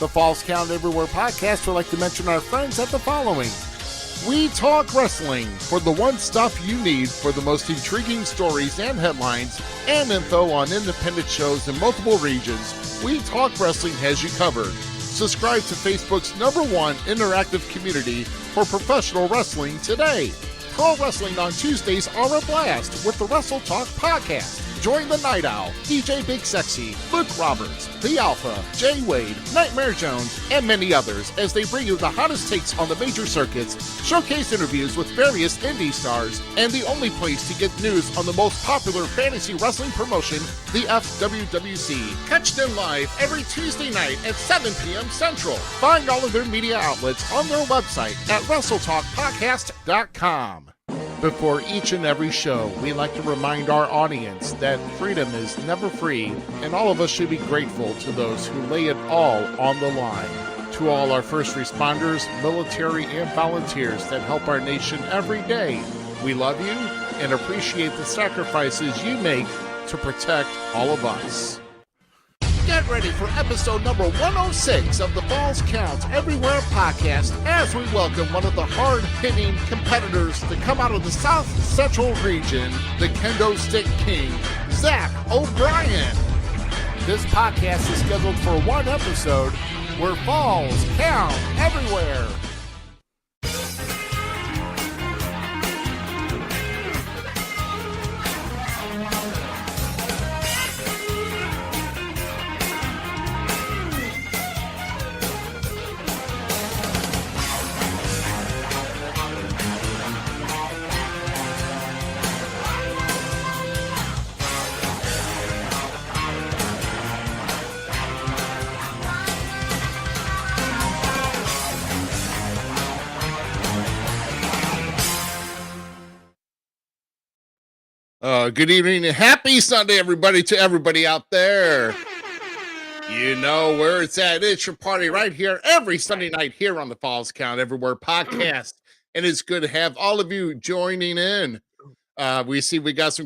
the Falls Count Everywhere podcast, would like to mention our friends at the following. We Talk Wrestling, for the one stuff you need for the most intriguing stories and headlines and info on independent shows in multiple regions. We Talk Wrestling has you covered. Subscribe to Facebook's #1 interactive community for professional wrestling today. Pro Wrestling on Tuesdays are a blast with the Wrestle Talk podcast. Join the Night Owl, DJ Big Sexy, Luke Roberts, The Alpha, Jay Wade, Nightmare Jones, and many others as they bring you the hottest takes on the major circuits, showcase interviews with various indie stars, and the only place to get news on the most popular fantasy wrestling promotion, the FWWC. Catch them live every Tuesday night at 7 p.m. Central. Find all of their media outlets on their website at WrestleTalkPodcast.com. Before each and every show, we like to remind our audience that freedom is never free, and all of us should be grateful to those who lay it all on the line. To all our first responders, military, and volunteers that help our nation every day, we love you and appreciate the sacrifices you make to protect all of us. Get ready for episode number 106 of the Falls Count Everywhere podcast as we welcome one of the hard-hitting competitors to come out of the South Central region, the Kendo Stick King, Zach OBrien. This podcast is scheduled for one episode where Falls Count Everywhere. Good evening and happy Sunday, everybody, to everybody out there. You know where it's at. It's your party right here every Sunday night here on the Falls Count Everywhere podcast. And it's good to have all of you joining in. We got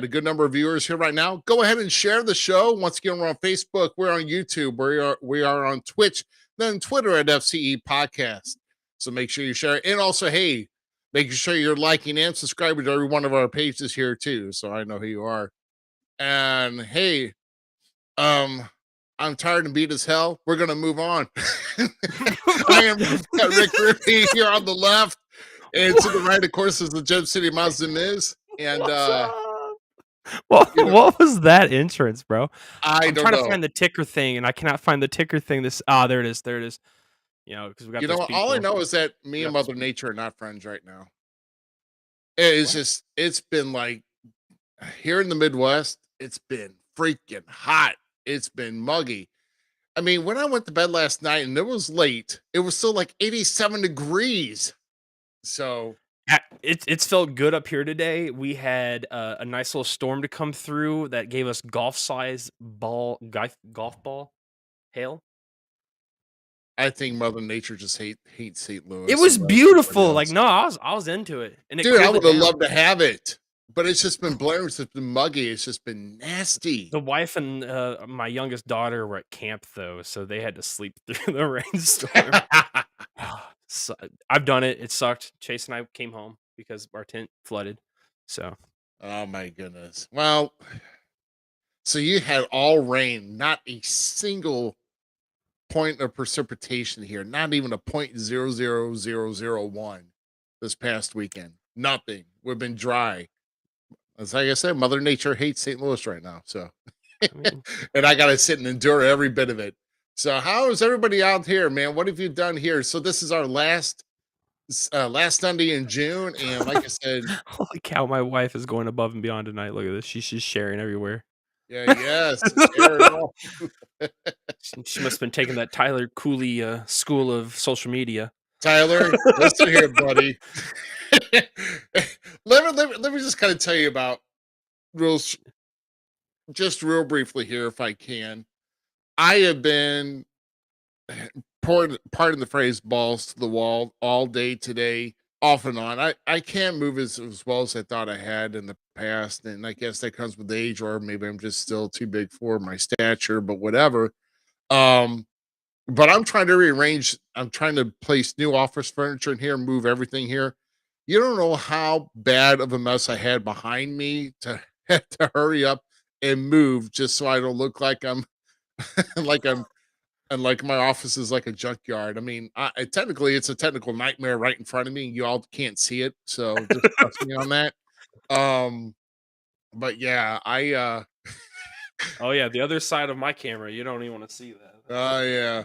a good number of viewers here right now. Go ahead and share the show. Once again, we're on Facebook, we're on YouTube, we are on Twitch, then Twitter at FCE Podcast. So make sure you share it. And also, hey, making sure you're liking and subscribing to every one of our pages here too, so I know who you are. And hey, I'm tired and beat as hell. We're gonna move on. I am Rick Rippey here on the left, and to the right, of course, is the Gem City Zmiz. And what was that entrance, bro? I'm trying to find the ticker thing, and I cannot find the ticker thing. There it is. You know, because we got. You know, all I know is that me and Mother Nature are not friends right now. It's been like here in the Midwest, it's been freaking hot. It's been muggy. I mean, when I went to bed last night and it was late, it was still like 87 degrees. So it's felt good up here today. We had a nice little storm to come through that gave us golf ball hail. I think Mother Nature just hates St. Louis. It was beautiful. Like, no, I was into it. And dude, I would have loved to have it, but it's just been blaring. It's been muggy. It's just been nasty. The wife and my youngest daughter were at camp though, so they had to sleep through the rainstorm. So, I've done it. It sucked. Chase and I came home because our tent flooded. So, oh my goodness. Well, so you had all rain, not a single point of precipitation here, not even a 0.00001 this past weekend. Nothing. We've been dry. As like I said, Mother Nature hates St. Louis right now. So, and I gotta sit and endure every bit of it. So, how is everybody out here, man? What have you done here? So, this is our last Sunday in June, and like I said, holy cow, my wife is going above and beyond tonight. Look at this. She's just sharing everywhere. Yeah, yes. She must have been taking that Tyler Cooley school of social media. Tyler, listen here, buddy. let me just kind of tell you about real briefly here, if I can. I have been, pardon the phrase, balls to the wall all day today, off and on. I can't move as well as I thought I had in the past, and I guess that comes with age, or maybe I'm just still too big for my stature, but whatever. But I'm trying to rearrange. I'm trying to place new office furniture in here, move everything here. You don't know how bad of a mess I had behind me to to hurry up and move just so I don't look like I'm like I'm and like my office is like a junkyard. I mean, technically it's a technical nightmare right in front of me. You all can't see it, so just trust me on that. Um, but yeah, Oh yeah, the other side of my camera, you don't even want to see yeah.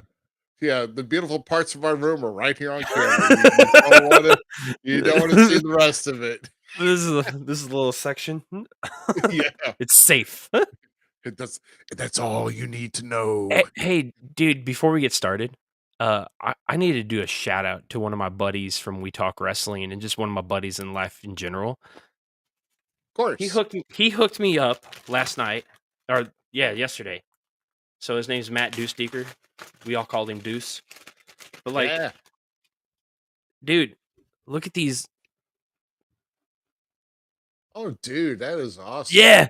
Yeah, the beautiful parts of our room are right here on camera. You don't wanna see that. the rest of it. This is a little section. Yeah, It's safe. that's that's all you need to know. Hey, dude, before we get started, I need to do a shout out to one of my buddies from We Talk Wrestling and just one of my buddies in life in general. Of course. He hooked me up last night, or yeah, yesterday. So his name's Matt Deuce Deeker. We all called him Deuce. But like, Yeah. dude, look at these. Oh, dude, that is awesome. Yeah,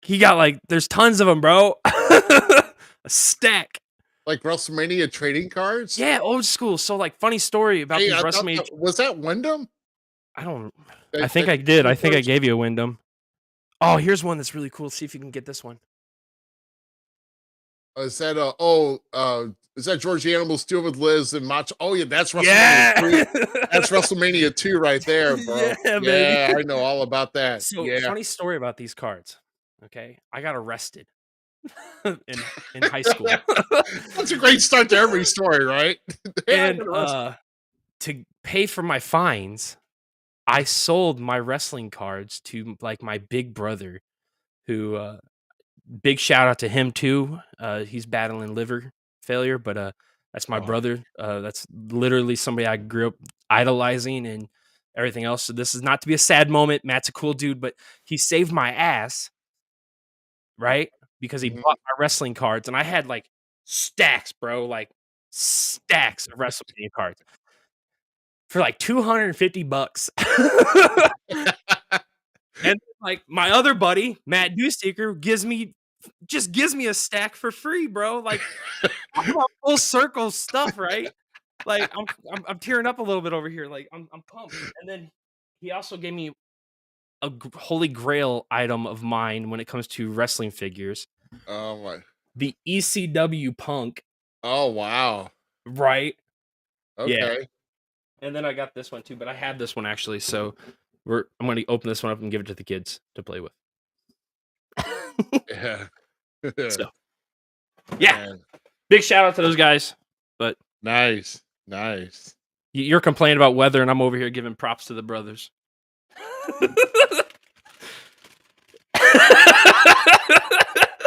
he got like, there's tons of them, bro. A stack. Like WrestleMania trading cards? Yeah, old school. So like, funny story about Hey, these I thought WrestleMania. was that Wyndham? I don't. I That think that I did. I trading think I cards? gave you a Wyndham. Oh, here's one that's really cool. See if you can get this one. Is that is that George the Animal Steel with Liz and Macho? Oh yeah, that's WrestleMania 2. Yeah. That's WrestleMania 2 right there, bro. Yeah, baby. Yeah, I know all about that. So Yeah. funny story about these cards. Okay, I got arrested in high school, That's a great start to every story, right? Yeah, I and got arrested. to pay for my fines, I sold my wrestling cards to like my big brother, who big shout out to him too. He's battling liver failure, but that's my Oh, brother. That's literally somebody I grew up idolizing and everything else. So this is not to be a sad moment. Matt's a cool dude, but he saved my ass, right? Because he mhm. bought my wrestling cards, and I had like stacks, bro, like stacks of WrestleMania cards for like $250. And like my other buddy, Matt Dewsticker, gives me a stack for free, bro. Like talk about full circle stuff, right? Like I'm tearing up a little bit over here. Like I'm pumped. And then he also gave me a holy grail item of mine when it comes to wrestling figures. Oh my. The ECW Punk, Oh wow. right? Yeah. Okay. And then I got this one too, but I had this one actually, so I'm gonna open this one up and give it to the kids to play with. Yeah. So yeah, Man. big shout out to those guys. But Nice. Nice. you're complaining about weather, and I'm over here giving props to the brothers.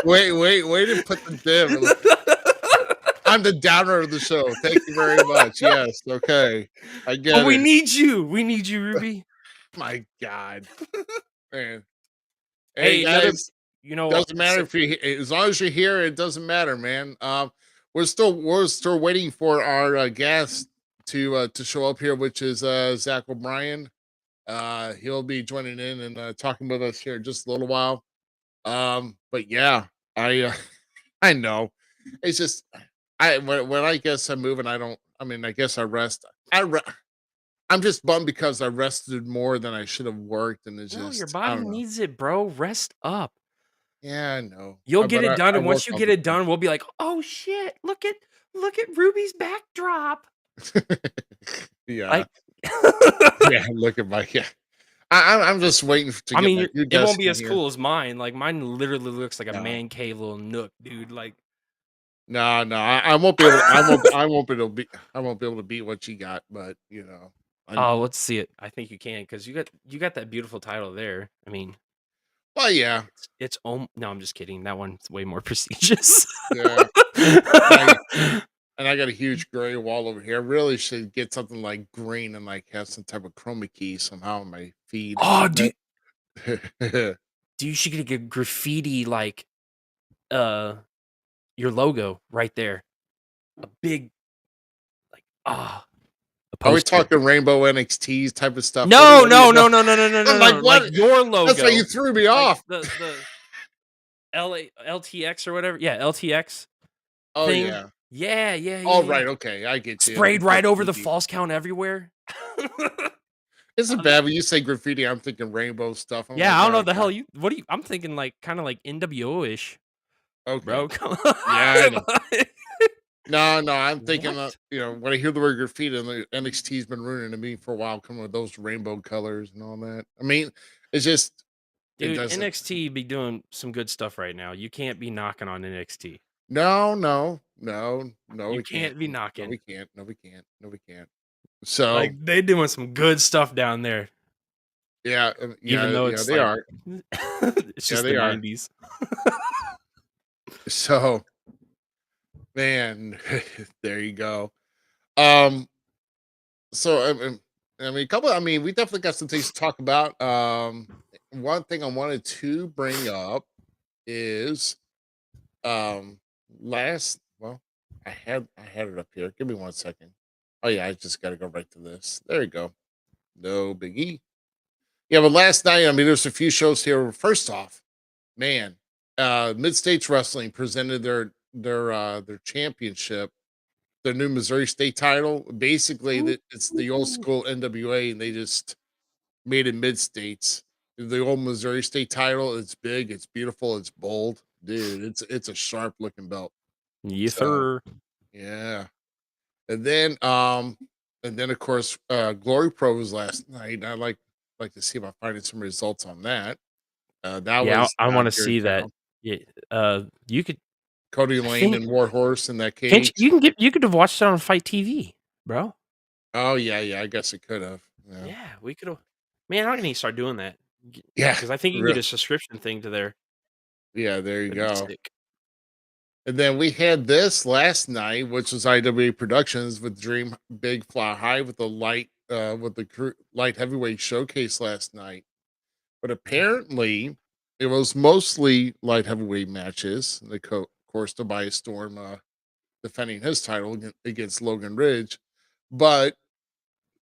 Wait to put the dim. I'm the downer of the show. Thank you very much. Yes. Okay. I get Oh, we it. need you. We need you, Ruby. My God. Man. Hey, Hey guys. you know, Doesn't matter if you as long as you're here, it doesn't matter, man. We're still waiting for our guest to show up here, which is Zach O'Brien. He'll be joining in and talking with us here in just a little while. But yeah, I I know. It's just when I guess I'm moving, I don't. I mean, I guess I rest. I'm just bummed because I rested more than I should have worked, and it's No, your just I body don't know. needs it, bro. Rest up. Yeah, I know. You'll get But it done, I and work once you on get it done, we'll be like, "Oh shit, look at Ruby's backdrop." yeah, Like yeah. Look at my yeah. I'm just waiting to I get mean, my new it won't desk be in as here. cool as mine. Like mine literally looks like a No, man cave little nook, dude. Like no. I won't be able. I won't be able to beat. I won't be able to beat what you got. But you know, I'm. oh, let's see it. I think you can because you got that beautiful title there. I mean, Well, yeah, it's no, I'm just kidding. That one's way more prestigious. yeah. I and I got a huge gray wall over here. I really should get something like green and like have some type of chroma key somehow in my feed. Oh, But you should get a graffiti like uh your logo right there. A big like a are we poster. talking Rainbow NXT's type of stuff? No, What do no, you know? no, no, no, no, no, no, I'm like, no. Like what? your logo. That's why you threw me Like off. the LTX or whatever. Yeah, LTX Oh thing. yeah. Yeah, yeah, yeah, Oh, yeah. right, okay, I get you. The Sprayed right over the graffiti. false count everywhere. It's I not don't know. bad when you say graffiti, I'm thinking rainbow stuff. I'm Yeah, like, I don't know "Oh, the God." hell you what do you I'm thinking like kinda like NWO-ish, Okay. bro. Come Yeah, I on. know. No, no, I'm thinking, What? when I hear the word graffiti, the NXT's been ruining to me for a while, coming with those rainbow colors and all that. I mean, it's just it Dude, doesn't. NXT be doing some good stuff right now. You can't be knocking on NXT. No, no, no, no, You we can't. can't be No, we knocking. can't. No, we can't. No, we can't. So, Like, they doing some good stuff down there, yeah, even yeah, though yeah, it's they like are. it's Yeah, just the they are. 90s. So, man, there you go. Um, so we definitely got some things to talk about. One thing I wanted to bring up is um last well, I had it up here. Give me 1 second. Oh yeah, I just gotta go right to this. There you go. No biggie. Yeah, but last night, I mean, there's a few shows here. First off, man, Mid States Wrestling presented their championship, their new Missouri State title. Basically, it's the old Ooh. school NWA, and they just made it Mid States. The old Missouri State title. It's big, it's beautiful, it's bold, dude. It's a sharp looking belt. Yes, So sir. yeah, and then of course, Glory Pro was last night. I like to see if I find some results on that. That Yeah, was I down wanna here in see that. town. Yeah, you could Cody I Lane think and Warhorse in that can't cage. you could have watched it on Fight TV, bro. Oh, yeah, yeah, I guess it could have. Yeah. Yeah, we could've man, I need to start doing that. Yeah, Because I think you can real get a subscription thing to there. yeah, there you That'd be go. sick. And then we had this last night, which was IWA Productions with Dream Big Fly High with the light heavyweight showcase last night. But apparently, it was mostly light heavyweight matches. Of course, Tobias Storm defending his title against Logan Ridge. But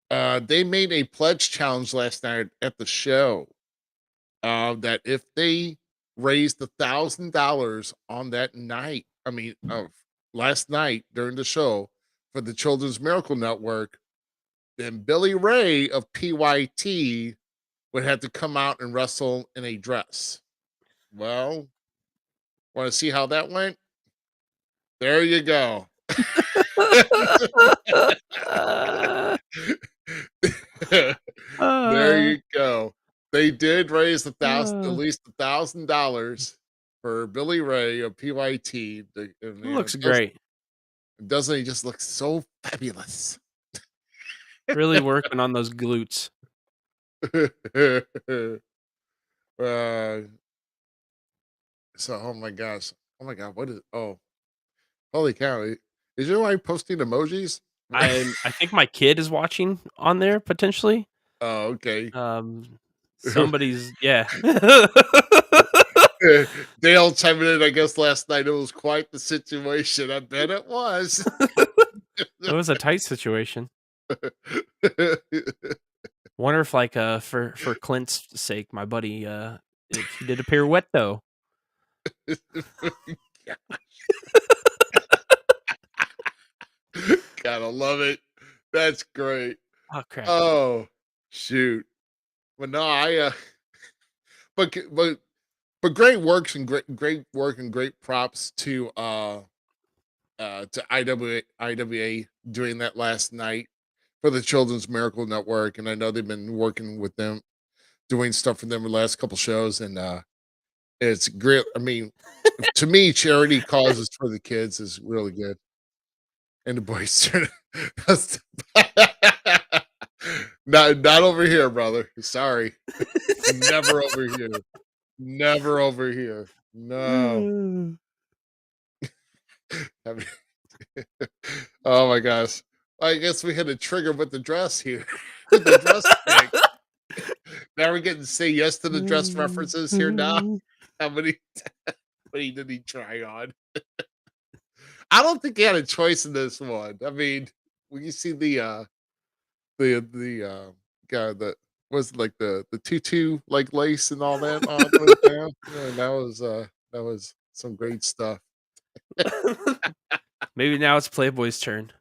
they made a pledge challenge last night at the show that if they raised $1,000 on that night, I mean, of last night during the show for the Children's Miracle Network, then Billy Ray of PYT would have to come out and wrestle in a dress. Well, want to see how that went? There you go. There Uh, you go. They did raise at uh, least $1,000 for Billy Ray of PYT. And, looks great. doesn't he just look so fabulous? Really working on those glutes. uh, so, oh my gosh, oh my god, what is? Oh, holy cow! Is your wife posting emojis? I think my kid is watching on there potentially. Oh, okay. Somebody's yeah. Dale chiming in. I guess last night it was quite the situation. I bet it was. It was a tight situation. Wonder if like, for Clint's sake, my buddy, if he did a pirouette though. Gotta love it. That's great. I'll crack up. Oh, shoot. But no, but g- but great work and great props to IWA doing that last night for the Children's Miracle Network. And I know they've been working with them, doing stuff for them the last couple shows, and it's great. I mean, to me, charity causes for the kids is really good. And the boys turn that's not over here, brother. Sorry. Never over here. Never over here. No. I mean, oh my gosh. I guess we hit a trigger with the dress here. With the dress thing. Now we're getting say yes to the dress references here now. How many how many did he try on? I don't think he had a choice in this one. I mean, when you see the guy that was like the tutu like lace and all that all the way down. Yeah, that was some great stuff. Maybe now it's Playboy's turn.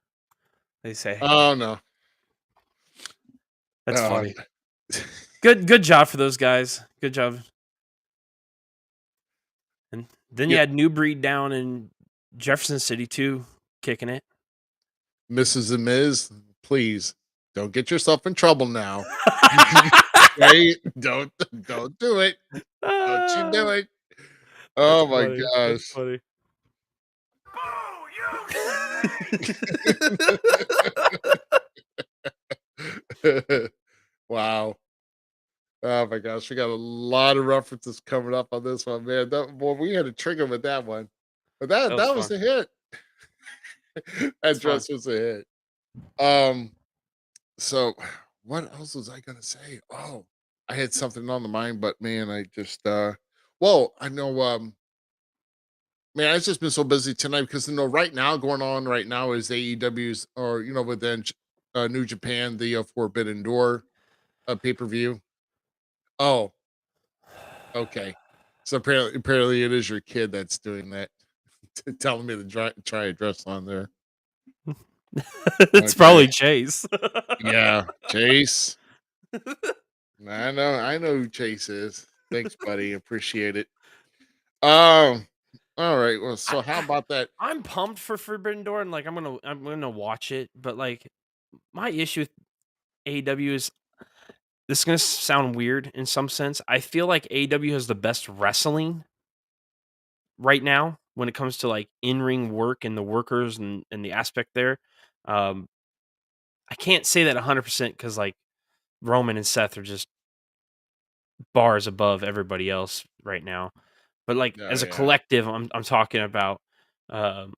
They say. Oh no. That's funny. Good job for those guys. Good job. And then you had New Breed down in Jefferson City too, kicking it. Mrs. Zmiz, please don't get yourself in trouble now. Right? Don't do it. Don't you do it. Oh my gosh. That's funny. Wow. Oh my gosh, we got a lot of references coming up on this one, man. We had a trigger with that one. But that was fun. a hit. That dress was a hit. So what else was I gonna say? Oh, I had something on the mind, but man, I just well, I know man, I've just been so busy tonight because right now going on right now is AEW's or within New Japan, the Forbidden Door pay-per-view. Oh, okay. So apparently it is your kid that's doing that, telling me to try a dress on there. It's probably Chase. Yeah, Chase. I know who Chase is. Thanks, buddy. Appreciate it. All right. Well, so how about that? I'm pumped for Forbidden Door, and like I'm gonna watch it, but like my issue with AEW is this is gonna sound weird in some sense. I feel like AEW has the best wrestling right now when it comes to like in-ring work and the workers and the aspect there. I can't say that 100% because like Roman and Seth are just bars above everybody else right now. But like as a collective, I'm talking about. But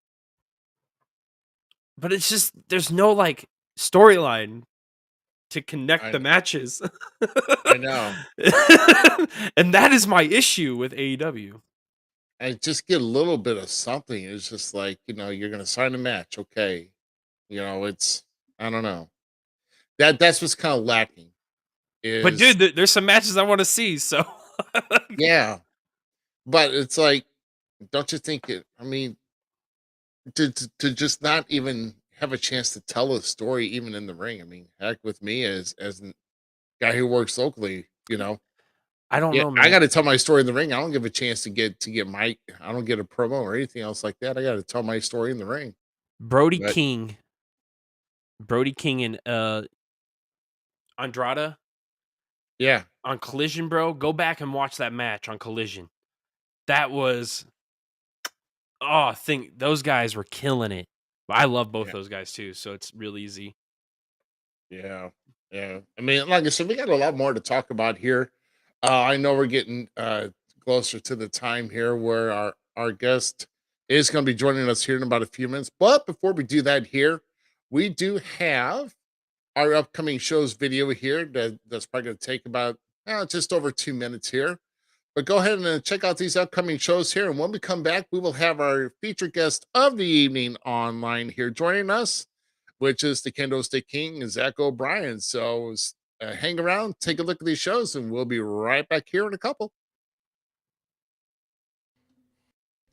it's just there's no like storyline to connect the matches. I know. And that is my issue with AEW. I just get a little bit of something. It's just like, you're gonna sign a match, okay. It's I don't know. That's what's kind of lacking. But dude, there's some matches I want to see, so yeah. But it's like, don't you think I mean, to just not even have a chance to tell a story even in the ring. I mean, heck, with me as a guy who works locally, I don't know, man. I got to tell my story in the ring. I don't give a chance to get I don't get a promo or anything else like that. I got to tell my story in the ring. Brody King and Andrade. Yeah. On Collision, bro. Go back and watch that match on Collision. That was I think those guys were killing it. I love both those guys too, so it's real easy. Yeah. Yeah. I mean, like I said, we got a lot more to talk about here. I know we're getting closer to the time here where our guest is going to be joining us here in about a few minutes. But before we do that here, we do have our upcoming shows video here that's probably going to take about just over 2 minutes here. But go ahead and check out these upcoming shows here. And when we come back, we will have our featured guest of the evening online here joining us, which is the Kendo Stick King, Zach OBrien. So hang around, take a look at these shows, and we'll be right back here in a couple.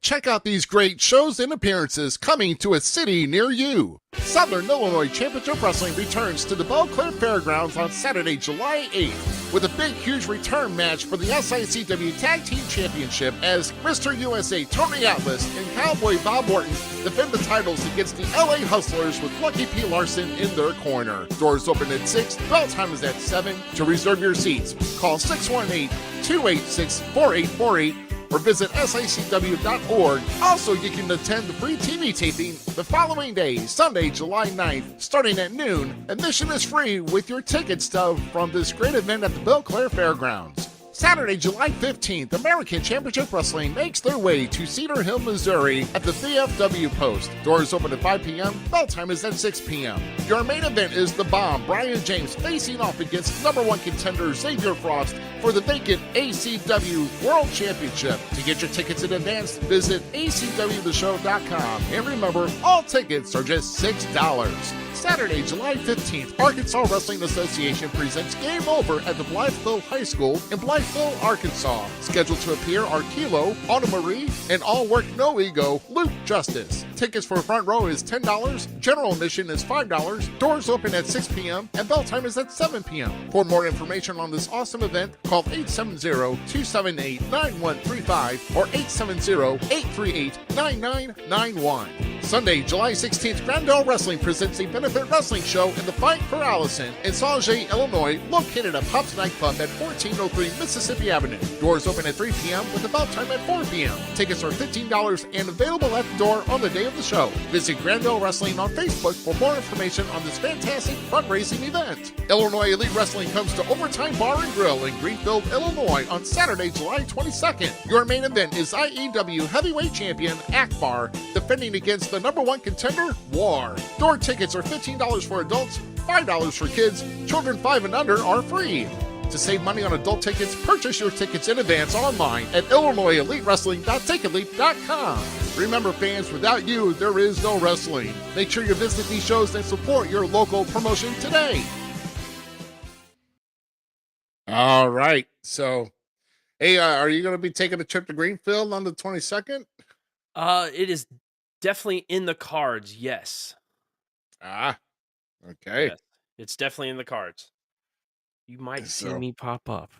Check out these great shows and appearances coming to a city near you. Southern Illinois Championship Wrestling returns to the Belle Claire Fairgrounds on Saturday, July 8th, with a big, huge return match for the SICW Tag Team Championship as Mr. USA Tony Atlas and Cowboy Bob Orton defend the titles against the LA Hustlers with Lucky P. Larson in their corner. Doors open at 6, bell time is at 7. To reserve your seats, call 618-286-4848 or visit sicw.org. Also, you can attend the free TV taping the following day, Sunday, July 9th, starting at noon. Admission is free with your ticket stub from this great event at the Belle Claire Fairgrounds. Saturday, July 15th, American Championship Wrestling makes their way to Cedar Hill, Missouri at the VFW Post. Doors open at 5 p.m. Bell time is at 6 p.m. Your main event is The Bomb, Brian James, facing off against #1 contender Xavier Frost for the vacant ACW World Championship. To get your tickets in advance, visit acwtheshow.com. And remember, all tickets are just $6. Saturday, July 15th, Arkansas Wrestling Association presents Game Over at the Blytheville High School in Blytheville, Arkansas. Scheduled to appear are Kilo, Anna Marie, and All Work No Ego, Luke Justice. tickets for front row is $10, general admission is $5, doors open at 6 p.m., and bell time is at 7 p.m. For more information on this awesome event, call 870-278-9135 or 870-838-9991. Sunday, July 16th, Grandel Wrestling presents a benefit wrestling show in the Fight for Allison in Sauget, Illinois, located at Pop's Nightclub at 1403 Mississippi Avenue. Doors open at 3 p.m. with the bell time at 4 p.m. Tickets are $15 and available at the door on the day of the show. Visit Grandel Wrestling on Facebook for more information on this fantastic fundraising event. Illinois Elite Wrestling comes to Overtime Bar and Grill in Greenfield, Illinois on Saturday, July 22nd. Your main event is IEW Heavyweight Champion Akbar defending against the number one contender, War. Door tickets are $15 for adults, $5 for kids. Children 5 and under are free. To save money on adult tickets, purchase your tickets in advance online at IllinoisEliteWrestling.ticketleap.com. Remember, fans, without you, there is no wrestling. Make sure you visit these shows and support your local promotion today. All right. So, hey, are you going to be taking a trip to Greenfield on the 22nd? It is definitely in the cards, yes. Ah, okay. Yes, it's definitely in the cards. You might see me pop up.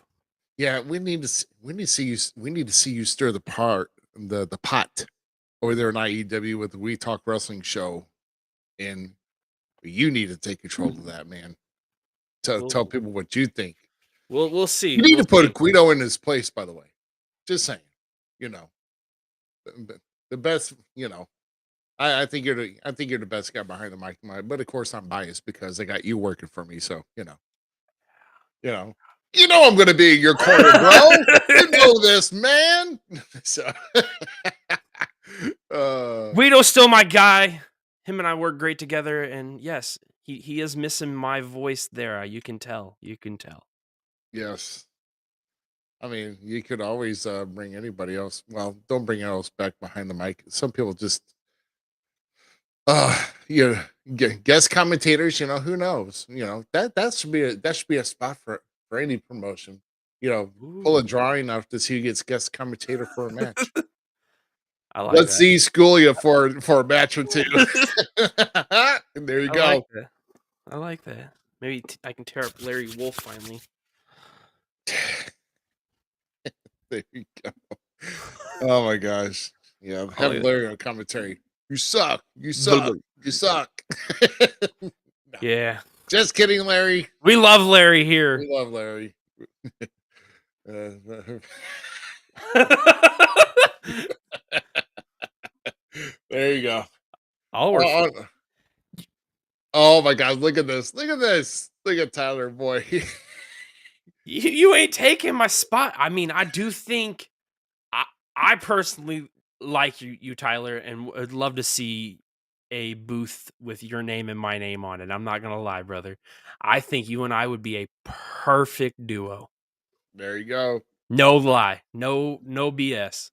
Yeah, we need to see you. We need to see you stir the pot over there in IEW with the We Talk Wrestling show, and you need to take control of that, man. Tell people what you think. We'll see. You need to put Guido in his place, by the way. Just saying, the best. I think you're the best guy behind the mic, but of course I'm biased because I got you working for me. So I'm gonna be your corner, bro. You know this, man. So Guido's still my guy. Him and I work great together, and yes, he is missing my voice there. You can tell. Yes. I mean, you could always bring anybody else. Well, don't bring anyone else back behind the mic. Some people just guest commentators, who knows? That should be a spot for any promotion. Pull a drawing out to see who gets guest commentator for a match. Let's see school you for a match or two. There you go. I like that. Maybe I can tear up Larry Wolf finally. There you go. Oh my gosh. Yeah, have Larry on commentary. You suck. You suck. You suck. No. Yeah. Just kidding, Larry. We love Larry here. We love Larry. There you go. Oh my God! Look at this! Look at this! Look at Tyler, boy. You ain't taking my spot. I mean, I do think I personally like you, Tyler, and would love to see a booth with your name and my name on it. I'm not gonna lie, brother. I think you and I would be a perfect duo. There you go. No lie. No BS.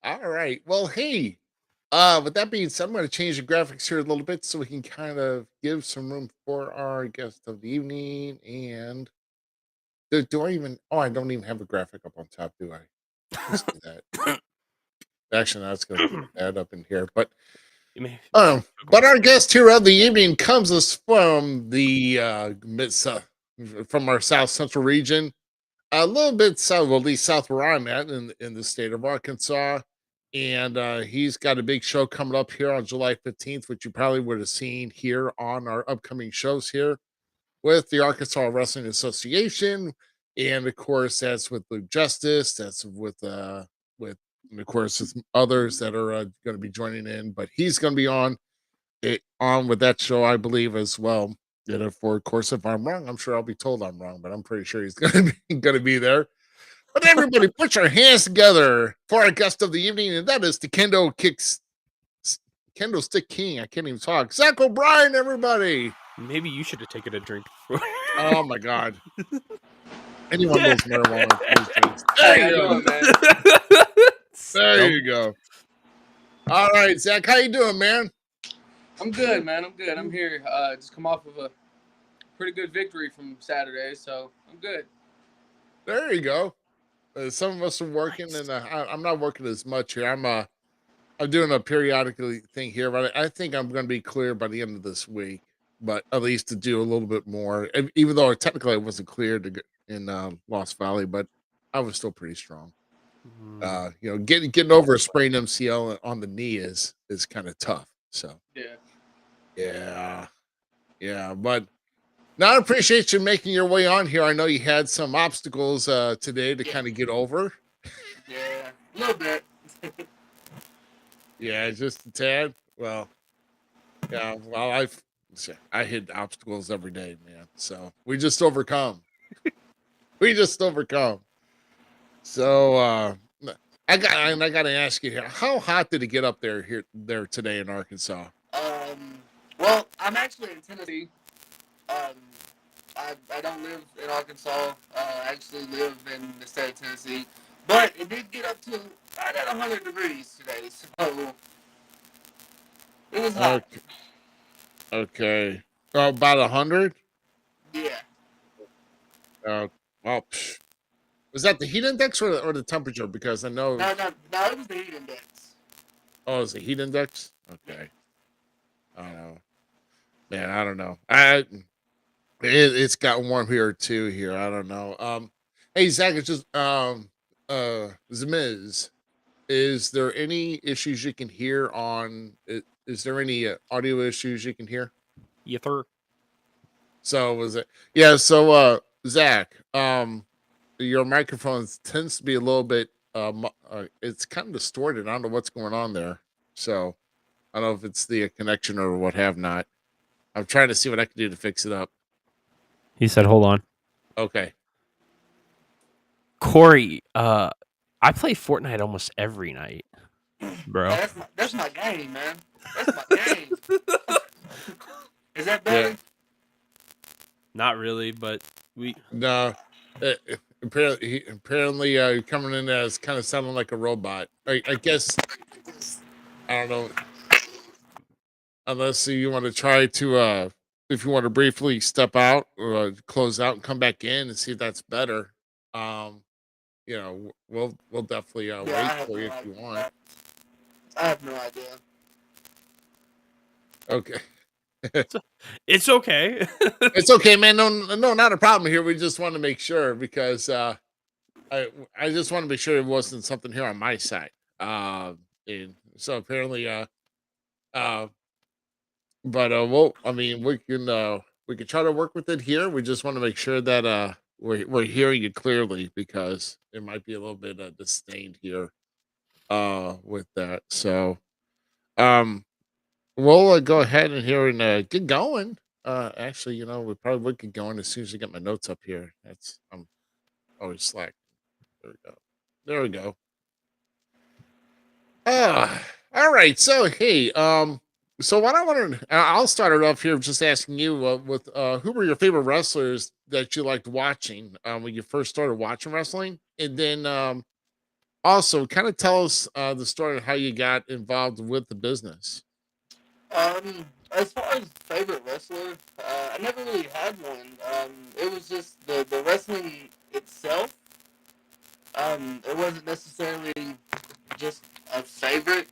All right. Well, hey. With that being said, I'm going to change the graphics here a little bit so we can kind of give some room for our guest of the evening. And do I even? Oh, I don't even have a graphic up on top, do I? Let's do that. Actually, that's going to add up in here. But our guest here of the evening comes us from the from our South Central region, a little bit south, well, at least south where I'm at in the state of Arkansas. And he's got a big show coming up here on July 15th, which you probably would have seen here on our upcoming shows here with the Arkansas Wrestling Association. And of course, that's with Luke Justice. That's with and of course, with others that are going to be joining in. But he's going to be on with that show, I believe, as well. And of course, if I'm wrong, I'm sure I'll be told I'm wrong, but I'm pretty sure he's going to be there. But everybody, put your hands together for our guest of the evening, and that is the Kendo Stick King. I can't even talk. Zach OBrien, everybody. Maybe you should have taken a drink. Oh my God. Anyone knows marijuana? There you go, man. There you go. All right, Zach, how you doing, man? I'm good, man. I'm good. I'm here. Just come off of a pretty good victory from Saturday, so I'm good. There you go. Some of us are working, and I'm not working as much here. I'm I'm doing a periodically thing here, but I think I'm going to be clear by the end of this week. But at least to do a little bit more, even though technically I wasn't clear to get in Lost Valley, but I was still pretty strong. Mm. Getting over a sprained MCL on the knee is kind of tough. So Yeah. yeah, yeah. But now I appreciate you making your way on here. I know you had some obstacles today to Yeah. kind of get over. Yeah. A little bit. Yeah, just a tad. Well, yeah. Well, I hit obstacles every day, man. So we just overcome. We just overcome. So I got to ask you here, how hot did it get up there today in Arkansas? Well, I'm actually in Tennessee. Um, I don't live in Arkansas. I actually live in the state of Tennessee. But it did get up to right at 100 degrees today, so it was hot. Okay. Okay. About 100. Yeah. Uh, well, was that the heat index or the temperature? Because I know. No, it was the heat index. Oh, it's the heat index. Yeah. Okay. I don't know, man. I don't know. It's got warm here too. Here, I don't know. Hey Zach, it's just Zmiz. Is there any issues you can hear on? Is there any audio issues you can hear? Yether. So was it? Yeah. So Zach, your microphone tends to be a little bit it's kind of distorted. I don't know what's going on there. So I don't know if it's the connection or what have not. I'm trying to see what I can do to fix it up. He said, "Hold on, Okay. Corey. I play Fortnite almost every night, bro. Yeah, that's my game, man. That's my game. Is that better? Yeah. Not really, but we. No. Apparently coming in as kind of sounding like a robot. I guess I don't know. Unless you want to try to if you want to briefly step out or close out and come back in and see if that's better. Um, we'll definitely Yeah, I wait have for you no if you idea. want. I have no idea. Okay. It's okay. It's okay, man. No, not a problem here. We just want to make sure because I just want to make sure it wasn't something here on my side. And so apparently uh but well, I mean, we can try to work with it here. We just want to make sure that we're hearing you clearly because there might be a little bit of disdain here with that. So um we'll go ahead and here and get going. Actually, we probably would get going as soon as I get my notes up here. That's I'm always slack. There we go. There we go. All right. So hey, so what I want to, I'll start it off here just asking you with who were your favorite wrestlers that you liked watching when you first started watching wrestling, and then also kind of tell us the story of how you got involved with the business. As far as favorite wrestler, I never really had one. It was just the wrestling itself. It wasn't necessarily just a favorite.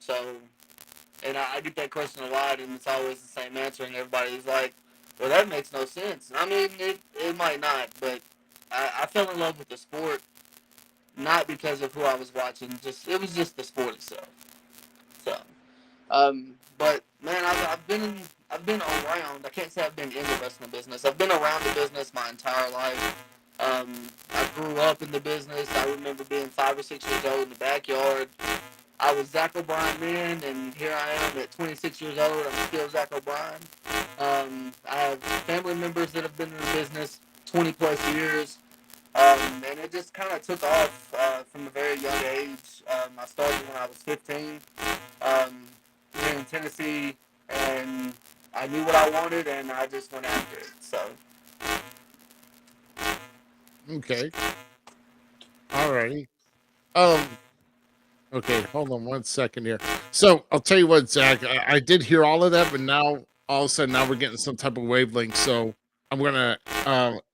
So, and I get that question a lot, and it's always the same answer, and everybody's like, "Well, that makes no sense." I mean, it might not, but I fell in love with the sport not because of who I was watching. It was just the sport itself. So, but man, I've been around. I can't say I've been in the wrestling business. I've been around the business my entire life. I grew up in the business. I remember being 5 or 6 years old in the backyard. I was Zach O'Brien then, and here I am at 26 years old. I'm still Zach O'Brien. I have family members that have been in the business 20 plus years. And it just kind of took off from a very young age. I started when I was 15 here in Tennessee, and I knew what I wanted, and I just went after it. So. Okay. All righty. Um. Okay. Hold on 1 second here. So I'll tell you what, Zach. I did hear all of that, but now all of a sudden now we're getting some type of wavelength. So I'm gonna,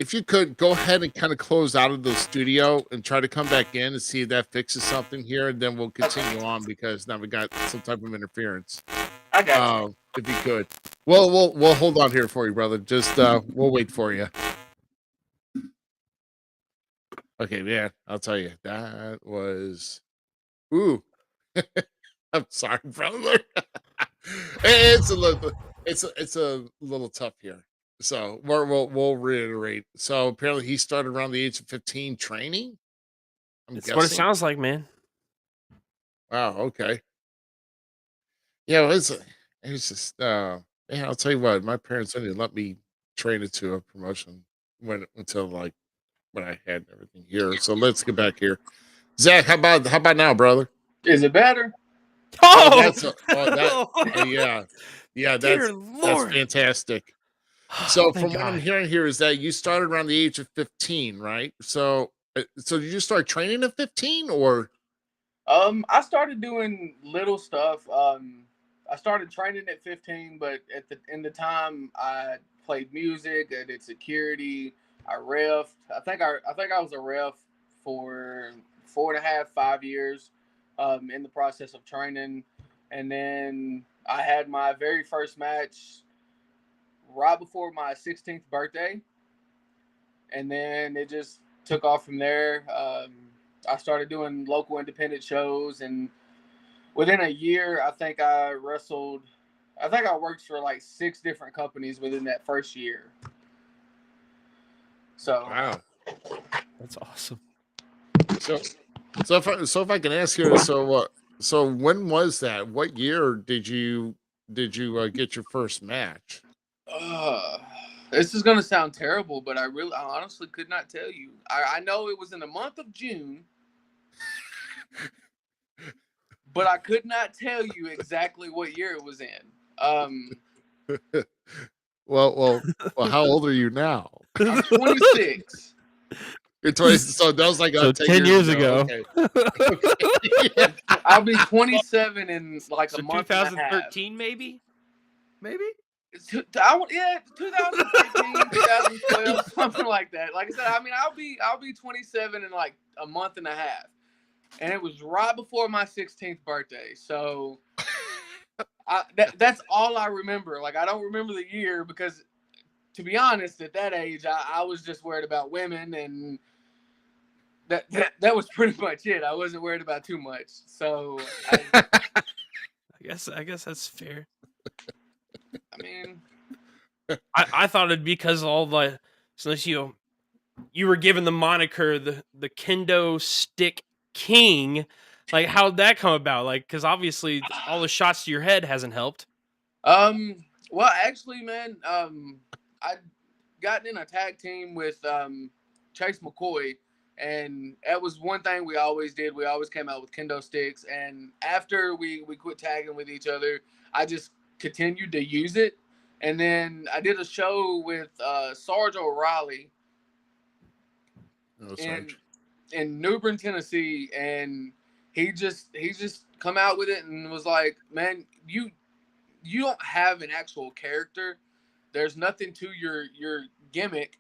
if you could go ahead and kind of close out of the studio and try to come back in and see if that fixes something here, and then we'll continue on because now we got some type of interference. I got you. If you could, well, we'll hold on here for you, brother. Just we'll wait for you. Okay, yeah, I'll tell you that was. Ooh, I'm sorry, brother. It's a little, it's a little tough here. So we'll reiterate. So apparently he started around the age of 15 training. I'm It's what it guessing. sounds like, man. Wow. Okay. Yeah. It's just. Yeah. I'll tell you what. My parents didn't let me train into a promotion until like when I had everything here. So let's get back here. Zach, how about now, brother? Is it better? Oh, Yeah. Yeah, dear that's Lord. fantastic. So Thank from what I'm God. hearing here is that you started around the age of 15, right? So so did you start training at 15 or I started doing little stuff. I started training at 15, but in the time I played music, I did security, I refed. I think I was a ref for 4.5, 5 years, in the process of training, and then I had my very first match right before my 16th birthday, and then it just took off from there. I started doing local independent shows, and within a year, I think I wrestled. I think I worked for like 6 different companies within that first year. So, wow? That's awesome. So if I can ask you, so what? So when was that? What year did you get your first match? uh, this is gonna sound terrible, but I honestly could not tell you. I know it was in the month of June, but I could not tell you exactly what year it was in. Well, how old are you now? I'm 26. You're 20, so that was like So 10 10 years ago. Okay. Yeah. I'll be 27 in like So a month and a half. 2013, maybe? Maybe? Yeah, 2013, 2012, something like that. Like I said, I mean, I'll be 27 in like a month and a half, and it was right before my 16th birthday. So that's all I remember. Like I don't remember the year because, to be honest, at that age, I was just worried about women, and that was pretty much it. I wasn't worried about too much. So I guess that's fair. I mean, I thought it'd be because all the since you were given the moniker the Kendo Stick King, like how'd that come about? Like, because obviously all the shots to your head hasn't helped. well, actually, man, I gotten in a tag team with Chase McCoy, and that was one thing we always did. We always came out with kendo sticks, and after we quit tagging with each other, I just continued to use it. And then I did a show with Sarge O'Reilly No, in Sarge. New Bern, Tennessee, and he just come out with it and was like, "Man, you don't have an actual character. There's nothing to your gimmick.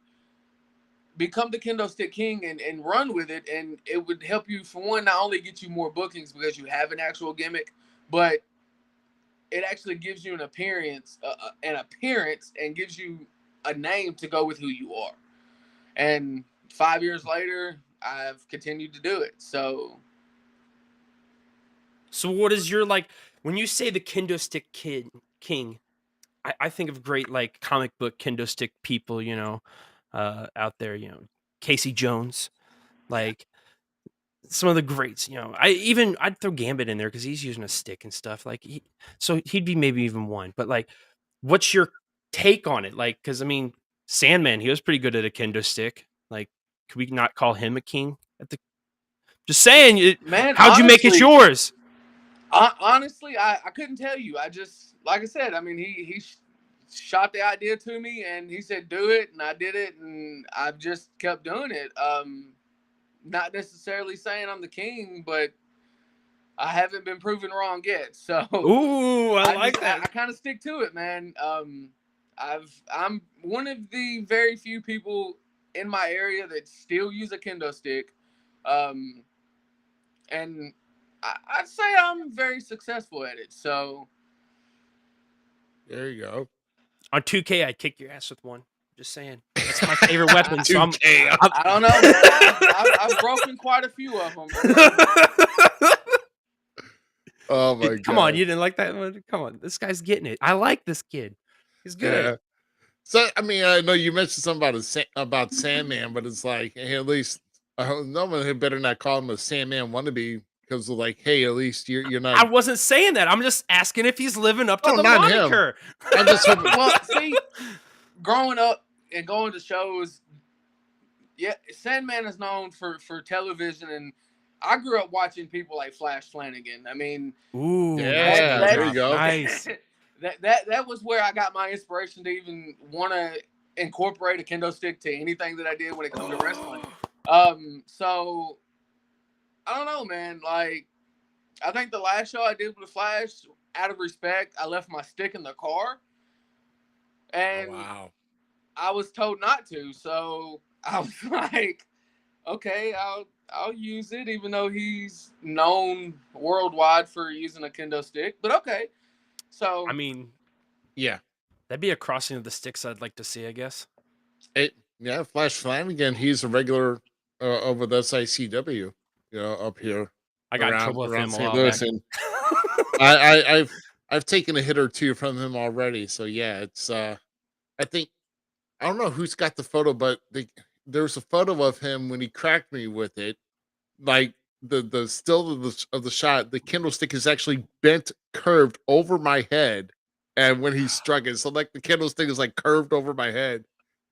Become the Kendo Stick King and run with it, and it would help you, for one, not only get you more bookings because you have an actual gimmick, but it actually gives you an appearance and gives you a name to go with who you are." And 5 years later, I've continued to do it. So What is your like when you say the Kendo Stick King? I think of great like comic book kendo stick people, out there, Casey Jones, like some of the greats, I'd throw Gambit in there because he's using a stick and stuff. Like so he'd be maybe even one. But like, what's your take on it? Like, because I mean, Sandman, he was pretty good at a kendo stick. Like, could we not call him a king at the? Just saying, man, how'd you make it yours? Honestly, I couldn't tell you. I just, like I said, I mean, he shot the idea to me, and he said, "Do it," and I did it, and I've just kept doing it. Not necessarily saying I'm the king, but I haven't been proven wrong yet. So, Ooh, I like that. I kind of stick to it, man. I'm one of the very few people in my area that still use a kendo stick, and I'd say I'm very successful at it. So There you go. On 2K, I'd kick your ass with one. Just saying. That's my favorite weapon. So I'm 2K. I don't know, man. I've broken quite a few of them. Oh my Come on, god. you didn't like that one? Come on, this guy's getting it. I like this kid. He's good. Yeah. So I mean, I know you mentioned something about Sandman, but it's like, hey, at least no one had better not call him a Sandman wannabe because like, hey, at least you're not. I wasn't saying that. I'm just asking if he's living up to Oh, the not him. moniker. I'm just hoping. Well, see, growing up and going to shows, yeah, Sandman is known for television, and I grew up watching people like Flash Flanagan. I mean, Ooh, Yeah, nice. there you go. Nice. that was where I got my inspiration to even want to incorporate a kendo stick to anything that I did when it comes to wrestling. So I don't know, man. Like, I think the last show I did with the Flash, out of respect, I left my stick in the car, and Oh, wow. I was told not to. So I was like, okay, I'll use it, even though he's known worldwide for using a kendo stick. But okay, so I mean, Yeah. that'd be a crossing of the sticks I'd like to see, I guess. Yeah, Flash Flanagan, he's a regular over the SICW, up here I got in trouble with around him a St. while Louis, back. and I've taken a hit or two from him already. So yeah, it's I think I don't know who's got the photo, but there's a photo of him when he cracked me with it. Like the still of the shot, the Kindle stick is actually bent, curved over my head, and when he struck it, so like the Kindle stick is like curved over my head.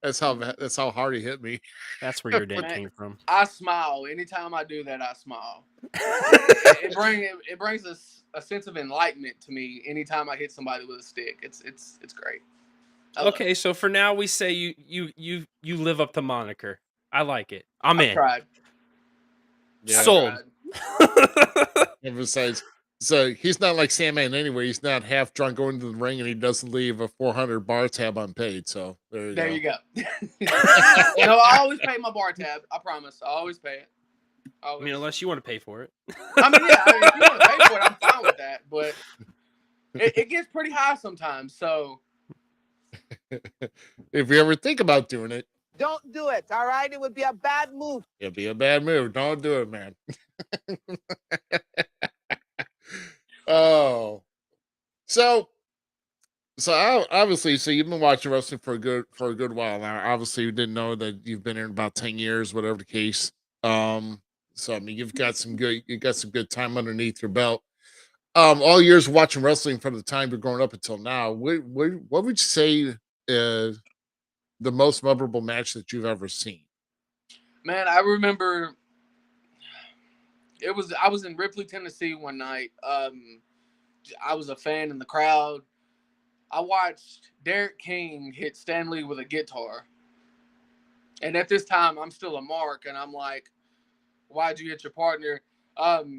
That's how hard he hit me. That's where your dent Man, came from. I smile anytime I do that. I smile. It brings a sense of enlightenment to me anytime I hit somebody with a stick. It's great. I love Okay, it. so for now we say you live up to moniker. I like it. I'm I've in. tried. Yeah. I've Sold. tried. And besides, so he's not like Sandman anyway. He's not half drunk going to the ring, and he doesn't leave a 400 bar tab unpaid. So there There you you go. go. No, I always pay my bar tab. I promise. I always pay it. I Always. mean, unless you want to pay for it. I mean, yeah. I mean, if you want to pay for it, I'm fine with that. But it gets pretty high sometimes. So If you ever think about doing it, Don't do it, all right? It would be a bad move. it'd be a bad move. Don't do it, man. Oh, so obviously, so you've been watching wrestling for a good while now. Obviously, you didn't know that you've been here about 10 years, whatever the case. So I mean, you got some good time underneath your belt. All years watching wrestling from the time you're growing up until now. What would you say the most memorable match that you've ever seen? man, I remember I was in Ripley, Tennessee one night. I was a fan in the crowd. I watched Derek King hit Stanley with a guitar. And at this time, I'm still a mark, and I'm like, why'd you hit your partner? That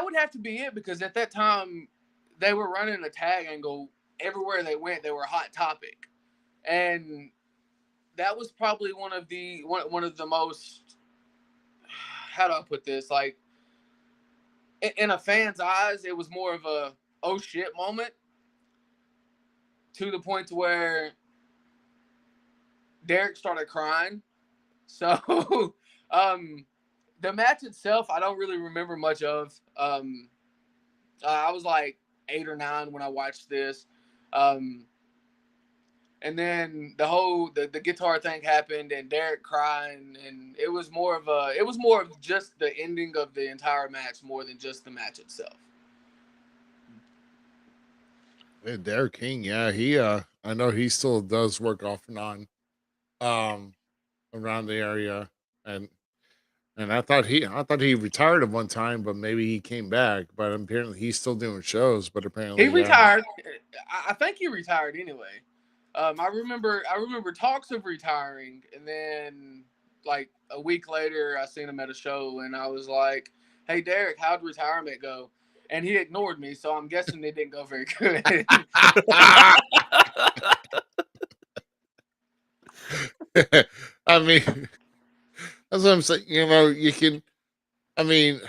would have to be it, because at that time, they were running a tag angle everywhere they went. They were a hot topic. And that was probably one of the most, how do I put this? Like, in a fan's eyes, it was more of a oh shit moment, to the point to where Derek started crying. So the match itself, I don't really remember much of. I was like 8 or 9 when I watched this. And then the guitar thing happened, and Derek crying, and it was more of just the ending of the entire match more than just the match itself. Yeah, Derek King, yeah, he I know he still does work off and on um around the area, and I thought he retired at one time, but maybe he came back. But apparently he's still doing shows. But apparently, He yeah, retired. I think he retired anyway. I remember talks of retiring, and then like a week later, I seen him at a show, and I was like, "Hey, Derek, how'd retirement go?" and he ignored me. So I'm guessing it didn't go very good. I mean, that's what I'm saying. You know, you can. I mean,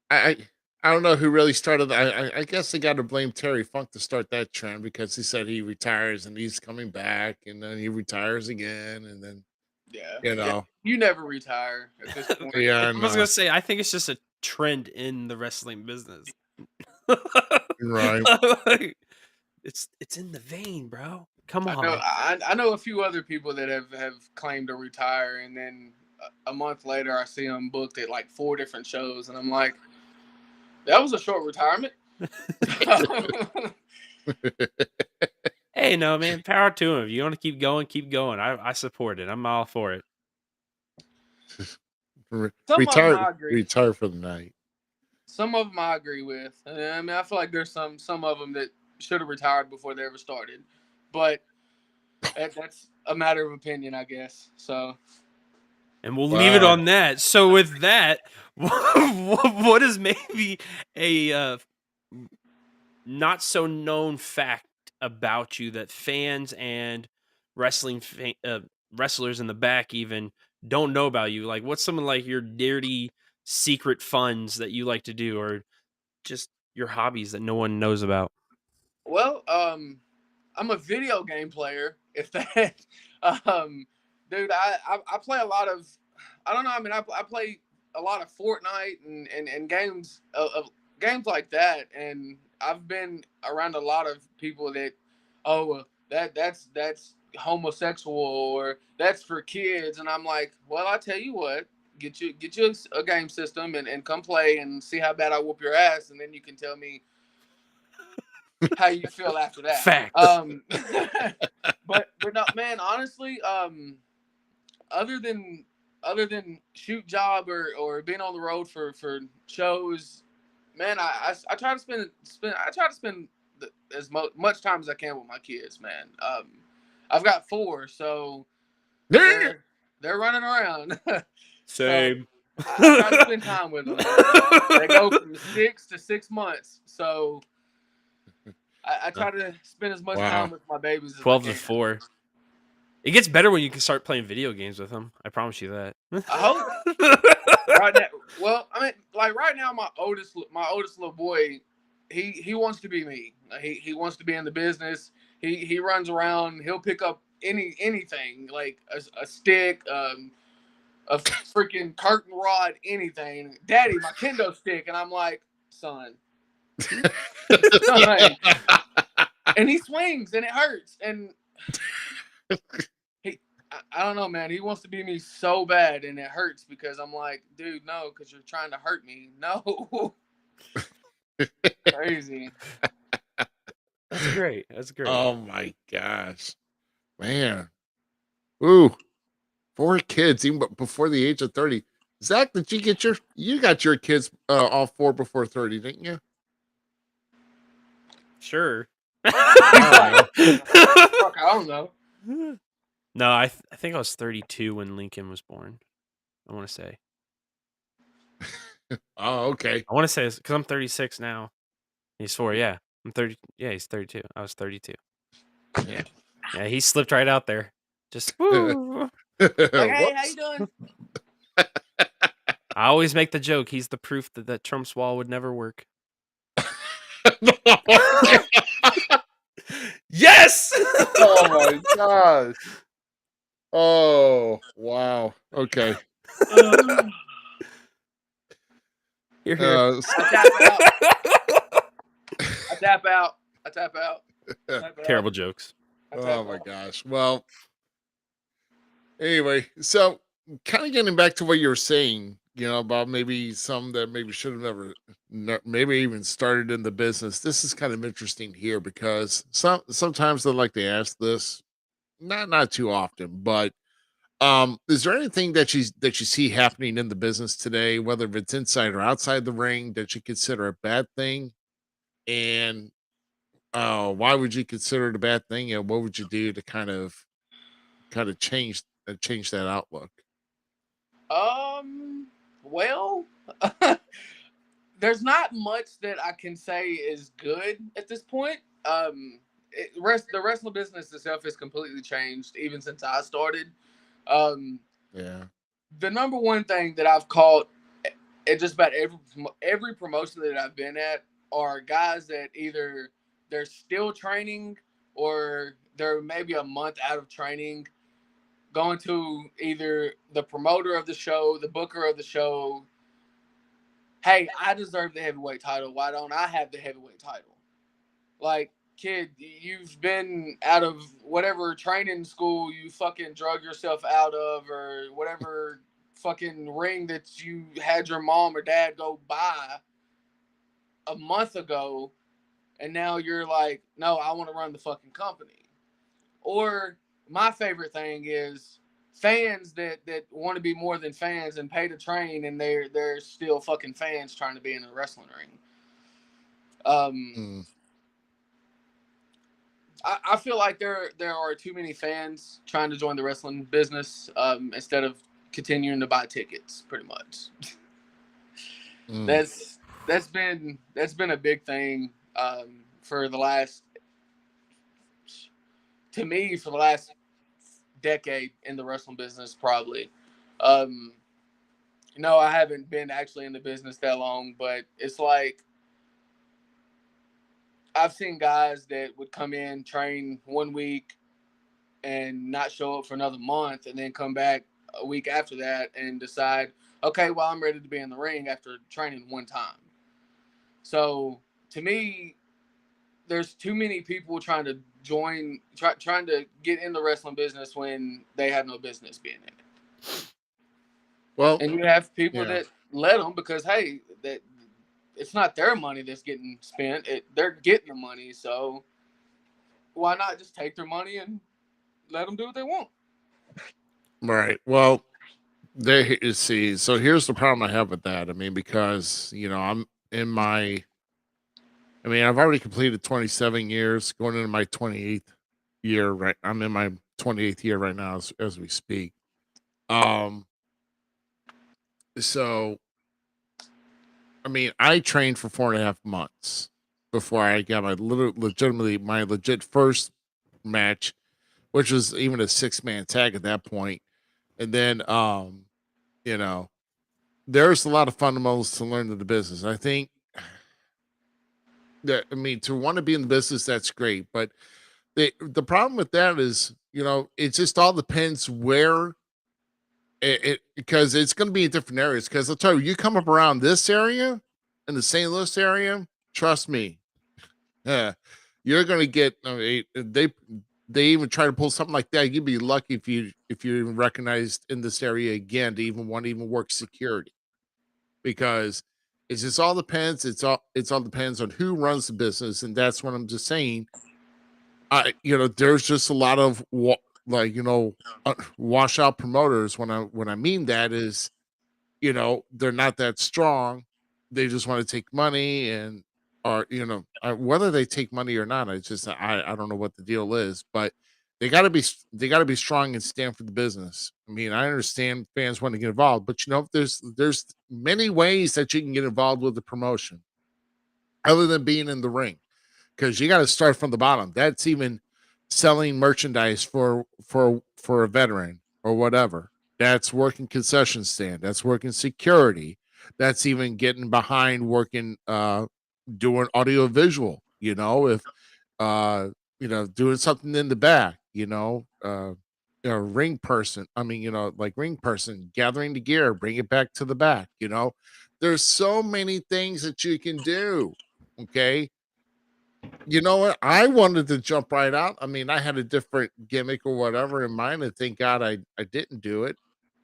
I I don't know who really started. I guess they got to blame Terry Funk to start that trend because he said he retires and he's coming back, and then he retires again, and then Yeah, you yeah. know, You never retire at this point. yeah, I I was gonna know, say, I think it's just a trend in the wrestling business. right? Like, it's in the vein, bro. Come I know. on. I know a few other people that have claimed to retire, and then a month later, I see them booked at like 4 different shows, and I'm like, that was a short retirement. Hey, no, man, power to him. If you want to keep going, keep going. I support it. I'm all for it. Some of them I agree. Retire for the night. Some of them I agree with. I mean, I feel like there's some of them that should have retired before they ever started, but that's a matter of opinion, I guess. So, And we'll leave it Wow. on that. So with that, what is maybe a not so known fact about you that fans and wrestlers in the back even don't know about you? Like, what's some of like your dirty secret funds that you like to do, or just your hobbies that no one knows about? well, I'm a video game player. If that, dude, I play a lot of. I don't know. I mean, I play a lot of Fortnite and games of games like that, and I've been around a lot of people that, oh, that's homosexual or that's for kids, and I'm like, well, I tell you what, get you a game system and come play and see how bad I whoop your ass, and then you can tell me how you feel after that. Facts. But no, man, honestly, other than shoot job or being on the road for shows, man, I try to spend as much time as I can with my kids, man. I've got 4, so they're running around. Same. So I try to spend time with them. They go from 6 to 6 months, so I try to spend as much time with my babies as 12 I can. to 4. It gets better when you can start playing video games with them. I promise you that. I hope. Right now, well, I mean, like right now, my oldest little boy, he wants to be me. He wants to be in the business. He runs around. He'll pick up anything like a stick, a freaking curtain rod, anything. Daddy, my kendo stick, and I'm like, son. And he swings and it hurts, and I don't know, man. He wants to be me so bad, and it hurts because I'm like, dude, no, because you're trying to hurt me. No. Crazy. That's great. That's great. Oh my gosh, man! Ooh, 4 kids even before the age of 30. Zach, did you got your kids all 4 before 30, didn't you? Sure. Fuck, I don't know. No, I think I was 32 when Lincoln was born. I want to say. Oh, okay. I want to say because I'm 36 now. He's 4. Yeah, I'm 30. Yeah, he's 32. I was 32. Yeah, yeah. He slipped right out there. Just woo. Like, hey, how you doing? I always make the joke. He's the proof that Trump's wall would never work. Yes. Oh my gosh. Oh wow. Okay. You're here. I tap out. Terrible jokes. Oh my gosh. Well, anyway, so kind of getting back to what you were saying, about maybe some that maybe should have maybe even started in the business. This is kind of interesting here because sometimes they like to ask this, not too often, but is there anything that you see happening in the business today, whether it's inside or outside the ring, that you consider a bad thing? And why would you consider it a bad thing? And what would you do to kind of change that outlook? Well, there's not much that I can say is good at this point. The wrestling business itself has completely changed even since I started. Um, Yeah. the number one thing that I've caught at just about every promotion that I've been at are guys that either they're still training or they're maybe a month out of training, going to either the promoter of the show, the booker of the show. Hey, I deserve the heavyweight title. Why don't I have the heavyweight title? Like, kid, you've been out of whatever training school you fucking drug yourself out of, or whatever fucking ring that you had your mom or dad go buy a month ago, and now you're like, no, I want to run the fucking company. Or my favorite thing is fans that want to be more than fans and pay to train, and they're still fucking fans trying to be in a wrestling ring. Mm. I feel like there are too many fans trying to join the wrestling business instead of continuing to buy tickets. Pretty much, Mm. that's been a big thing for the last, to me, for the last decade in the wrestling business. Probably, no, I haven't been actually in the business that long, but it's like I've seen guys that would come in, train 1 week, and not show up for another month, and then come back a week after that and decide, okay, well, I'm ready to be in the ring after training one time. So to me, there's too many people trying to trying to get in the wrestling business when they have no business being in it. Well, And you have people yeah. that let them because, hey, that it's not their money that's getting spent. They're getting the money, so why not just take their money and let them do what they want? Right. Well, they see. So here's the problem I have with that. I mean, because I'm in my. I mean, I've already completed 27 years, going into my 28th year. Right. I'm in my 28th year right now as we speak. Um. So, I mean, I trained for 4.5 months before I got my legit first match, which was even a 6-man tag at that point. And then, you know, there's a lot of fundamentals to learn in the business. I think that, I mean, to want to be in the business, that's great. But the problem with that is, it just all depends where because it's going to be in different areas. Because I'll tell you, you come up around this area in the St. Louis area, trust me, yeah, you're going to get. I mean, they even try to pull something like that. You'd be lucky if you're even recognized in this area again to even want to even work security, because it's just all depends. It's all depends on who runs the business, and that's what I'm just saying. There's just a lot of washout promoters. When I mean that is, they're not that strong. They just want to take money and, or whether they take money or not. It's just I don't know what the deal is, but they got to be strong and stand for the business. I mean, I understand fans want to get involved, but there's many ways that you can get involved with the promotion other than being in the ring, because you got to start from the bottom. That's even selling merchandise for a veteran or whatever. That's working concession stand. That's working security. That's even getting behind working doing audio visual. If doing something in the back. Ring person. I mean, like ring person gathering the gear, bring it back to the back. There's so many things that you can do. Okay, you know what? I wanted to jump right out. I mean, I had a different gimmick or whatever in mind, and thank God I didn't do it.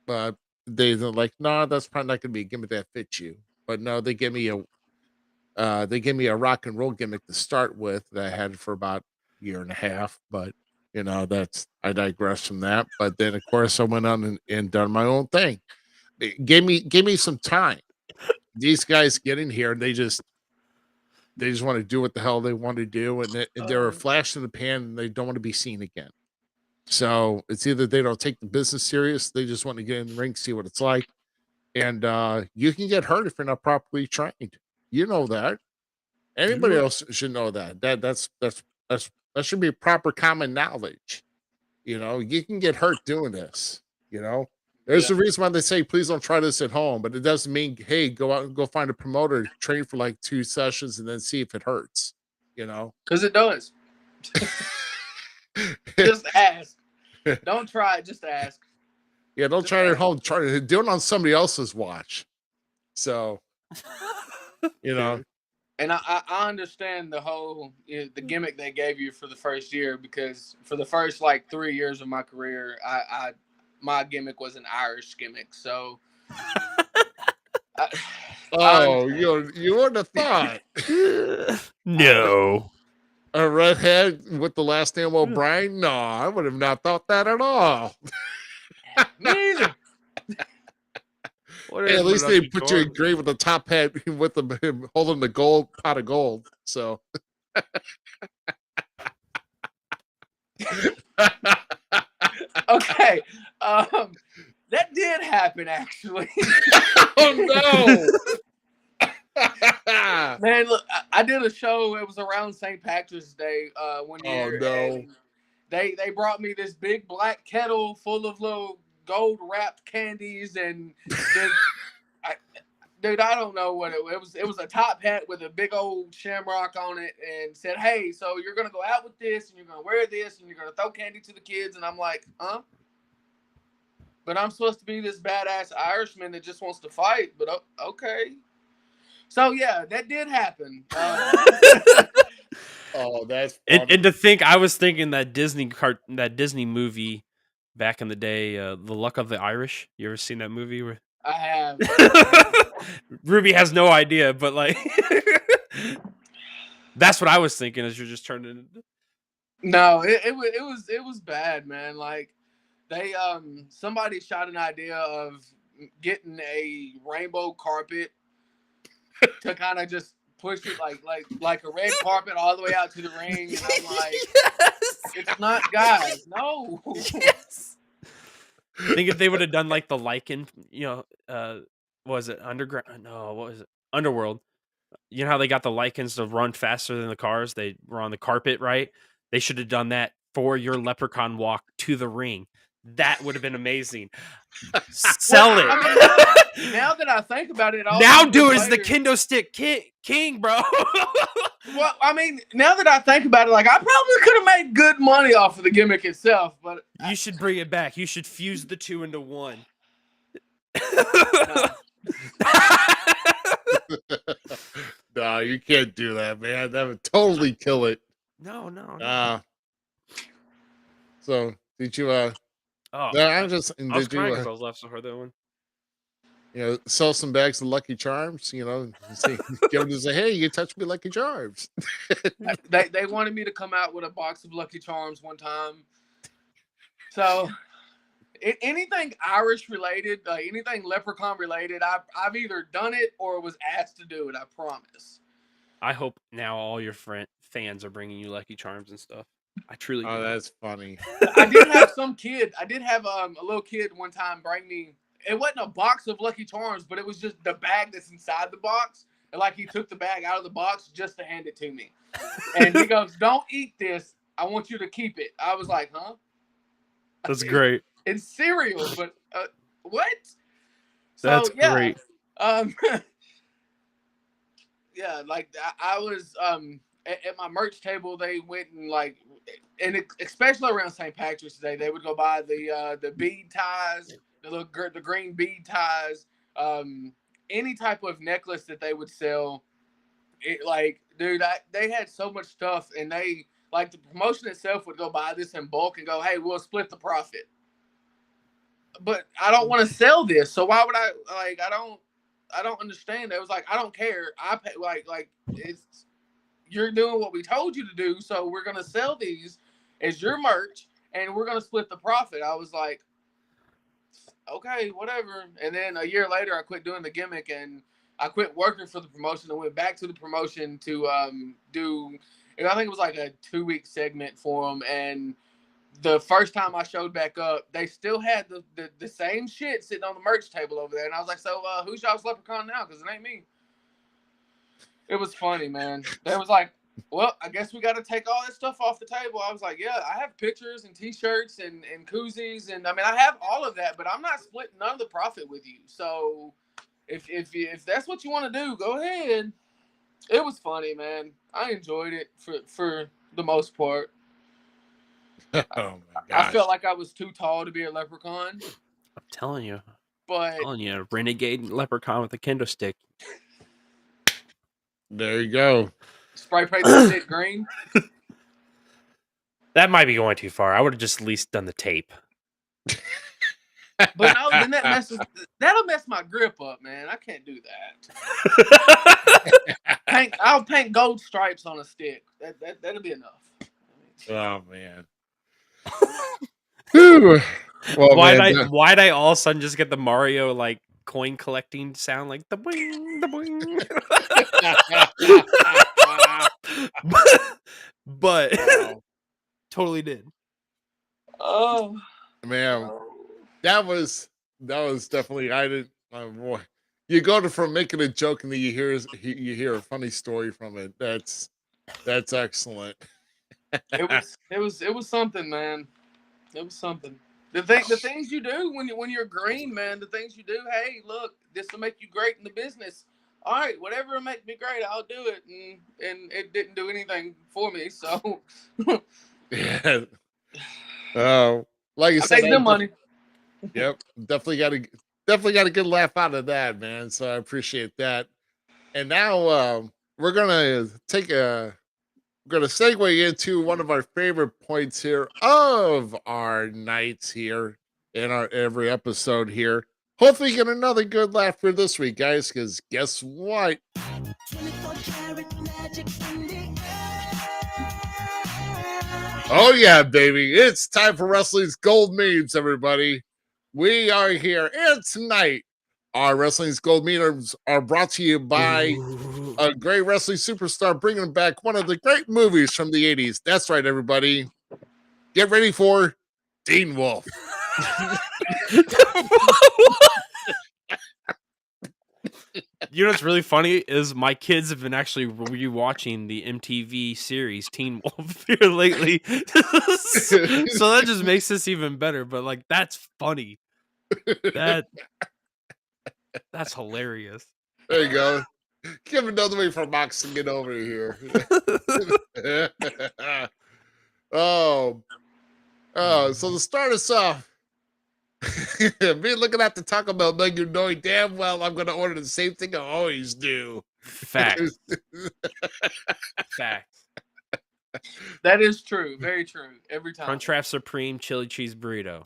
But they're like, no, that's probably not going to be a gimmick that fits you. But no, they gave me a rock and roll gimmick to start with that I had for about a year and a half. But I digress from that. But then of course I went on and done my own thing. It gave me some time. These guys get in here and they just want to do what the hell they want to do, and they're a flash in the pan, and they don't want to be seen again. So it's either they don't take the business serious, they just want to get in the ring, see what it's like, and you can get hurt if you're not properly trained. You know that. Anybody else should know that. That should be proper common knowledge. You know, you can get hurt doing this. You know, there's a reason why they say please don't try this at home, but it doesn't mean hey go out and go find a promoter, train for like 2 sessions, and then see if it hurts. You know, Because it does. Just ask. Don't try it. Just ask. Yeah, don't try it at home. Try to do it on somebody else's watch. So, you know. And I understand the whole the gimmick they gave you for the first year, because for the first like 3 years of my career, my gimmick was an Irish gimmick. So, you wouldn't have thought. No. A redhead with the last name OBrien? No, I would have not thought that at all. Me either. Hey, at least they put you in grave with the top hat with him holding the pot of gold. So. Okay. That did happen, actually. Oh, no. Man, look, I did a show. It was around St. Patrick's Day one year. Oh, no. And they brought me this big black kettle full of little gold wrapped candies, and dude, I don't know what it was. It was a top hat with a big old shamrock on it, and said, "Hey, so you're gonna go out with this, and you're gonna wear this, and you're gonna throw candy to the kids." And I'm like, "Huh?" But I'm supposed to be this badass Irishman that just wants to fight. But okay. So yeah, that did happen. Oh, that's funny. And to think, I was thinking that Disney movie back in the day, The Luck of the Irish. You ever seen that movie? I have. Ruby has no idea, but like, that's what I was thinking as you're just turning. No, it was bad, man. Like they somebody shot an idea of getting a rainbow carpet to kind of just push it like a red carpet all the way out to the ring, and I'm like, it's not, guys, no. Yes. I think if they would have done like the Lycan, was it Underground? No, what was it? Underworld. You know how they got the Lycans to run faster than the cars? They were on the carpet, right? They should have done that for your leprechaun walk to the ring. That would have been amazing. Sell it. I mean, now that I think about it, now do it as the Kendo Stick King, bro. Well, I mean, now that I think about it, like I probably could have made good money off of the gimmick itself, but you should bring it back. You should fuse the two into one. No, you can't do that, man. That would totally kill it. No. So did you? I was crying because I was laughing so hard that one. Sell some bags of Lucky Charms. Give them to say, hey, you touch me Lucky Charms. They wanted me to come out with a box of Lucky Charms one time. So anything Irish related, anything leprechaun related, I've either done it or was asked to do it. I promise. I hope now all your fans are bringing you Lucky Charms and stuff. I truly. Oh, that's funny. I did have a little kid one time bring me. It wasn't a box of Lucky Charms, but it was just the bag that's inside the box. And like he took the bag out of the box just to hand it to me. And he goes, "Don't eat this. I want you to keep it." I was like, "Huh?" That's great. It's cereal, but what? That's great. Yeah, like I was at my merch table. They went and especially around St. Patrick's Day, they would go buy the bead ties. The green bead ties, any type of necklace that they would sell. They had so much stuff, and they the promotion itself would go buy this in bulk and go, "Hey, we'll split the profit." But I don't want to sell this, so why would I? I don't understand. It was like, I don't care. I pay you're doing what we told you to do, so we're gonna sell these as your merch, and we're gonna split the profit. I was like, okay, whatever. And then a year later, I quit doing the gimmick, and I quit working for the promotion and went back to the promotion to do. And I think it was like a 2-week segment for them. And the first time I showed back up, they still had the same shit sitting on the merch table over there. And I was like, "So who's y'all's leprechaun now? Because it ain't me." It was funny, man. They was like, well, I guess we got to take all that stuff off the table. I was like, yeah, I have pictures and T-shirts and koozies, and I mean, I have all of that, but I'm not splitting none of the profit with you. So if that's what you want to do, go ahead. It was funny, man. I enjoyed it for the most part. Oh my I gosh. felt like I was too tall to be a leprechaun, I'm telling you, but renegade leprechaun with a kendo stick. There you go. spray paint the stick green. That might be going too far. I would have just at least done the tape. But no, then that'll mess my grip up, man. I can't do that. I'll paint gold stripes on a stick. That'll be enough. Oh man. Whew. Well, why'd I all of a sudden just get the Mario like coin collecting sound, like the boing, the boing? But wow. Totally did. Oh Man, that was definitely, I did. Oh boy, you go from making a joke and then you hear a funny story from it. That's excellent. it was something, man. It was something. The things you do when you're green, man. The things you do. Hey, look, this will make you great in the business. All right, whatever will make me great, I'll do it. And it didn't do anything for me, so. Yeah. Like you I said, made them money. Yep, definitely got a good laugh out of that, man. So I appreciate that. And now we're gonna segue into one of our favorite points here of our nights here in our every episode here. Hopefully, you get another good laugh for this week, guys. Because guess what? 24 karat magic in the Oh yeah, baby! It's time for Wrestling's Gold Memes, everybody. We are here, and tonight our Wrestling's Gold Memes are brought to you by a great wrestling superstar bringing back one of the great movies from the 80s. That's right, everybody. Get ready for Teen Wolf. You know what's really funny is my kids have been actually rewatching the MTV series Teen Wolf here lately. So that just makes this even better. But like, that's funny. That's hilarious. There you go. Give another way for Mox to get over here. So to start us off, me looking at the Taco Bell menu knowing damn well I'm going to order the same thing I always do. Facts. That is true. Very true. Every time. Crunchwrap Supreme chili cheese burrito.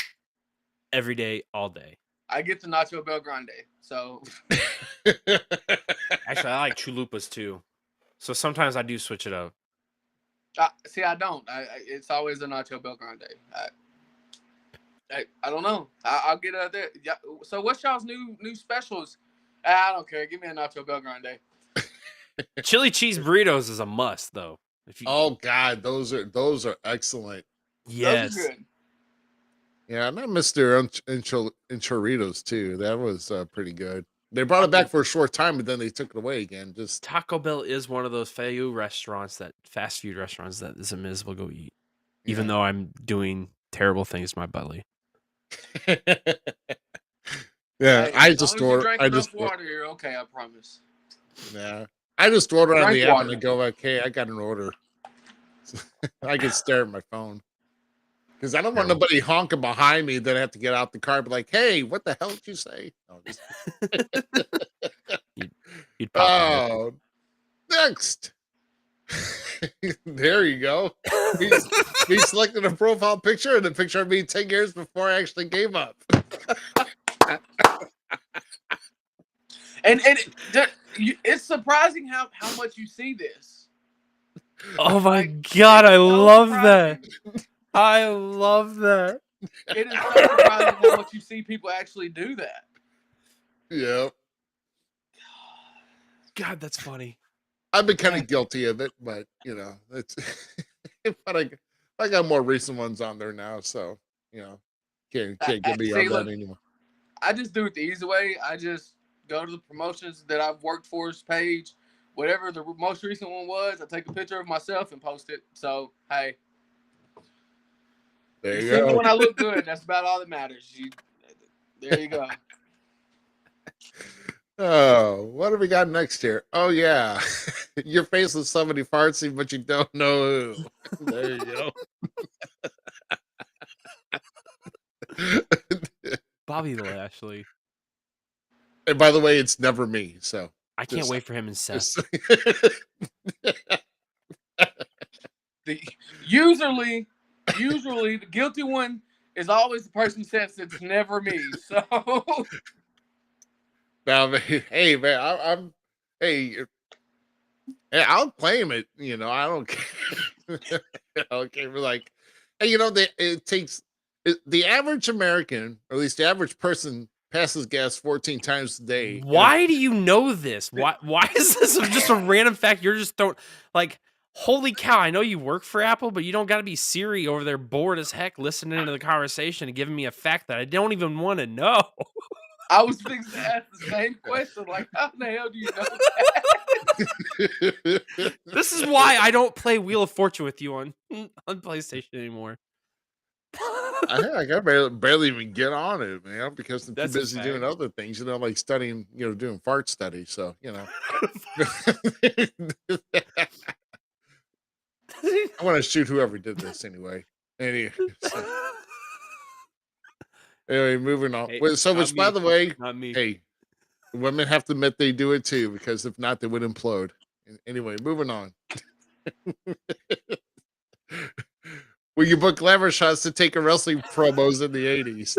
Every day, all day. I get the Nacho Bel Grande. So Actually, I like chalupas too. So sometimes I do switch it up. see, I don't. It's always a Nacho Bel Grande. I don't know. I'll get out there. Yeah. So what's y'all's new specials? I don't care. Give me a Nacho Bel Grande. Chili cheese burritos is a must, though. Oh God, those are excellent. Yes. Those are good. Yeah, and I missed their enchiladas too. That was pretty good. They brought it back for a short time, but then they took it away again. Just Taco Bell is one of those fast food restaurants that Zmiz will go eat, even though I'm doing terrible things to my belly. Yeah, Hey, I as just long as you order. drink I enough just water. You're okay. I promise. Yeah, I just order on Drink the app water. and I go like, "Hey, I got an order." I can stare at my phone because I don't want nobody honking behind me. Then I have to get out the car, and be like, "Hey, what the hell did you say?" No, just... You'd pop Oh, next. There you go. Me selecting a profile picture and a picture of me 10 years before I actually gave up. And it's surprising how much you see this. Oh my Like, God, I it's so love surprising. that. I love that. It is so surprising how much you see people actually do that. Yeah. God, that's funny. I've been kind of guilty of it, but it's but I got more recent ones on there now, so can't get me on that anymore. I just do it the easy way. I just go to the promotions that I've worked for's page, whatever the most recent one was, I take a picture of myself and post it. So hey, There you see me go. when I look good. That's about all that matters. There you go. Oh, what do we got next here? Oh yeah, you're facing somebody fartsy, but you don't know who. There you go. Bobby Lashley. And by the way, it's never me. So I can't wait for him and Seth. Usually the guilty one is always the person who says it's never me. So Now, hey man, I'm hey, I'll claim it. You know, I don't care. I don't care. We're like, hey, you know, it takes the average American, or at least the average person, passes gas 14 times a day. Why do you know this? Why is this just a random fact? You're just don't like. Holy cow! I know you work for Apple, but you don't got to be Siri over there, bored as heck, listening to the conversation and giving me a fact that I don't even want to know. I was fixing to ask the same question. Like, how the hell do you know that? This is why I don't play Wheel of Fortune with you on PlayStation anymore. I barely even get on it, man, because I'm too That's a busy doing fact. other things, you know, like studying, you know, doing fart studies. So, you know, I want to shoot whoever did this anyway. Anyway, moving on. Hey, So, not which, by me. the way, Not me. hey, women have to admit they do it too, because if not, they would implode. Anyway, moving on. Will you book glamour shots to take a wrestling promos in the 80s?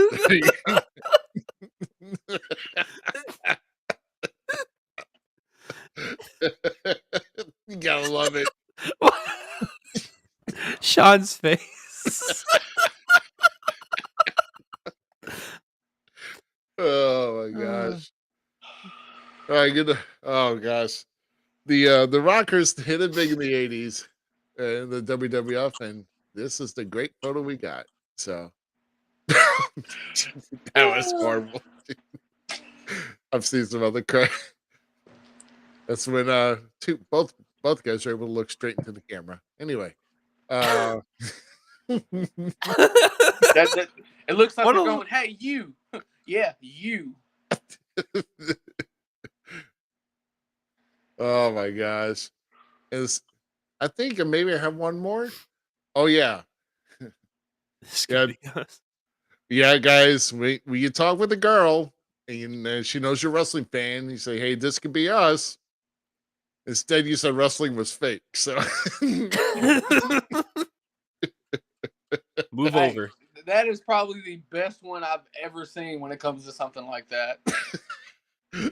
You gotta love it. Sean's face. Oh my gosh. All right, good. Oh gosh. The Rockers hit it big in the 80s in the WWF, and this is the great photo we got. So that was horrible. I've seen some other crap. That's when both guys are able to look straight into the camera. Anyway. It looks like they're going, hey, you. Yeah, you. Oh my gosh. I think maybe I have one more. Oh yeah. Yeah, guys, when you talk with a girl and she knows you're a wrestling fan, you say, hey, this could be us. Instead, you said wrestling was fake. So Move over. That is probably the best one I've ever seen when it comes to something like that.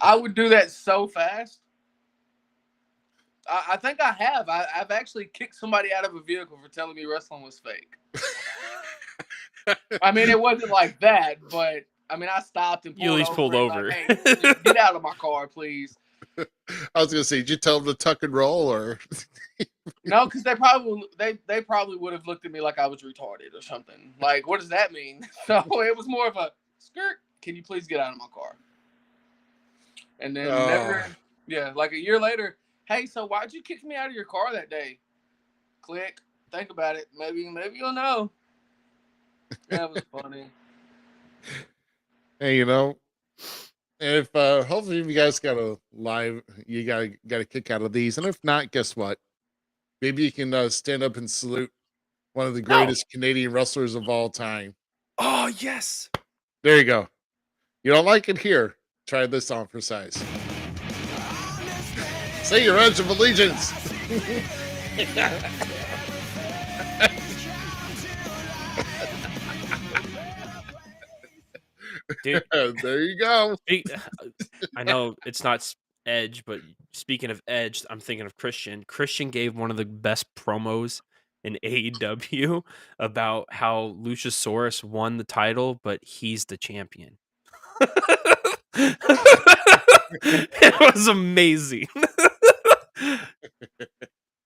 I would do that so fast. I think I have. I've actually kicked somebody out of a vehicle for telling me wrestling was fake. I mean, it wasn't like that, but I mean, I stopped and pulled You at least pulled over. Like, hey, get out of my car, please. I was gonna say, did you tell them to tuck and roll, or no? Because they probably would have looked at me like I was retarded or something. Like, what does that mean? So it was more of a skirt. Can you please get out of my car? And then like a year later, hey, so why'd you kick me out of your car that day? Click. Think about it. Maybe you'll know. That was funny. Hey, you know, and if hopefully you guys got a kick out of these, and if not, guess what? Maybe you can stand up and salute one of the greatest Canadian wrestlers of all time. Oh yes. There you go. You don't like it here? Try this on for size. Say your Edge of Allegiance. Dude, there you go. I know it's not Edge, but speaking of Edge, I'm thinking of Christian. Christian gave one of the best promos in AEW about how Luchasaurus won the title, but he's the champion. It was amazing.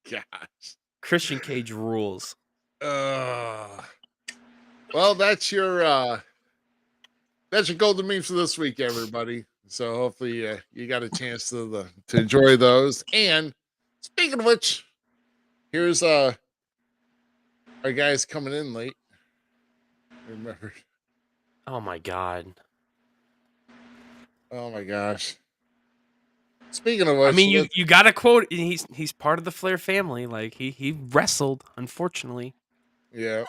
Gosh. Christian Cage rules. Well, that's your golden meme for this week, everybody. So hopefully you got a chance to enjoy those. And speaking of which, here's our guys coming in late. Remember? Oh my god. Oh my gosh. Speaking of which, I mean, you got to quote. He's part of the Flair family. Like he wrestled, unfortunately. yeah.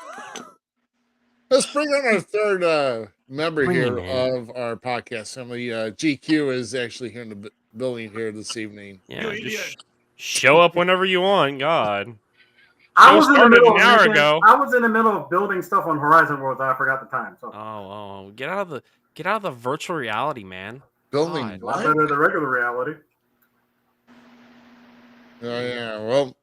Let's bring on our third member Bring here him in. of our podcast family. GQ is actually here in the building here this evening. Yeah, just show up whenever you want. God. I Show was in the started middle an of hour making, ago. I was in the middle of building stuff on Horizon Worlds. I forgot the time. So Get out of the virtual reality, man. Building God. a lot what? better than regular reality. Oh yeah, well.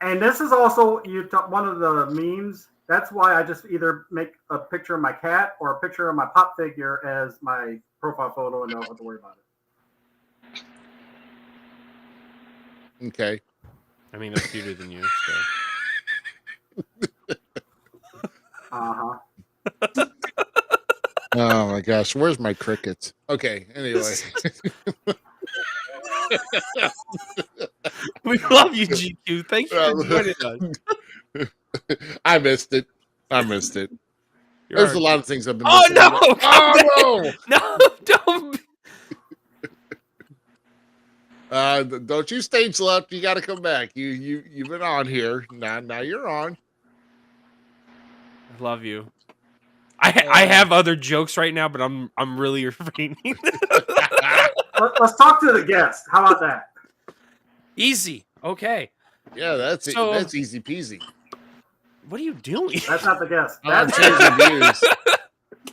And this is also one of the memes. That's why I just either make a picture of my cat or a picture of my pop figure as my profile photo and don't have to worry about it. Okay. I mean, that's cuter than you. So. Uh-huh. Oh my gosh, where's my crickets? Okay, anyway. We love you, GQ. Thank you for joining us. I missed it. There's a lot of things I've been Oh missing. no! Oh no! Don't. Don't you stage left. You got to come back. You've been on here. Now you're on. I love you. I have other jokes right now, but I'm really refraining. Let's talk to the guest. How about that? Easy. Okay. Yeah, that's easy peasy. What are you doing? That's not the guest. I'm That's changing views.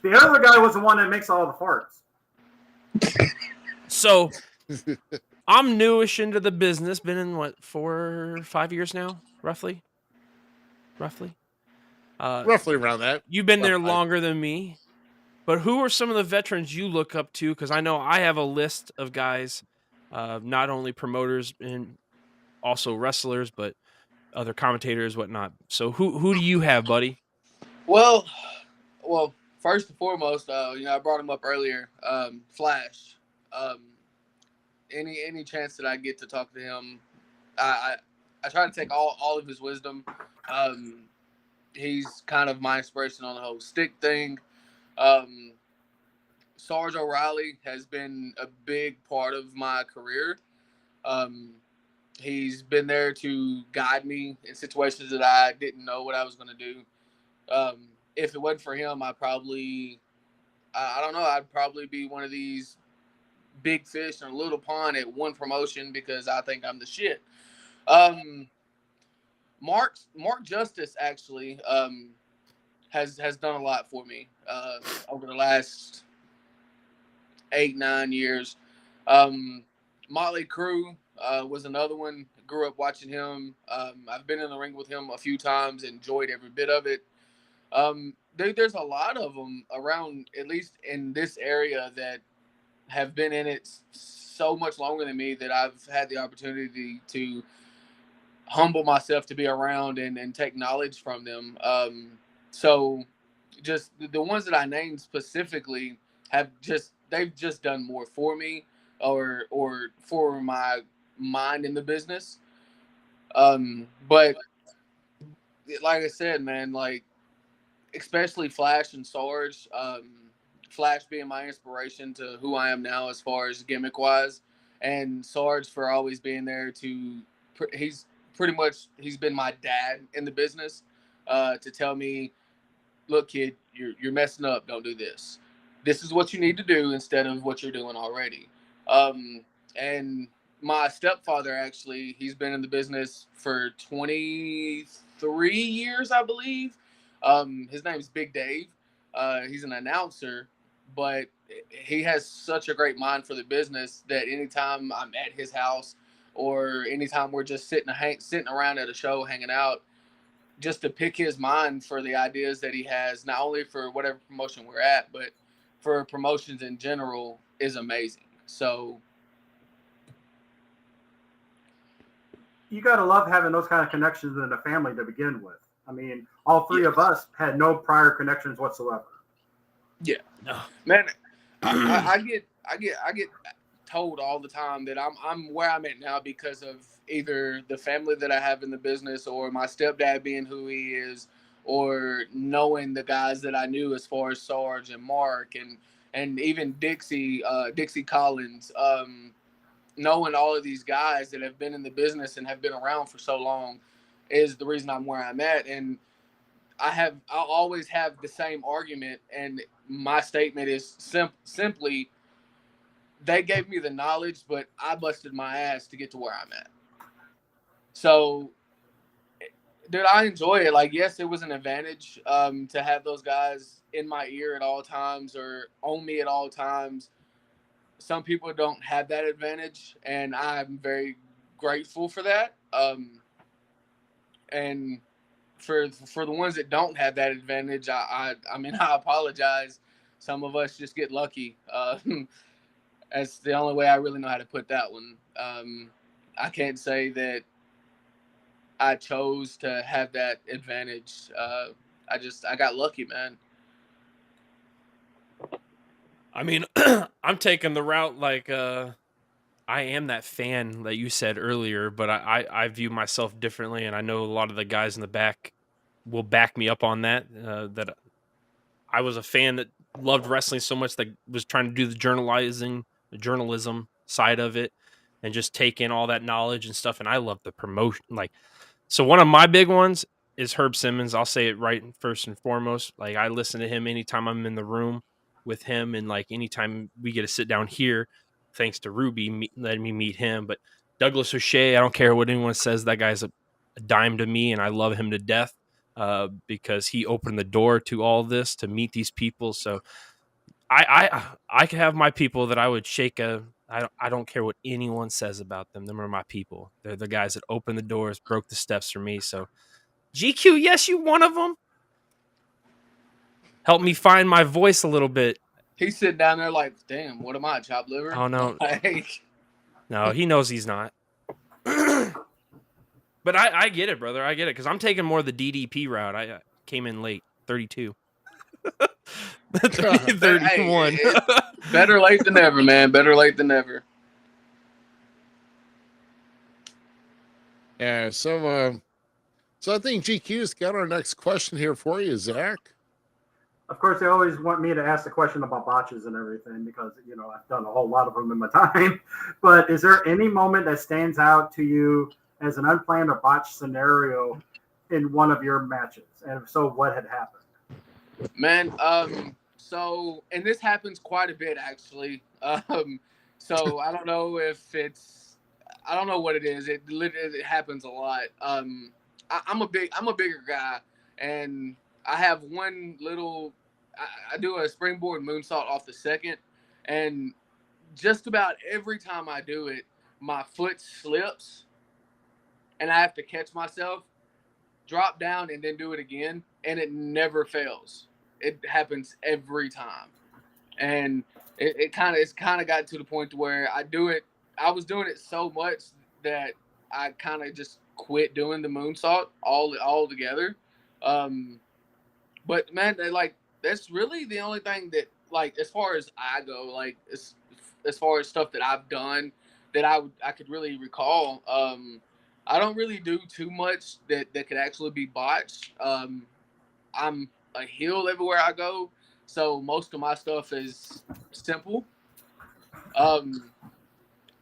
the other guy was the one that makes all the farts. So I'm newish into the business. Been in what 4 or 5 years now, roughly. Roughly around that. You've been there 5. longer than me. But who are some of the veterans you look up to? Because I know I have a list of guys, not only promoters and also wrestlers, but other commentators, whatnot. So who do you have, buddy? Well, first and foremost, I brought him up earlier. Flash. Any chance that I get to talk to him, I try to take all of his wisdom. He's kind of my inspiration on the whole stick thing. Sarge O'Reilly has been a big part of my career. He's been there to guide me in situations that I didn't know what I was going to do. If it wasn't for him, I don't know, I'd probably be one of these big fish in a little pond at one promotion because I think I'm the shit. Mark Justice actually has done a lot for me over the last 8-9 years. Motley Crue was another one. Grew up watching him. I've been in the ring with him a few times. Enjoyed every bit of it. There's a lot of them around, at least in this area, that have been in it so much longer than me that I've had the opportunity to humble myself to be around and take knowledge from them. So just the ones that I named specifically they've just done more for me or for my mind in the business. But like I said, man, like especially Flash and Sarge, Flash being my inspiration to who I am now as far as gimmick wise, and Sarge for always being there he's been my dad in the business, to tell me, look, kid, you're messing up. Don't do this. This is what you need to do instead of what you're doing already. And my stepfather, actually, he's been in the business for 23 years, I believe. His name's Big Dave. He's an announcer, but he has such a great mind for the business that anytime I'm at his house or anytime we're just sitting around at a show hanging out, just to pick his mind for the ideas that he has, not only for whatever promotion we're at, but for promotions in general, is amazing. So You got to love having those kind of connections in the family to begin with. I mean, all three of us had no prior connections whatsoever. yeah, man, I I get told all the time that I'm where I'm at now because of either the family that I have in the business, or my stepdad being who he is, or knowing the guys that I knew as far as Sarge and Mark and even Dixie Collins. Knowing all of these guys that have been in the business and have been around for so long is the reason I'm where I'm at. And I'll always have the same argument, and my statement is simply they gave me the knowledge, but I busted my ass to get to where I'm at. So, dude, I enjoy it. Like, yes, it was an advantage to have those guys in my ear at all times or on me at all times. Some people don't have that advantage, and I'm very grateful for that. And for the ones that don't have that advantage, I mean, I apologize. Some of us just get lucky. That's the only way I really know how to put that one. I can't say that I chose to have that advantage. I got lucky, man. I mean, I'm taking the route like I am that fan that you said earlier, but I view myself differently, and I know a lot of the guys in the back will back me up on that. That I was a fan that loved wrestling so much that was trying to do the journalism side of it, and just take in all that knowledge and stuff. And I love the promotion. Like, so one of my big ones is Herb Simmons. I'll say it right first and foremost. Like, I listen to him anytime I'm in the room with him, and like anytime we get to sit down here, thanks to Ruby letting me meet him. But Douglas O'Shea, I don't care what anyone says, that guy's a dime to me, and I love him to death because he opened the door to all this, to meet these people. So I could have my people that I would shake a. I don't care what anyone says about them. Them are my people. They're the guys that opened the doors, broke the steps for me. So GQ, yes, you one of them. Help me find my voice a little bit. He's sitting down there like, damn, what am I, chopped liver? Oh no, Like, no, he knows he's not. But I get it, brother. I get it because I'm taking more of the DDP route. I came in late, 32. 31. Hey, better late than never, man. Better late than never. Yeah, so I think GQ's got our next question here for you, Zach. Of course, they always want me to ask the question about botches and everything because, you know, I've done a whole lot of them in my time. But is there any moment that stands out to you as an unplanned or botched scenario in one of your matches? And if so, what had happened? Man, so, and this happens quite a bit, actually. So I don't know if I don't know what it is. It happens a lot. I'm a bigger guy, and I have one little, I do a springboard moonsault off the second, and just about every time I do it, my foot slips, and I have to catch myself, drop down, and then do it again, and it never fails. It happens every time, and it's kind of got to the point to where I was doing it so much that I kind of just quit doing the moonsault altogether. But man, that's really the only thing that, like, as far as I go, like as far as stuff that I've done that I could really recall. I don't really do too much that could actually be botched. I'm a heel everywhere I go, so most of my stuff is simple.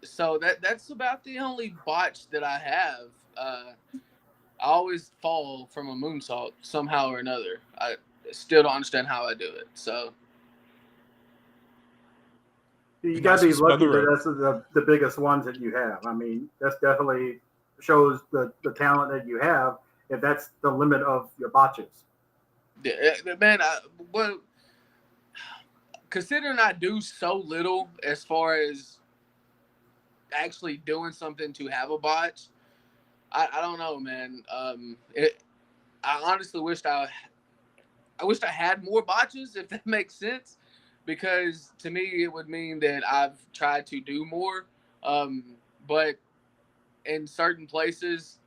So that's about the only botch that I have. I always fall from a moonsault somehow or another. I still don't understand how I do it. So You got to be lucky that that's the biggest ones that you have. I mean, that's definitely shows the talent that you have if that's the limit of your botches. Yeah, man, well, considering I do so little as far as actually doing something to have a botch, I don't know, man. I honestly wished I had more botches, if that makes sense, because to me it would mean that I've tried to do more. But in certain places,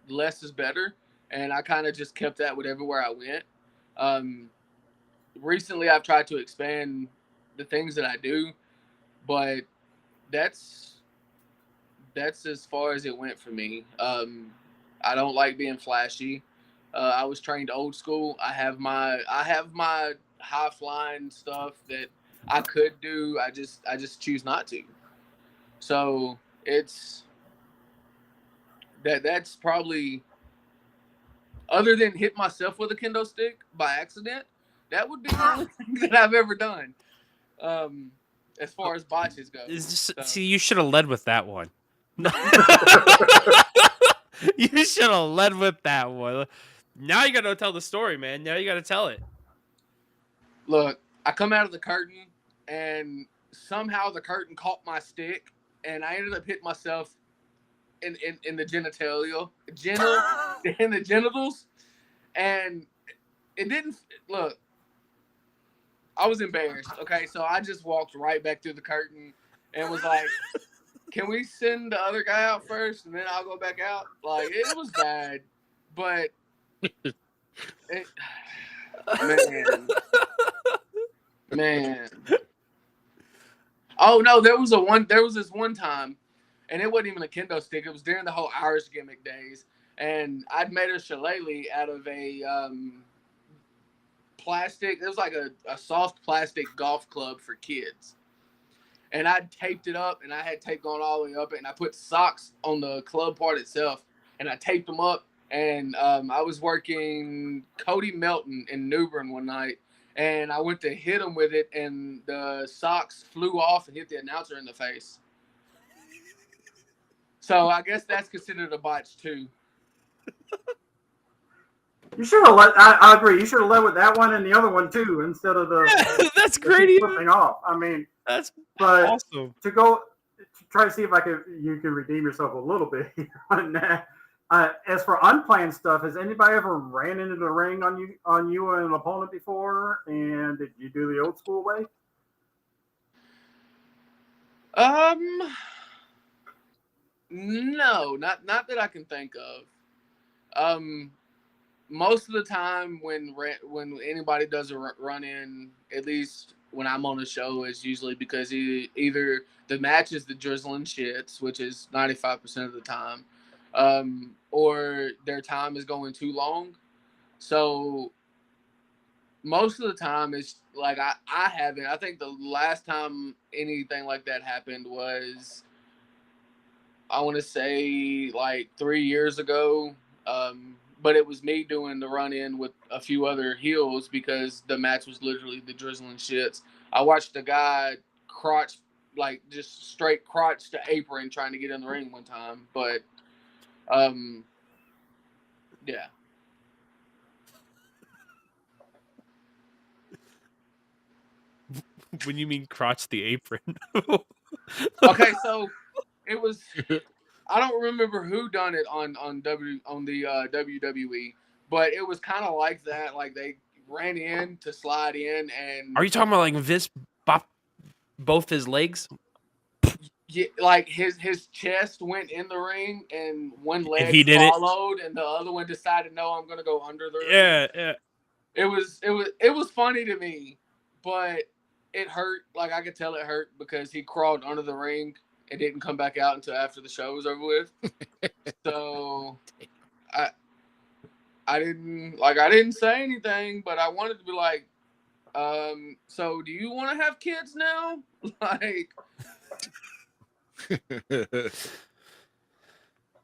less is better, and I kind of just kept that with everywhere I went. Recently, I've tried to expand the things that I do. but that's as far as it went for me. I don't like being flashy. I was trained old school. I have my high flying stuff that I could do. I just choose not to. So it's that's probably, other than hit myself with a kendo stick by accident, that would be the only thing that I've ever done. As far as botches go. See, you should have led with that one. You should have led with that one. Now you got to tell the story, man. Now you got to tell it. Look, I come out of the curtain, and somehow the curtain caught my stick, and I ended up hitting myself in the in the genitals, and it didn't look. I was embarrassed. Okay, so I just walked right back through the curtain and was like, "Can we send the other guy out first, and then I'll go back out?" Like, it was bad, but man. Oh no, there was this one time, and it wasn't even a kendo stick. It was during the whole Irish gimmick days, and I'd made a shillelagh out of a plastic. It was like a soft plastic golf club for kids, and I'd taped it up, and I had tape going all the way up it, and I put socks on the club part itself, and I taped them up, and I was working Cody Melton in New Bern one night, and I went to hit him with it, and the socks flew off and hit the announcer in the face. So I guess that's considered a botch too. You should have let. I agree. You should have led with that one and the other one too, instead of the. That's great. Flipping off. I mean, that's awesome. To try to see if you can redeem yourself a little bit on that. As for unplanned stuff, has anybody ever ran into the ring on you and an opponent before? And did you do the old school way? No, not that I can think of. Most of the time when anybody does a run in, at least when I'm on a show, is usually because either the match is the drizzling shits, which is 95% of the time, or their time is going too long. So most of the time it's like I haven't. I think the last time anything like that happened was, I want to say, like 3 years ago. But it was me doing the run in with a few other heels because the match was literally the drizzling shits. I watched a guy crotch, like just straight crotch to apron trying to get in the ring one time. But, yeah. When you mean crotch the apron. Okay, so it was. I don't remember who done it on the WWE, but it was kind of like that. Like they ran in to slide in, and are you talking about like Vince bop both his legs? Yeah, like his chest went in the ring, and one leg followed, and the other one decided, no, I'm gonna go under the ring. Yeah. It was funny to me, but it hurt. Like I could tell it hurt because he crawled under the ring. It didn't come back out until after the show was over with. So I didn't say anything, but I wanted to be like, so do you want to have kids now? Like,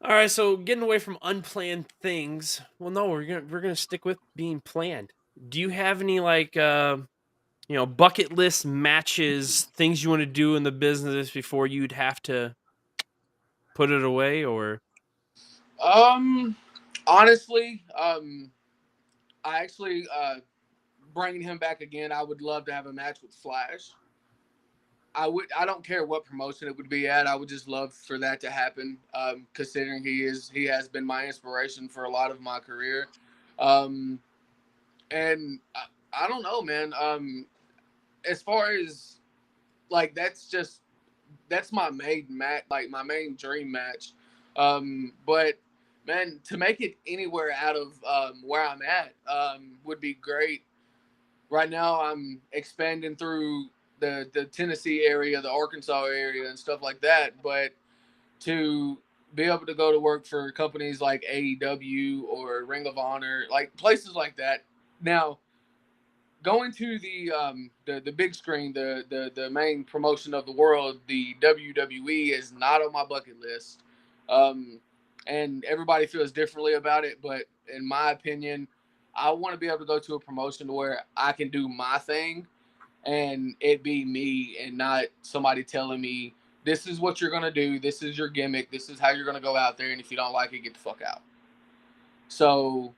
all right, so getting away from unplanned things. Well, no, we're gonna stick with being planned. Do you have any like bucket list matches, things you want to do in the business before you'd have to put it away, or? Honestly, I actually bringing him back again. I would love to have a match with Flash. I don't care what promotion it would be at. I would just love for that to happen. Considering he has been my inspiration for a lot of my career. And I don't know, man. As far as like, that's my main match, like my main dream match. But man, to make it anywhere out of where I'm at would be great. Right now, I'm expanding through the Tennessee area, the Arkansas area, and stuff like that. But to be able to go to work for companies like AEW or Ring of Honor, like places like that. Now, going to the big screen, the main promotion of the world, the WWE is not on my bucket list. And everybody feels differently about it, but in my opinion, I want to be able to go to a promotion where I can do my thing and it be me and not somebody telling me this is what you're going to do, this is your gimmick, this is how you're going to go out there, and if you don't like it, get the fuck out. So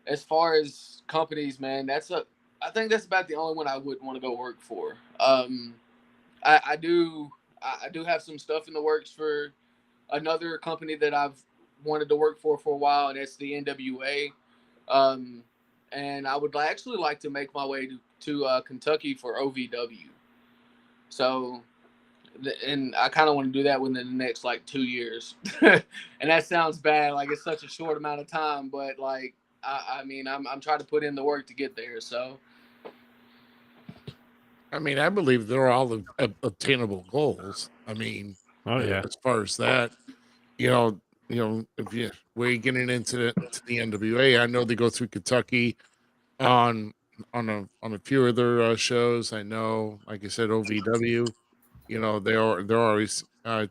as far as companies, man, I think that's about the only one I would want to go work for. I do have some stuff in the works for another company that I've wanted to work for a while, and that's the NWA. And I would actually like to make my way to Kentucky for OVW. So, and I kind of want to do that within the next like 2 years. And that sounds bad, like it's such a short amount of time, but like I mean, I'm trying to put in the work to get there. So, I mean, I believe they're all obtainable goals. I mean, Oh yeah. as far as that, you know, if we're getting into the NWA, I know they go through Kentucky on a few of their shows. I know, like I said, OVW. You know, they're always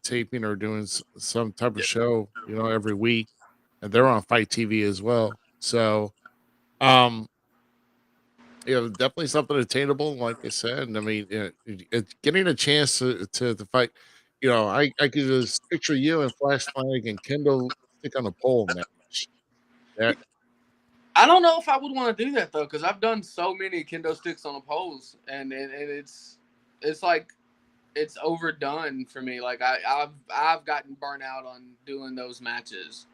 taping or doing some type of show. You know, every week, and they're on Fight TV as well. So, definitely something attainable, like I said. And I mean, it's getting a chance to fight. You know, I could just picture you and Flash Flag and Kendo Stick on a pole match. That I don't know if I would want to do that though, because I've done so many kendo sticks on the poles, and it's like it's overdone for me. Like I've gotten burnt out on doing those matches.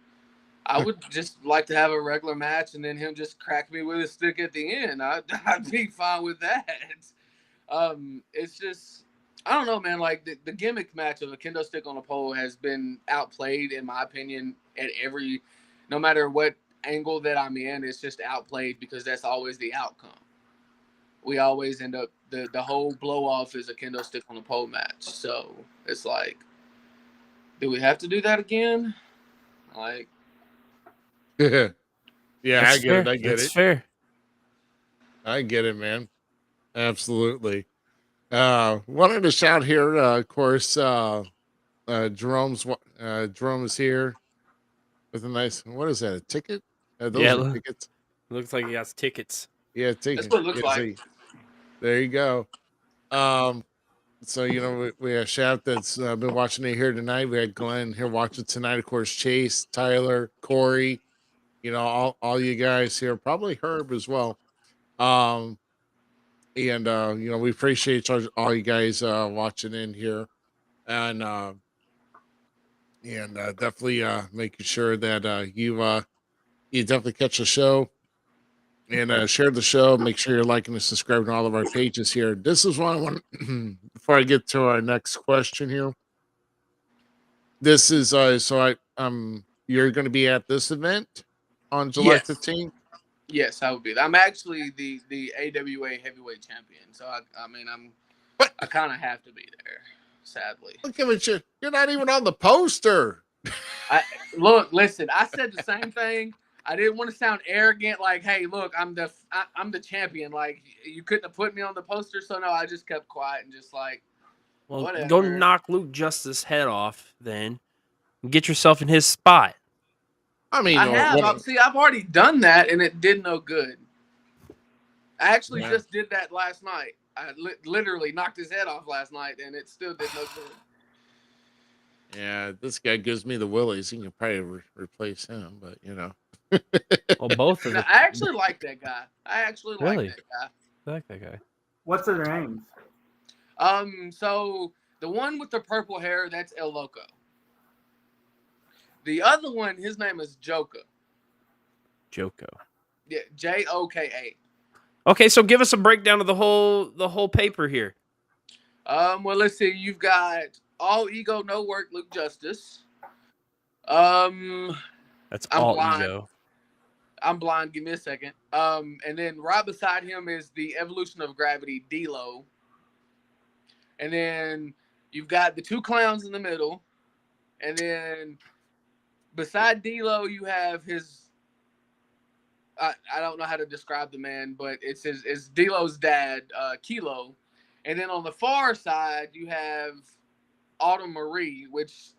I would just like to have a regular match, and then him just crack me with a stick at the end. I'd be fine with that. It's just I don't know, man. Like the gimmick match of a kendo stick on a pole has been outplayed, in my opinion, at no matter what angle that I'm in, it's just outplayed because that's always the outcome. We always end up the whole blow off is a kendo stick on a pole match. So it's like, do we have to do that again? Like, yeah, That's I get fair. it. I get That's it. fair. I get it, man. Absolutely. Wanted to shout here, of course, Jerome is here with a nice, what is that, a ticket? Those Yeah, are tickets. looks like he has tickets. Yeah, that's tickets. what it looks Yeah, like. there you go. So, we have Shaft that's been watching it here tonight. We had Glenn here watching tonight, of course, Chase, Tyler, Corey, all you guys here, probably Herb as well. And we appreciate all you guys watching in here, and definitely making sure that you definitely catch the show and share the show. Make sure you're liking and subscribing to all of our pages here. This is one I want before I get to our next question here. This is you're going to be at this event on July 15th. Yes, I would be. I'm actually the AWA heavyweight champion, so I mean I kind of have to be there. Sadly, Look at you. You're not even on the poster. Listen. I said the same thing. I didn't want to sound arrogant, like, "Hey, look, I'm the champion." Like, you couldn't have put me on the poster, so no, I just kept quiet and just like, Well, whatever. go knock Luke Justice's head off then. And get yourself in his spot. I mean, I have. I've already done that, and it did no good. I actually just did that last night. I literally knocked his head off last night, and it still did no good. Yeah, this guy gives me the willies. You can probably replace him, but Well, both of them. I actually like that guy. Really? Like that guy. I like that guy. What's their names? So the one with the purple hair, that's El Loco. The other one, his name is Joka. Joko. Yeah, Joka. Okay, so give us a breakdown of the whole paper here. Well, let's see. You've got All Ego, No Work, Luke Justice. That's I'm all blind. ego. I'm blind. Give me a second. And then right beside him is the Evolution of Gravity, D-Lo. And then you've got the two clowns in the middle. And then beside D-Lo, you have his. I don't know how to describe the man, but it's D-Lo's dad, Kilo. And then on the far side, you have Autumn Marie, which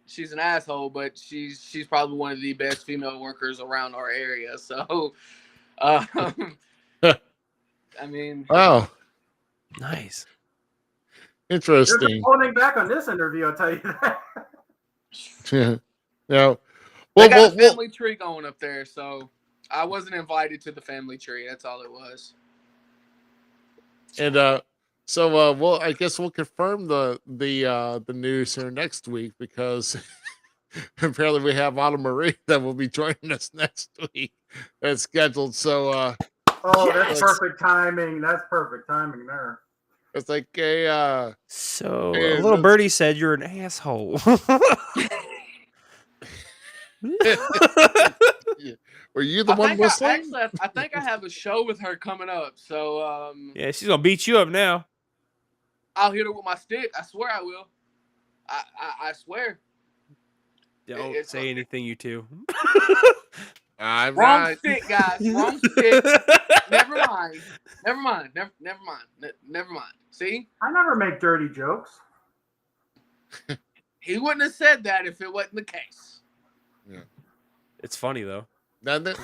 she's an asshole, but she's probably one of the best female workers around our area. So, I mean, Wow, Nice. There's interesting. no holding back on this interview, I'll tell you that. Now, they well, got a family tree going up there, so I wasn't invited to the family tree. That's all it was. and well, I guess we'll confirm the news here next week because apparently we have Autumn Marie that will be joining us next week. That's scheduled. So Oh, that's Yes. perfect timing. That's perfect timing there. it's like a So Hey, a little look- birdie said you're an asshole. were you the one whistling? I think I have a show with her coming up, so Yeah, she's gonna beat you up now. I'll hit her with my stick. I swear I will. I swear. Don't It's- say anything, you two. I'm Wrong not. stick, guys. Wrong stick. Never mind. Never mind. Never mind. See, I never make dirty jokes. he wouldn't have said that if it wasn't the case. It's funny though. Now, the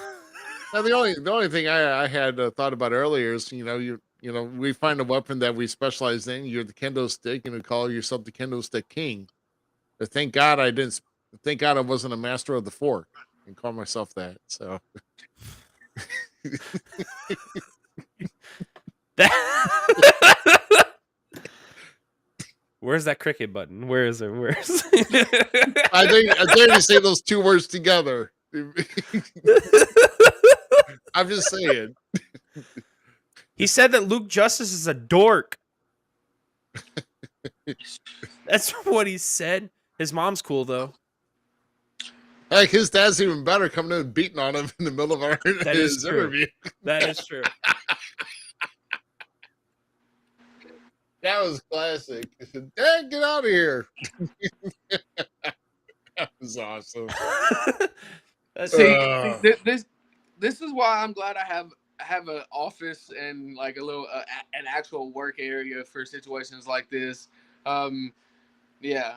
only thing I had thought about earlier is we find a weapon that we specialize in. You're the Kendo Stick, and you call yourself the Kendo Stick King. But thank God I didn't. Thank God I wasn't a master of the fork and call myself that. So Where's that cricket button? Where is it? Where's I dare to say those two words together. I'm just saying. He said that Luke Justice is a dork. That's what he said. His mom's cool though. Heck, his dad's even better, coming in and beating on him in the middle of his true. interview. That is true. That was classic. I said, Dad, get out of here. That was awesome. See, this is why I'm glad I have an office and like a little an actual work area for situations like this. Yeah,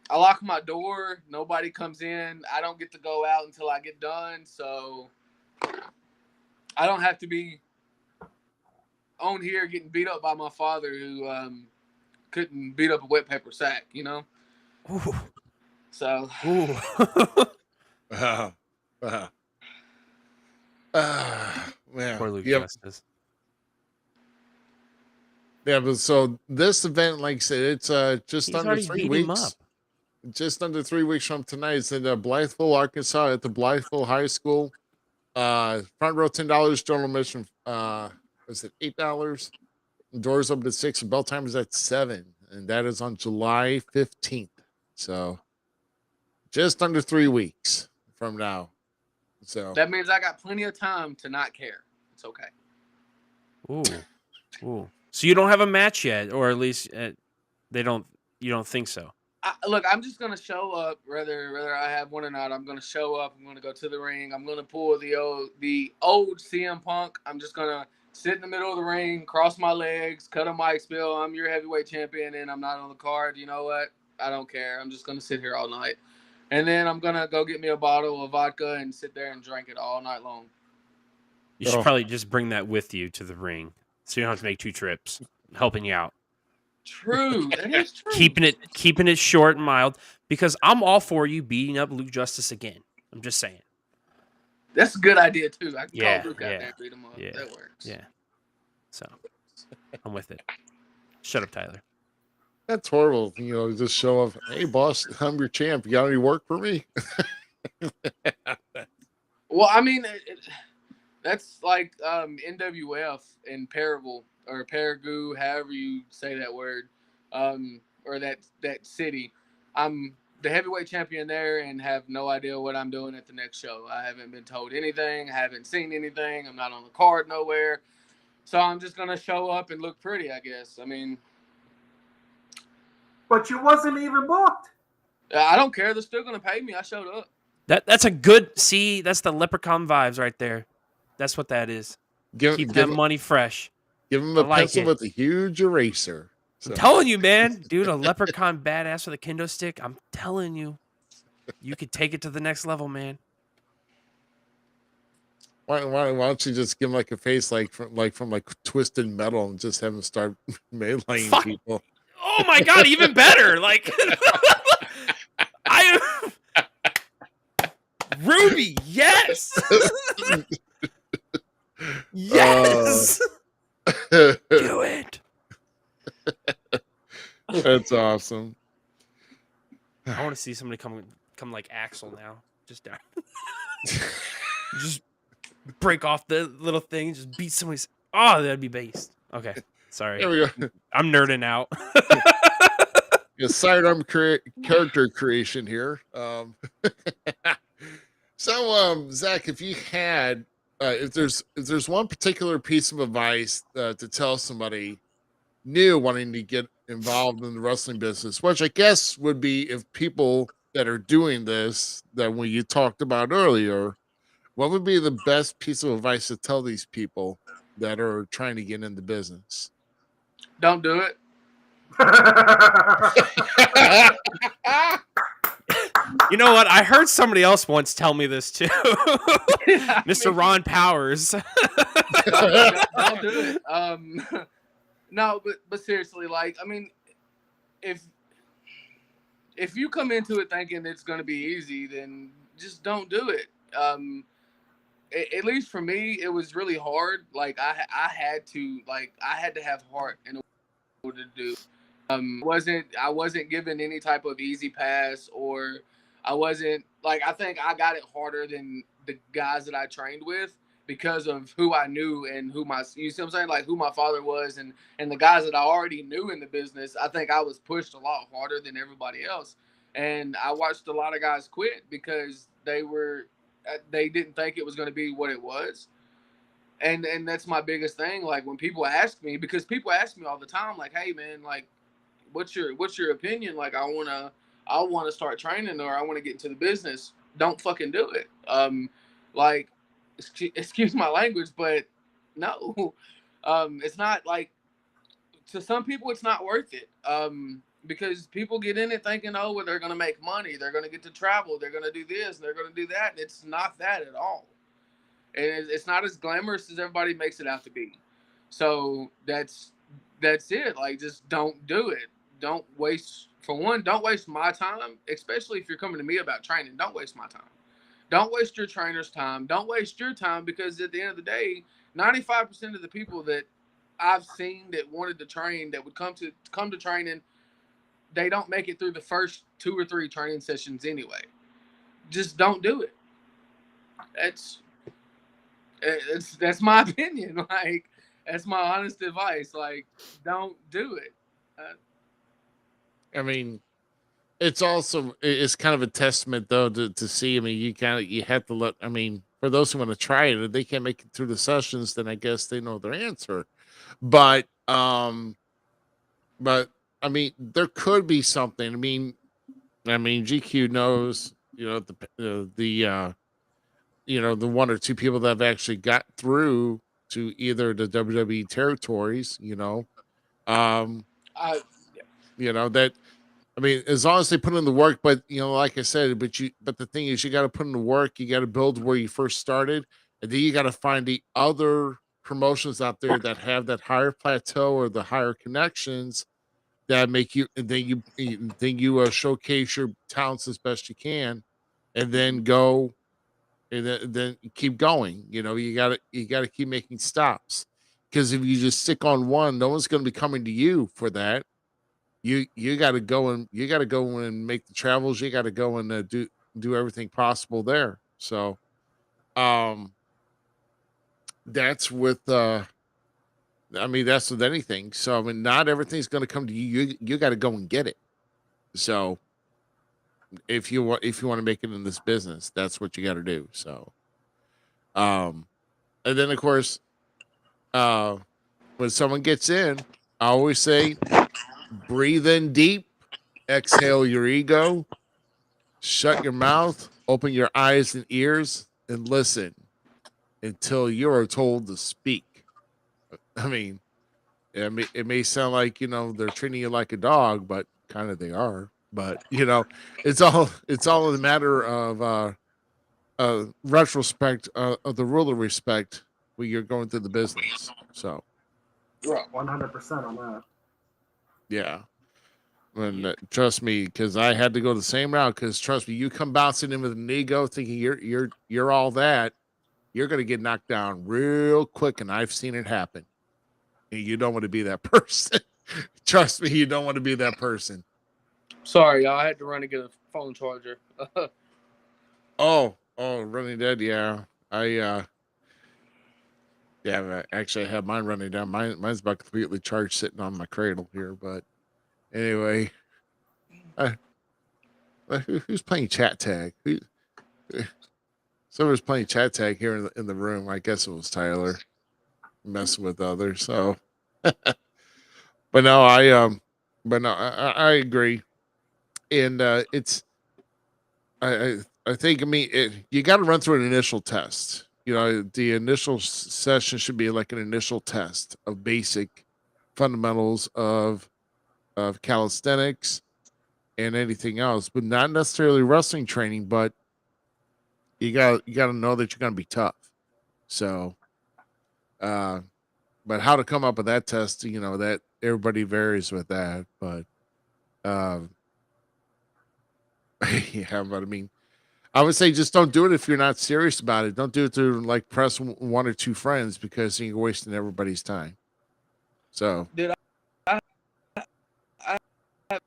I lock my door. Nobody comes in. I don't get to go out until I get done. So I don't have to be on here getting beat up by my father who couldn't beat up a wet paper sack, Ooh. So Ooh. Man. Poor Luke Yep. Justice. Yeah, but so this event, like I said, it's just He's under already 3 beat him weeks. up. Just under 3 weeks from tonight. It's in Blytheville, Arkansas, at the Blytheville High School. Front row $10, general admission. Was it $8? Doors open at 6. Bell time is at 7, and that is on July 15th. So just under 3 weeks from now. So that means I got plenty of time to not care. It's okay. Ooh. So you don't have a match yet, or at least you don't think so. Look, I'm just gonna show up, whether I have one or not. I'm gonna show up. I'm gonna go to the ring. I'm gonna pull the old CM Punk. I'm just gonna sit in the middle of the ring, cross my legs, cut a mic spill. I'm your heavyweight champion, and I'm not on the card. You know what? I don't care. I'm just gonna sit here all night, and then I'm gonna go get me a bottle of vodka and sit there and drink it all night long. You should probably just bring that with you to the ring, so you don't have to make 2 trips. Helping you out. True, that is true. Keeping it short and mild, because I'm all for you beating up Luke Justice again. I'm just saying. That's a good idea too. I can Yeah, call Luke out yeah, there and beat him up. yeah, That works. Yeah. So I'm with it. Shut up, Tyler. that's horrible. Just show up. Hey, boss, I'm your champ. You got any work for me? Well, I mean, that's like NWF and Parable or Paragu, however you say that word, or that city. I'm the heavyweight champion there and have no idea what I'm doing at the next show. I haven't been told anything. I haven't seen anything. I'm not on the card nowhere. So I'm just going to show up and look pretty, I guess. I mean, But you wasn't even booked. I don't care. They're still going to pay me. I showed up. That's a good, see, that's the Leprechaun vibes right there. That's what that is. Keep that money fresh. Give him a like pencil it. with a huge eraser. I'm telling you, man. Dude, a Leprechaun badass with a kendo stick. I'm telling you. You could take it to the next level, man. Why don't you just give him like a face from Twisted Metal and just have him start meleeing people? Oh my god, even better! Like I Ruby, yes, yes, do it. That's awesome. I want to see somebody come like Axel now, just down, just break off the little thing, and just beat somebody's. Oh, that'd be based. Okay, sorry. There we go. I'm nerding out. Sidearm character creation here. So, Zach, if you had, if there's one particular piece of advice to tell somebody new wanting to get involved in the wrestling business, which I guess would be if people that are doing this that when you talked about earlier, what would be the best piece of advice to tell these people that are trying to get into business? Don't do it. You know what? I heard somebody else once tell me this too. Mr. Ron Powers. Don't do it. No, but seriously, like, I mean, if you come into it thinking it's going to be easy, then just don't do it. At least for me, it was really hard. Like I had to have heart in order to do. I wasn't given any type of easy pass, or I wasn't like, I think I got it harder than the guys that I trained with because of who I knew and you see what I'm saying? Like who my father was and the guys that I already knew in the business. I think I was pushed a lot harder than everybody else. And I watched a lot of guys quit because they didn't think it was going to be what it was. And that's my biggest thing. Like when people ask me, because people ask me all the time, like, hey man, like, what's your opinion? Like, I want to start training, or I want to get into the business. Don't fucking do it. Like, excuse my language, but no, it's not like, to some people it's not worth it. Because people get in it thinking, oh, well, they're going to make money. They're going to get to travel. They're going to do this. They're going to do that. And it's not that at all. And it's not as glamorous as everybody makes it out to be. So that's it. Like, just don't do it. Don't waste my time, especially if you're coming to me about training. Don't waste my time. Don't waste your trainer's time. Don't waste your time, because at the end of the day, 95% of the people that I've seen that wanted to train, that would come to training, they don't make it through the first 2 or 3 training sessions anyway. Just don't do it. That's my opinion. Like, that's my honest advice. Like, don't do it. I mean, it's kind of a testament though to see. I mean, you have to let. I mean, for those who want to try it, if they can't make it through the sessions, then I guess they know their answer. But I mean, there could be something. I mean, GQ knows, the 1 or 2 people that have actually got through to either the WWE territories, that, I mean, as long as they put in the work, but like I said, but the thing is, you got to put in the work. You got to build where you first started, and then you got to find the other promotions out there that have that higher plateau or the higher connections that make you, and then you showcase your talents as best you can, and then go, and then keep going. You got to keep making stops, because if you just stick on one, no one's going to be coming to you for that. You got to go and make the travels. You got to go and do everything possible there. So, that's with that's with anything. So, I mean, not everything's going to come to you. You got to go and get it. So, if you want to make it in this business, that's what you got to do. So, and then of course, when someone gets in, I always say, breathe in deep, exhale your ego, shut your mouth, open your eyes and ears, and listen until you are told to speak. I mean, it may sound like they're treating you like a dog, but kind of they are. But it's all a matter of retrospect of the rule of respect when you're going through the business. So 100% on that. yeah, and trust me, because I had to go the same route. Because trust me, you come bouncing in with an ego, thinking you're all that, you're gonna get knocked down real quick, and I've seen it happen. And you don't want to be that person. Trust me, you don't want to be that person. Sorry, y'all. I had to run and get a phone charger. Oh, running dead. Yeah, actually I have mine running down. Mine's about completely charged, sitting on my cradle here. But anyway, who's playing chat tag? Someone's playing chat tag here in the room. I guess it was Tyler messing with others. So, but no, I agree, and I think, you got to run through an initial test. The initial session should be like an initial test of basic fundamentals of calisthenics and anything else, but not necessarily wrestling training. But you got to know that you're going to be tough. So, but how to come up with that test, that everybody varies with that. But yeah, but I mean, I would say just don't do it if you're not serious about it. Don't do it to like press one or two friends, because you're wasting everybody's time. So, Dude, I have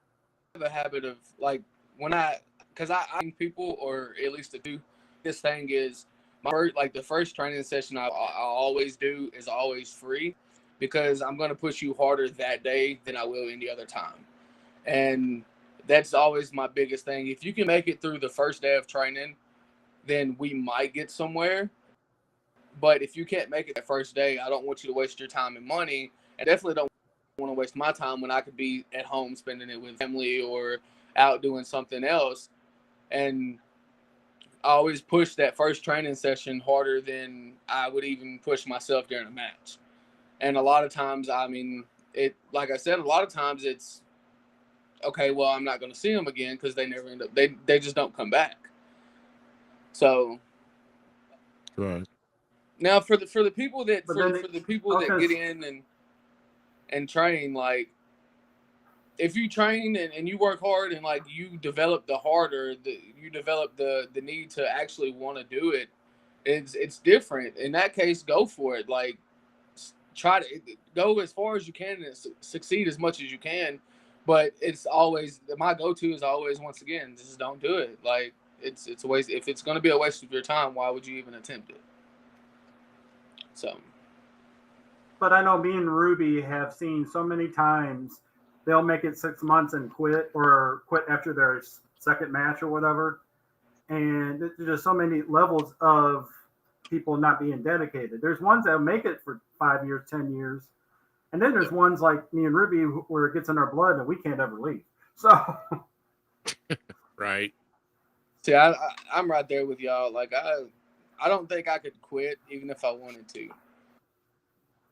a habit of like because I think people, or at least the two, this thing is the first training session I always do is always free, because I'm going to push you harder that day than I will any other time. And that's always my biggest thing. If you can make it through the first day of training, then we might get somewhere. But if you can't make it that first day, I don't want you to waste your time and money, and definitely don't want to waste my time when I could be at home spending it with family or out doing something else. And I always push that first training session harder than I would even push myself during a match. And a lot of times, I mean, like I said, a lot of times it's, okay, well, I'm not going to see them again, because they never end up, they just don't come back. So right. now for the people that But for then the people that get in and train, like, if you train and you work hard and like you develop you develop the need to actually want to do it, it's different. In that case, go for it. Like, try to go as far as you can and succeed as much as you can. But it's always, my go-to is always, once again, just don't do it. Like, it's a waste. If it's going to be a waste of your time, why would you even attempt it? So, But I know me and Ruby have seen so many times they'll make it 6 months and quit, or quit after their second match or whatever. And there's just so many levels of people not being dedicated. There's ones that make it for 5 years, 10 years. And then there's ones like me and Ruby where it gets in our blood and we can't ever leave. So, Right. see, I'm right there with y'all. Like, I don't think I could quit even if I wanted to.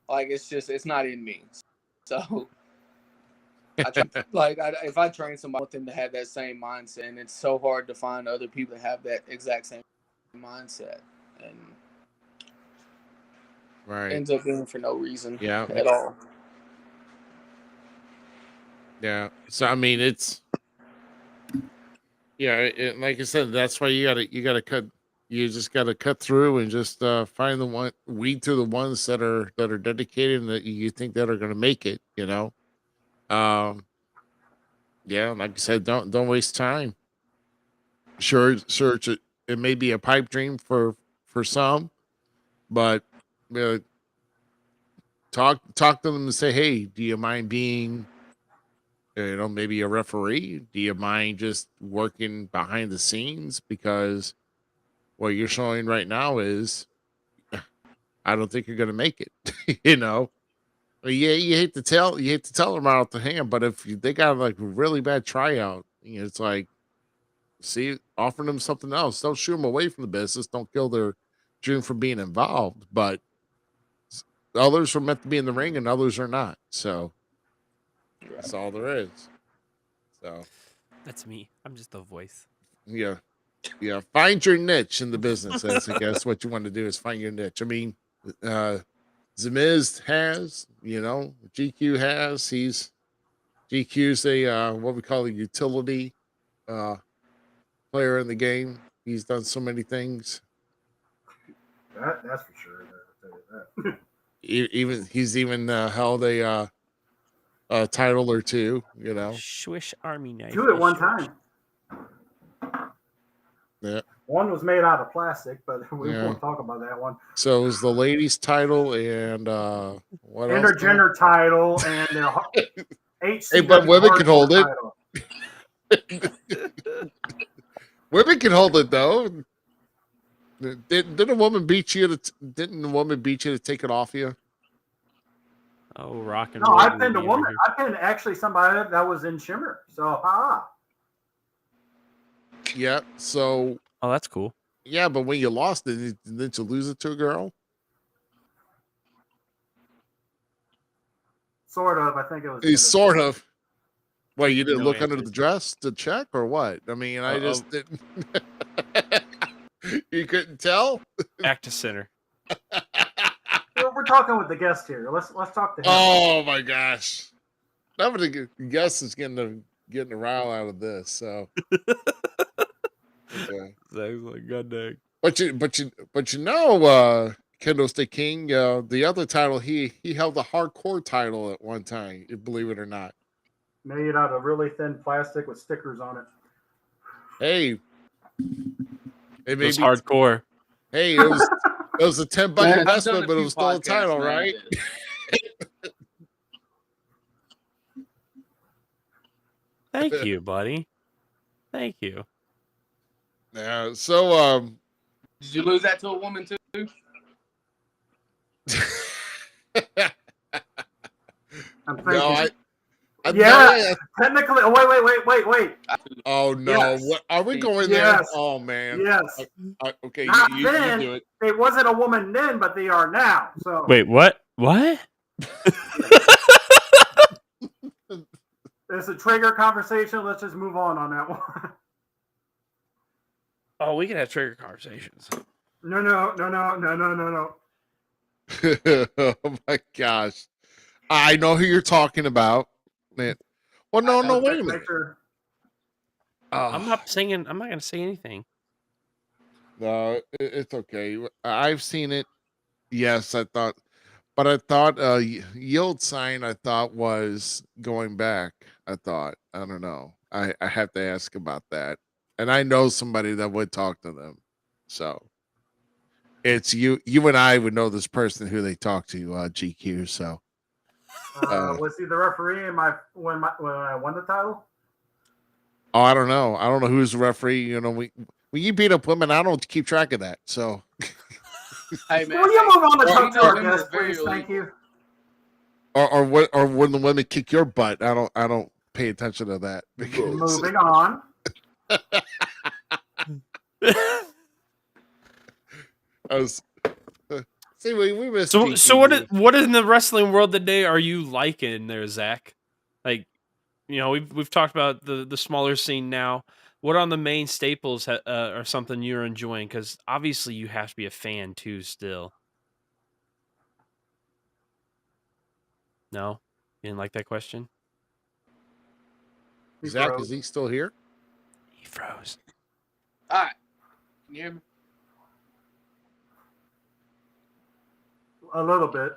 Like, it's not in me. So, if I train somebody, I want them to have that same mindset. And it's so hard to find other people that have that exact same mindset. And Right. ends up being for no reason Yeah. at all. Yeah. So, I mean, it's, yeah, like I said, that's why you gotta cut. You just gotta cut through and just find weed through the ones that are dedicated and that you think that are gonna make it. Um, yeah, like I said, don't waste time. Sure, it may be a pipe dream for some, but uh, talk to them and say, hey, do you mind being maybe a referee? Do you mind just working behind the scenes? Because what you're showing right now is, I don't think you're going to make it. Yeah, you hate to tell them out the hand, but if they got like a really bad tryout, it's like, see, offering them something else. Don't shoo them away from the business. Don't kill their dream from being involved. But others are meant to be in the ring, and others are not. So that's all there is. So That's me. I'm just the voice. yeah, find your niche in the business. That's, I guess, what you want to do is find your niche. I mean, Zmiz has, GQ has. GQ's a what we call a utility player in the game. He's done so many things. That's for sure. I'll tell you that. He's even held a title or two. Swish Army knife. Two at one time. Yeah. One was made out of plastic, but we won't talk about that one. So it was the ladies' title and what else? Intergender title and the HCW. Hey, but women can hold it. Title. Women can hold it though. Didn't a woman beat you to take it off you? Oh, rock and No, roll. I pinned a woman. I pinned actually somebody that was in Shimmer. So, Yeah. So. Oh, that's cool. Yeah, but when you lost it, didn't you lose it to a girl? Sort of. I think it was. Sort of. Well, you didn't No look under answers. the dress to check or what? I mean, I just didn't. You couldn't tell? Back to center. We're talking with the guest here. Let's talk to him. Oh my gosh! Nobody guess is getting a rile out of this. So. Okay. Zach's like, God dang. But Kendo Stick King, the other title, he held the hardcore title at one time, believe it or not. Made out of really thin plastic with stickers on it. Hey, it was hardcore. Hey, it was a $10 investment, but it was still a title, right? Thank you, buddy. Thank you. Yeah. So, did you lose that to a woman too? I'm thinking. No, technically. Oh, wait. Oh no! Yes. What are we going Yes. there? Oh man! Yes. Okay, Not you then. do it. They wasn't a woman then, but they are now. So Wait, what? What? There's a trigger conversation. Let's just move on that one. Oh, we can have trigger conversations. No. Oh my gosh! I know who you're talking about. Man. Well, no, wait a minute. I'm not singing. I'm not going to say anything. No, it's okay. I've seen it. Yes, I thought yield sign. I thought was going back. I don't know. I have to ask about that, and I know somebody that would talk to them. So it's you and I would know this person who they talk to. GQ. So was he the referee when I won the title? Oh, I don't know. I don't know who's the referee. When you beat up women, I don't keep track of that. So, hey man, will you move on to talk to our women guest, are very please? Thank you. or when the women kick your butt, I don't pay attention to that. Because Moving on. See, we missed. So what in the wrestling world today are you liking there, Zach? Like, we've talked about the smaller scene now. What on the main staples are something you're enjoying? Because obviously you have to be a fan too still. No? You didn't like that question? Zach, is he still here? He froze. All right. Can you hear me? A little bit.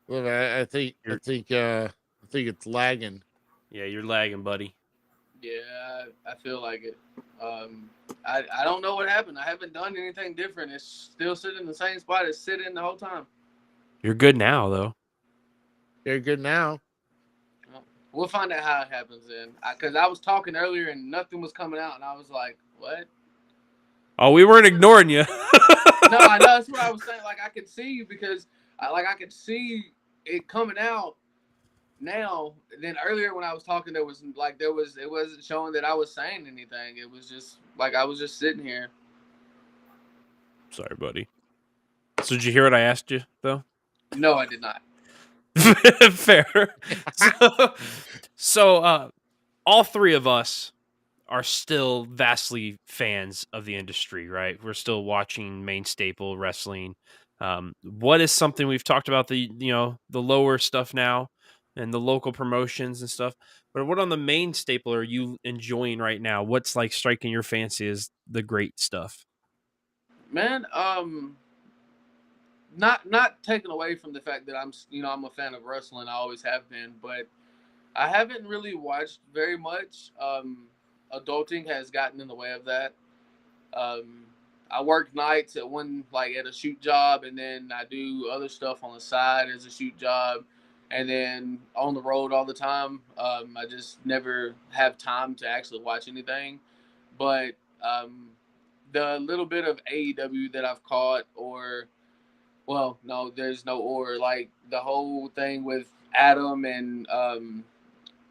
Look, I think it's lagging. Yeah, you're lagging, buddy. Yeah, I feel like it. I don't know what happened. I haven't done anything different. It's still sitting in the same spot it's sitting the whole time. You're good now, though. You're good now. We'll find out how it happens then. Because I was talking earlier and nothing was coming out, and I was like, "What?" Oh, we weren't ignoring you. No, I know that's what I was saying. Like I could see you because I could see it coming out now. Then earlier when I was talking, it wasn't showing that I was saying anything. It was just like I was just sitting here. Sorry, buddy. So did you hear what I asked you though? No, I did not. Fair. So all three of us are still vastly fans of the industry, right? We're still watching main staple wrestling. What is something we've talked about the lower stuff now and the local promotions and stuff, but what on the main staple are you enjoying right now? What's like striking your fancy is the great stuff? Man, not taken away from the fact that I'm a fan of wrestling. I always have been, but I haven't really watched very much. Adulting has gotten in the way of that. Um, I work nights at a shoot job, and then I do other stuff on the side as a shoot job, and then on the road all the time. I just never have time to actually watch anything. But the little bit of AEW that I've caught, no, there's no like the whole thing with Adam and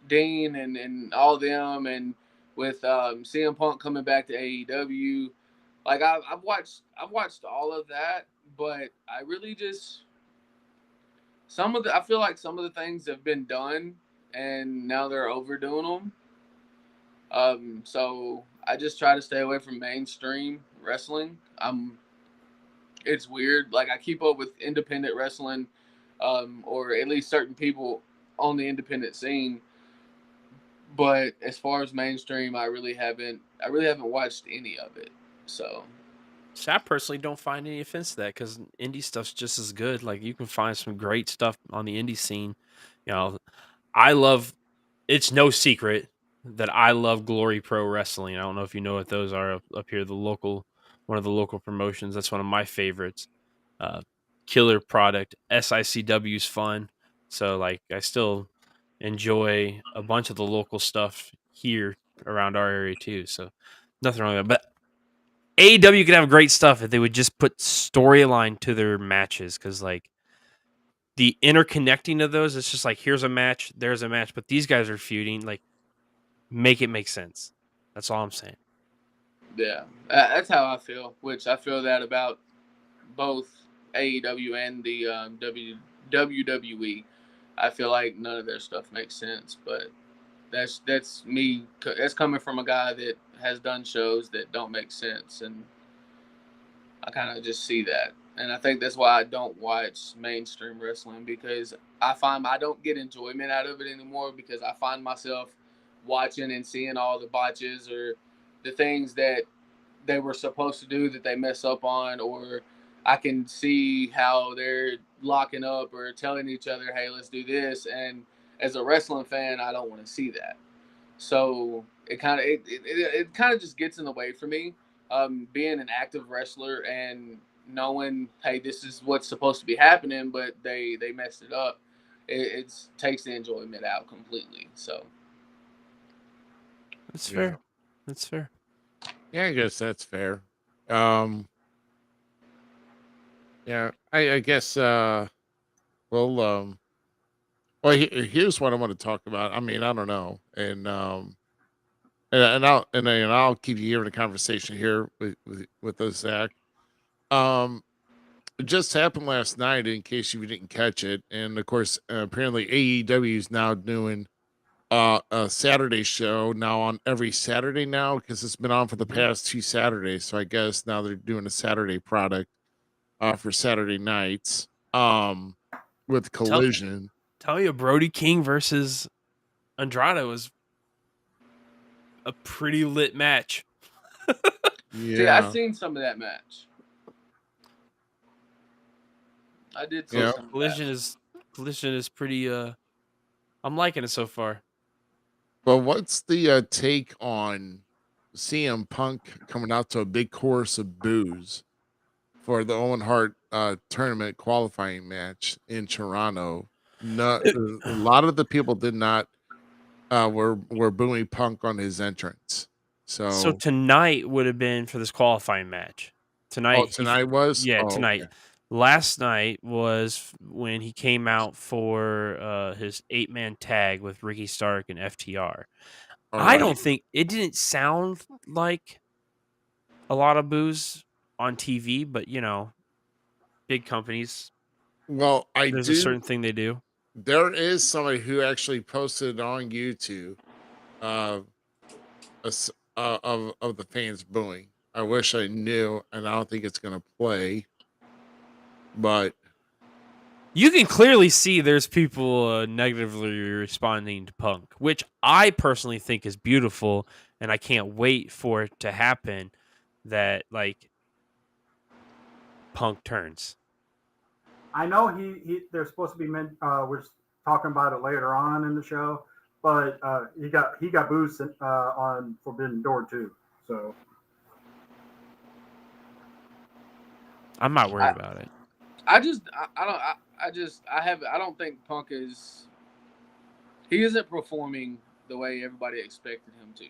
Dean and all them, and with CM Punk coming back to AEW. Like I've watched all of that, but I really just I feel like some of the things have been done, and now they're overdoing them. So I just try to stay away from mainstream wrestling. It's weird. Like I keep up with independent wrestling, or at least certain people on the independent scene. But as far as mainstream, I really haven't watched any of it. So I personally don't find any offense to that because indie stuff's just as good. Like you can find some great stuff on the indie scene. I love. It's no secret that I love Glory Pro Wrestling. I don't know if you know what those are up here. One of the local promotions. That's one of my favorites. Killer product. SICW's fun. So like I still enjoy a bunch of the local stuff here around our area too. So nothing wrong with that. But AEW could have great stuff if they would just put storyline to their matches, because like the interconnecting of those, it's just like here's a match, there's a match, but these guys are feuding. Like, make it make sense. That's all I'm saying. yeah, that's how I feel. Which I feel that about both AEW and the WWE. I feel like none of their stuff makes sense, but that's me. That's coming from a guy that has done shows that don't make sense, and I kind of just see that. And I think that's why I don't watch mainstream wrestling, because I find I don't get enjoyment out of it anymore, because I find myself watching and seeing all the botches or the things that they were supposed to do that they mess up on, or I can see how they're locking up or telling each other, "Hey, let's do this." And as a wrestling fan, I don't want to see that. So it kind of just gets in the way for me. Being an active wrestler and knowing, hey, this is what's supposed to be happening, but they messed it up. It takes the enjoyment out completely. So That's fair. That's fair. Yeah, I guess that's fair. Yeah, I guess. Well, here's what I want to talk about. I mean, I don't know, and I'll keep you hearing the conversation here with us, Zach. Um, it just happened last night. In case you didn't catch it, and of course, apparently AEW is now doing a Saturday show now on every Saturday now, because it's been on for the past 2 Saturdays. So I guess now they're doing a Saturday product for Saturday nights with Collision. Tell you, Brody King versus Andrade was a pretty lit match. See, I've seen some of that match. I did see some. Collision is pretty. I'm liking it so far. But what's the take on CM Punk coming out to a big chorus of boos for the Owen Hart tournament qualifying match in Toronto? A lot of the people did not were booing Punk on his entrance. So So, tonight would have been for this qualifying match. Tonight, tonight was tonight. okay. Last night was when he came out for his 8-man tag with Ricky Stark and FTR. All I right. don't think it didn't sound like a lot of boos on TV, but big companies, Well, I there's a do. certain thing they do. There is somebody who actually posted on YouTube, uh, of the fans booing. I wish I knew, and I don't think it's gonna play, but You can clearly see there's people negatively responding to Punk, which I personally think is beautiful, and I can't wait for it to happen. That Punk turns. I know they're supposed to be we're talking about it later on in the show, but he got boost on Forbidden Door too. So I'm not worried about it. I don't think Punk he isn't performing the way everybody expected him to.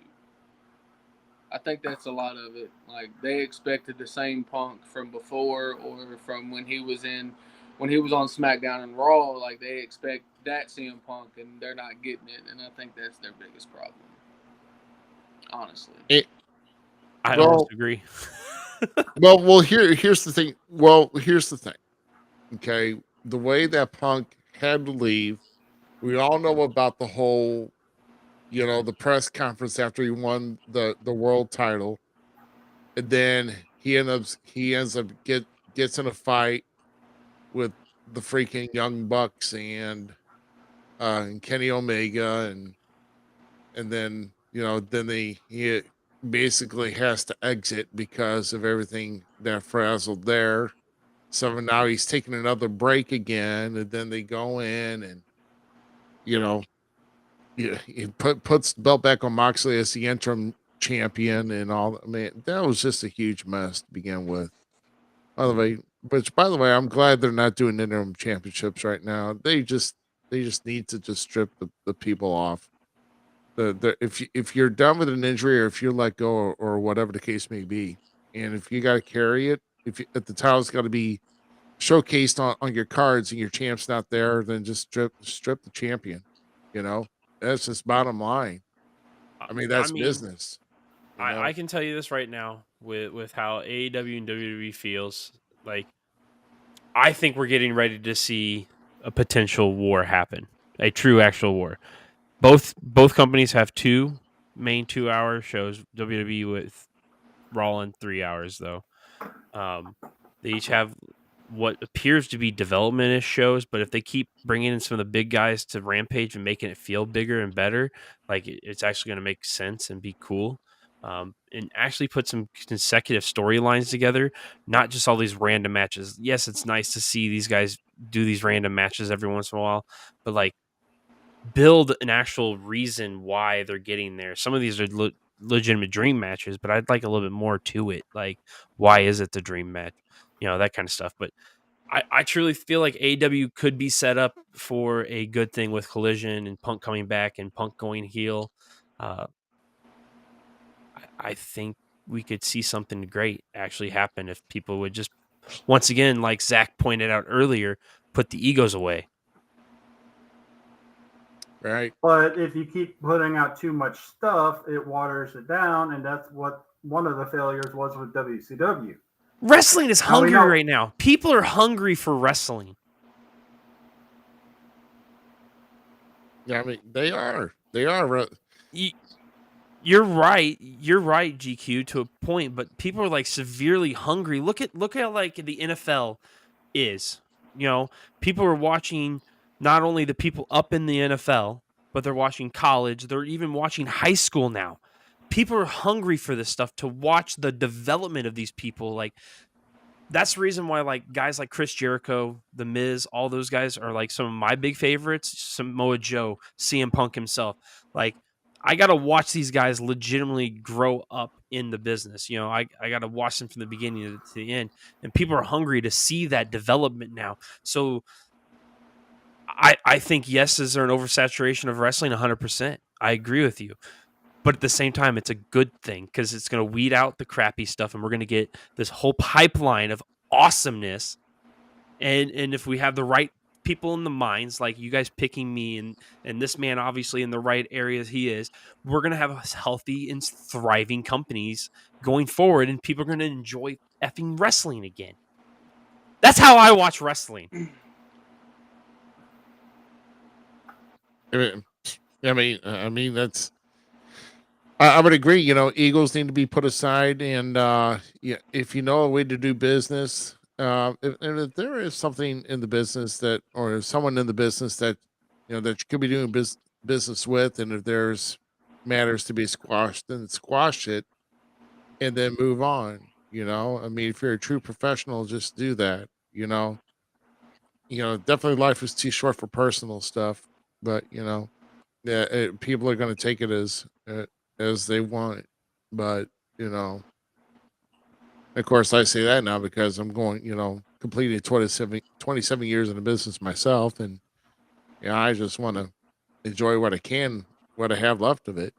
I think that's a lot of it. Like they expected the same Punk from before or from when he was on SmackDown and Raw. Like they expect that CM Punk, and they're not getting it. And I think that's their biggest problem. Honestly, I don't disagree. here's the thing. Well, here's the thing. Okay, the way that Punk had to leave, we all know about the whole, the press conference after he won the world title, and then he ends up gets in a fight with the freaking Young Bucks and Kenny Omega, and then he basically has to exit because of everything that frazzled there. So now he's taking another break again, and then they go in and he puts the belt back on Moxley as the interim champion and all. I mean, that was just a huge mess to begin with. By the way, I'm glad they're not doing interim championships right now. They just need to just strip the people off. If you're done with an injury or if you're let go or whatever the case may be, and if you got to carry it, if the title's got to be showcased on your cards and your champ's not there, then just strip the champion. That's just bottom line. I mean, that's business. I can tell you this right now with how AEW and WWE feels. Like, I think we're getting ready to see a potential war happen, a true actual war. Both companies have two main 2-hour shows. WWE with Raw in 3 hours though. They each have what appears to be development-ish shows, but if they keep bringing in some of the big guys to Rampage and making it feel bigger and better, like it's actually going to make sense and be cool. And actually put some consecutive storylines together, not just all these random matches. Yes, it's nice to see these guys do these random matches every once in a while, but build an actual reason why they're getting there. Some of these are legitimate dream matches, but I'd like a little bit more to it. Like, why is it the dream match? That kind of stuff. But I truly feel like AEW could be set up for a good thing with Collision and Punk coming back and Punk going heel. I think we could see something great actually happen if people would just, once again, like Zach pointed out earlier, put the egos away. Right. But if you keep putting out too much stuff, it waters it down, and that's what one of the failures was with WCW. Wrestling is hungry right now. People are hungry for wrestling. Yeah, I mean, they are. They are. You're right. You're right, GQ, to a point, but people are severely hungry. Look at like the NFL is. People are watching not only the people up in the NFL, but they're watching college. They're even watching high school now. People are hungry for this stuff, to watch the development of these people. That's the reason why guys like Chris Jericho, The Miz, all those guys are some of my big favorites. Samoa Joe, CM Punk himself. I got to watch these guys legitimately grow up in the business. I got to watch them from the beginning to the end. And people are hungry to see that development now. So I think, yes, is there an oversaturation of wrestling? 100%. I agree with you. But at the same time, it's a good thing because it's going to weed out the crappy stuff, and we're going to get this whole pipeline of awesomeness. And if we have the right people in the minds, like you guys picking me and this man obviously in the right areas he is, we're going to have healthy and thriving companies going forward, and people are going to enjoy effing wrestling again. That's how I watch wrestling. I mean that's. I would agree. You know, egos need to be put aside, and yeah, if you know a way to do business, and if there is something in the business that, or someone in the business that, that you could be doing business with, and if there's matters to be squashed, then squash it, and then move on. I mean, if you're a true professional, just do that. Definitely life is too short for personal stuff, but yeah, people are going to take it as they want it. But you know, of course, I say that now because I'm going, completing 27 years in the business myself, and I just want to enjoy what I can, what I have left of it.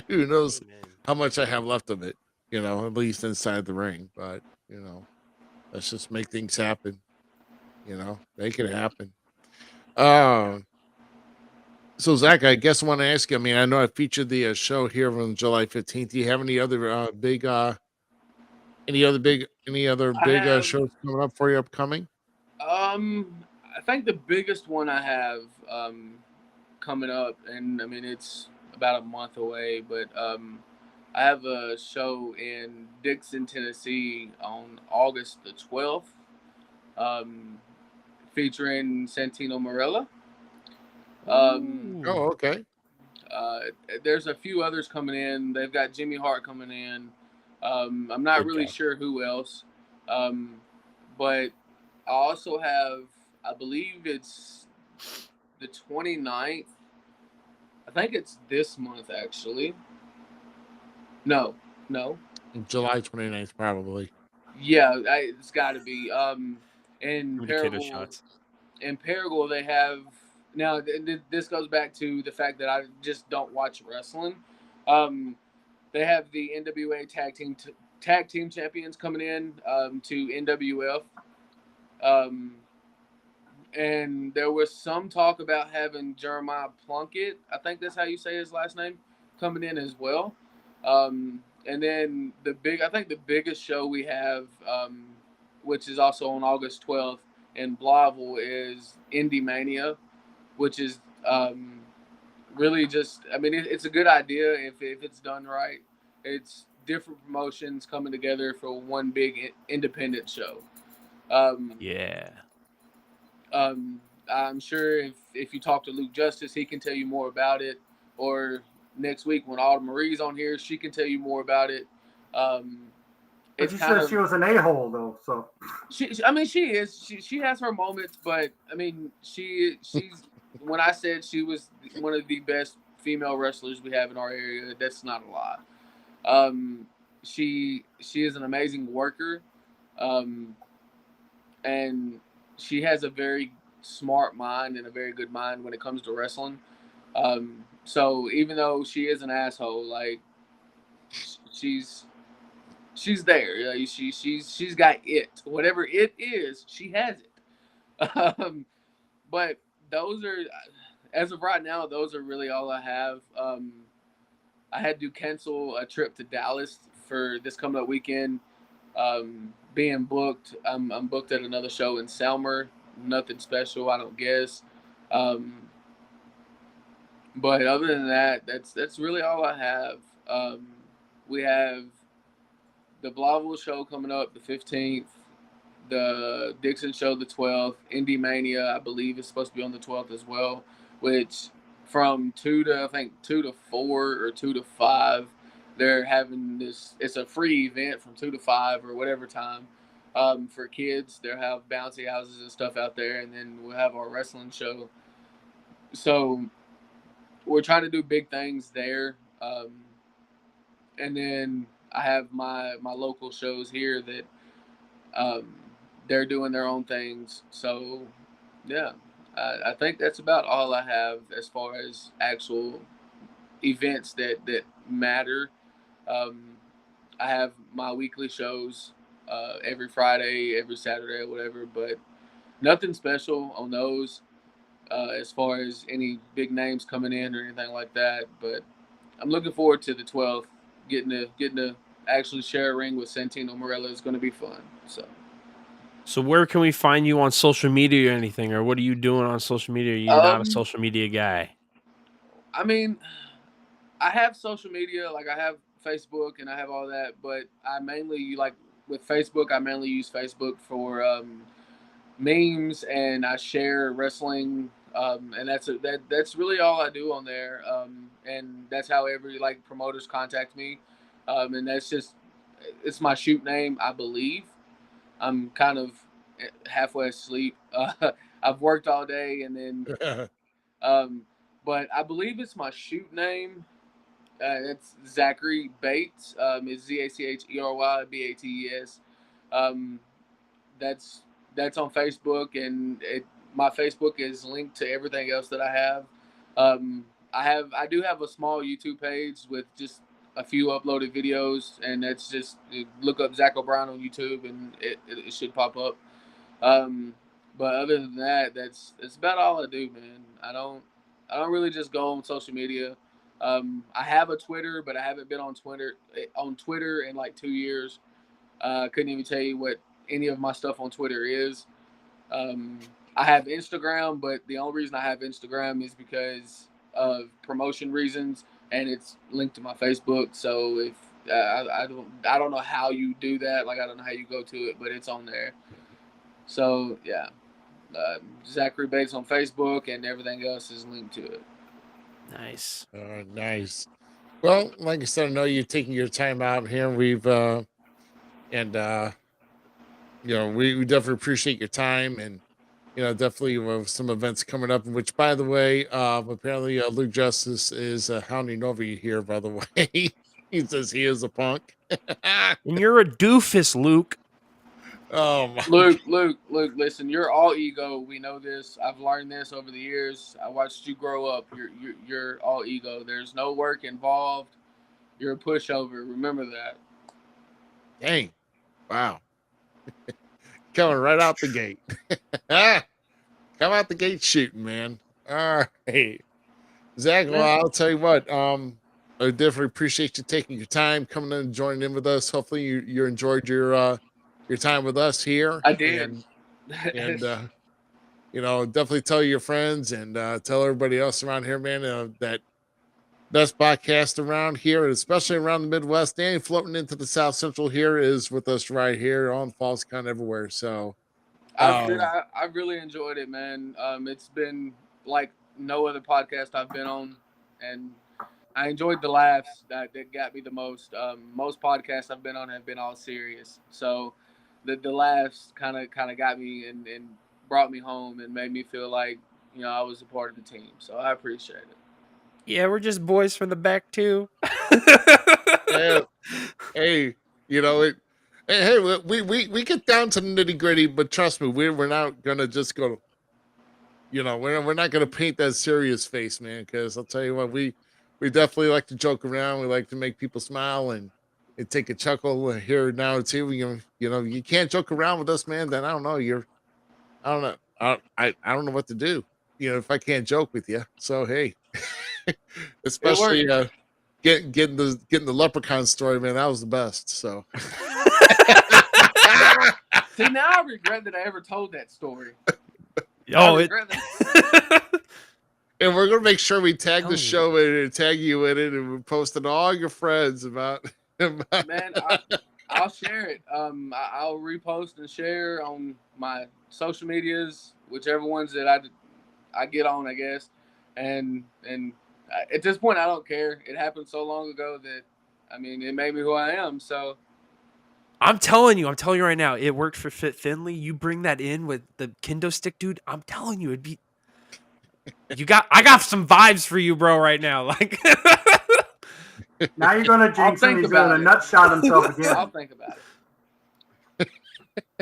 Who knows Amen. how much I have left of it? At least inside the ring. But let's just make things happen. Make it happen. Uh, So Zach, I guess I want to ask you. I mean, I know I featured the show here on July 15th. Do you have any other any other I big have shows coming up for you upcoming? I think the biggest one I have coming up, and I mean it's about a month away, but I have a show in Dixon, Tennessee on August the 12th, um, featuring Santino Marella. Oh, okay. Uh, there's a few others coming in. They've got Jimmy Hart coming in. I'm not Good really guy. sure who else, but I also have, I believe it's the 29th. I think it's this month, actually. No, no. July 29th, probably. Yeah, it's got to be. In Give me the kiddo Paragould, shots. they have now. This goes back to the fact that I just don't watch wrestling. Um, they have the NWA tag team champions coming in to NWF. Um, and there was some talk about having Jeremiah Plunkett, I think that's how you say his last name, coming in as well. And then I think the biggest show we have, which is also on August 12th in Blauville, is Indie Mania, which is really just, I mean, it's a good idea if it's done right. It's different promotions coming together for one big independent show. Um, Yeah. I'm sure if you talk to Luke Justice, he can tell you more about it. Or next week when Autumn Marie's on here, she can tell you more about it. But It's you kind said of she was an a-hole though, so I mean, she is. She has her moments, but I mean, she's. When I said she was one of the best female wrestlers we have in our area, that's not a lie. Um, she is an amazing worker, um, and she has a very smart mind and a very good mind when it comes to wrestling. So even though she is an asshole, like she's she's there. Like, she's got it. Whatever it is, she has it. But those are, as of right now, those are really all I have. I had to cancel a trip to Dallas for this coming up weekend. Being booked, I'm booked at another show in Selmer. Nothing special, I don't guess. Um, but other than that, that's really all I have. We have the Blauville show coming up the 15th. The Dixon show the 12th. Indie Mania, I believe, is supposed to be on the 12th as well. Which from 2 to 4 or 2 to 5, they're having this. It's a free event from 2 to 5 or whatever time for kids. They'll have bouncy houses and stuff out there, and then we'll have our wrestling show. So we're trying to do big things there. And then I have my local shows here that um, they're doing their own things. So yeah, I think that's about all I have as far as actual events that matter. Um, I have my weekly shows every Friday, every Saturday, or whatever, but nothing special on those as far as any big names coming in or anything like that. But I'm looking forward to the 12th. Getting to actually share a ring with Santino Morella is going to be fun. So where can we find you on social media or anything, or what are you doing on social media? Are you not a Um, social media guy? I mean, I have social media, like I have Facebook and I have all that, but I mainly like with Facebook. I mainly use Facebook for memes, and I share wrestling, and that's really all I do on there. And that's how every like promoters contact me, and that's just it's my shoot name, I believe. I'm kind of halfway asleep. I've worked all day, and then um, but I believe it's my shoot name. It's Zachary Bates. It's ZACHERYBATES. Um, that's that's on Facebook, and my Facebook is linked to everything else that I have. I do have a small YouTube page with just a few uploaded videos, and that's just look up Zach O'Brien on YouTube, and it should pop up. Um, but other than that, that's about all I do, man. I don't really just go on social media. I have a Twitter, but I haven't been on Twitter in like 2 years. I couldn't even tell you what any of my stuff on Twitter is. Um, I have Instagram, but the only reason I have Instagram is because of promotion reasons, and it's linked to my Facebook. So if I don't know how you do that. Like I don't know how you go to it, but it's on there. So yeah, Zachary Bates on Facebook, and everything else is linked to it. Nice. Nice. Well, like I said, I know you're taking your time out here. We've and we definitely appreciate your time, and definitely with some events coming up. Which, by the way, apparently Luke Justice is hounding over you here. By the way, he says he is a punk. And you're a doofus, Luke. Oh my! Luke, listen, you're all ego. We know this. I've learned this over the years. I watched you grow up. You're all ego. There's no work involved. You're a pushover. Remember that. Dang! Wow! Coming right out the gate. Come out the gate shooting, man. All right, Zach. Well, I'll tell you what. I definitely appreciate you taking your time, coming in and joining in with us. Hopefully, you enjoyed your time with us here. I did. And definitely tell your friends and tell everybody else around here, man, that best podcast around here, especially around the Midwest and floating into the South Central here, is with us right here on Falls Count everywhere. So, I really enjoyed it, man. It's been like no other podcast I've been on, and I enjoyed the laughs that got me the most. Most podcasts I've been on have been all serious, so the laughs kind of got me and brought me home and made me feel like I was a part of the team. So I appreciate it. Yeah, we're just boys from the back too. yeah, hey, it. Hey, we get down to the nitty gritty, but trust me, we're not gonna just go. We're not gonna paint that serious face, man. Because I'll tell you what, we definitely like to joke around. We like to make people smile and take a chuckle here now too. You can't joke around with us, man. Then I don't know. I don't know. I don't know what to do. If I can't joke with you. So hey, especially getting the leprechaun story, man. That was the best. So. See, now I regret that I ever told that story. Oh, and we're gonna make sure we tag the show in and tag you in it, and we post it to all your friends about. Man, I'll share it. I'll repost and share on my social medias, whichever ones that I get on, I guess. And at this point, I don't care. It happened so long ago that it made me who I am. So. I'm telling you right now, it worked for Fit Finley. You bring that in with the Kendo Stick dude, I'm telling you, it'd be. I got some vibes for you, bro, right now. Like. Now you're gonna jinx him. He's gonna nut shot himself again. I'll think about it.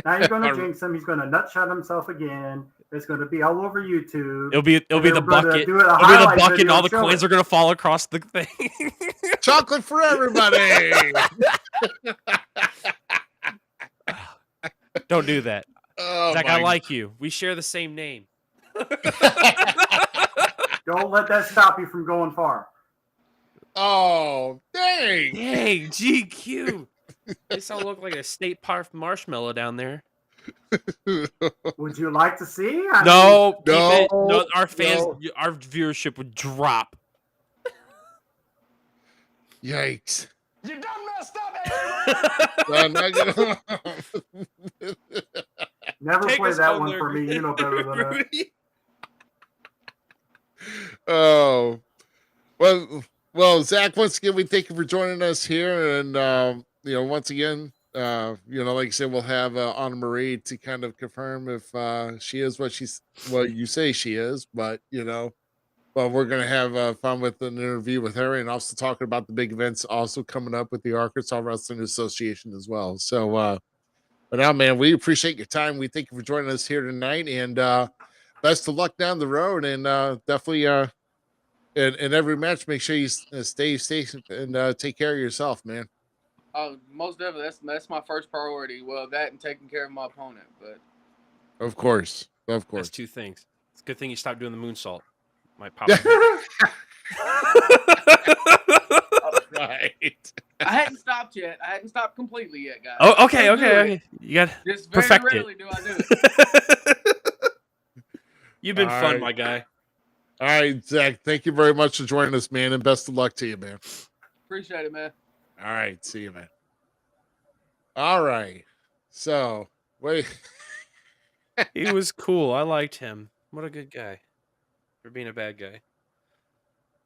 Now you're gonna jinx him. He's gonna nut shot himself again. It's going to be all over YouTube. It'll be And the we're gonna bucket. do a It'll be the highlight bucket, and video all and the show coins it. are gonna fall across the thing. Chocolate for everybody. Don't do that, Oh, Zach. my I like you. We share the same name. Don't let that stop you from going far. Oh, dang. Dang, GQ. This all look like a State Park marshmallow down there. Would you like to see? No, keep No, it. No, our fans, no. our viewership would drop. Yikes. You done messed up, I'm not gonna- Never Take play us that home one there, for me. You know better than that. Rudy. Oh, well, Zach. Once again, we thank you for joining us here, and once again, like I said, we'll have Anna Marie to kind of confirm if she is what you say she is, but well, we're gonna have fun with an interview with her, and also talking about the big events also coming up with the Arkansas Wrestling Association as well. So, but now, man, we appreciate your time. We thank you for joining us here tonight, and best of luck down the road, and definitely in every match, make sure you stay safe and take care of yourself, man. Oh, most definitely. That's my first priority. Well, that and taking care of my opponent. But Of course. That's two things. It's a good thing you stopped doing the moonsault. Might pop. Right. I hadn't stopped yet. I hadn't stopped completely yet, guys. Oh, okay, Still do it. okay. You got Just very perfect rarely it. do I do it. You've been All fun, right. my guy. All right, Zach. Thank you very much for joining us, man, and best of luck to you, man. Appreciate it, man. All right, see you, man. All right. So, wait. He was cool. I liked him. What a good guy for being a bad guy.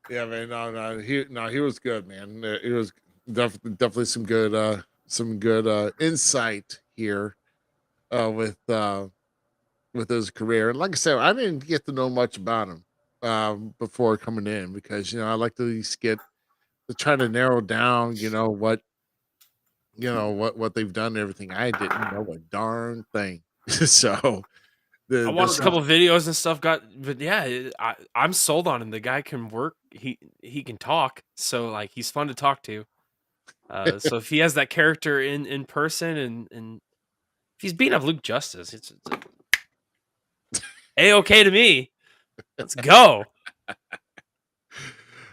Yeah, man. No, he was good, man. It was definitely some good insight here with his career. And like I said, I didn't get to know much about him before coming in because I like to at least get to try to narrow down, what they've done and everything. I didn't know a darn thing. So I watched a couple of videos and stuff. But yeah, I'm sold on him. The guy can work. He can talk. So like he's fun to talk to. So if he has that character in person and if he's beating up Luke Justice, it's A-okay to me. Let's go.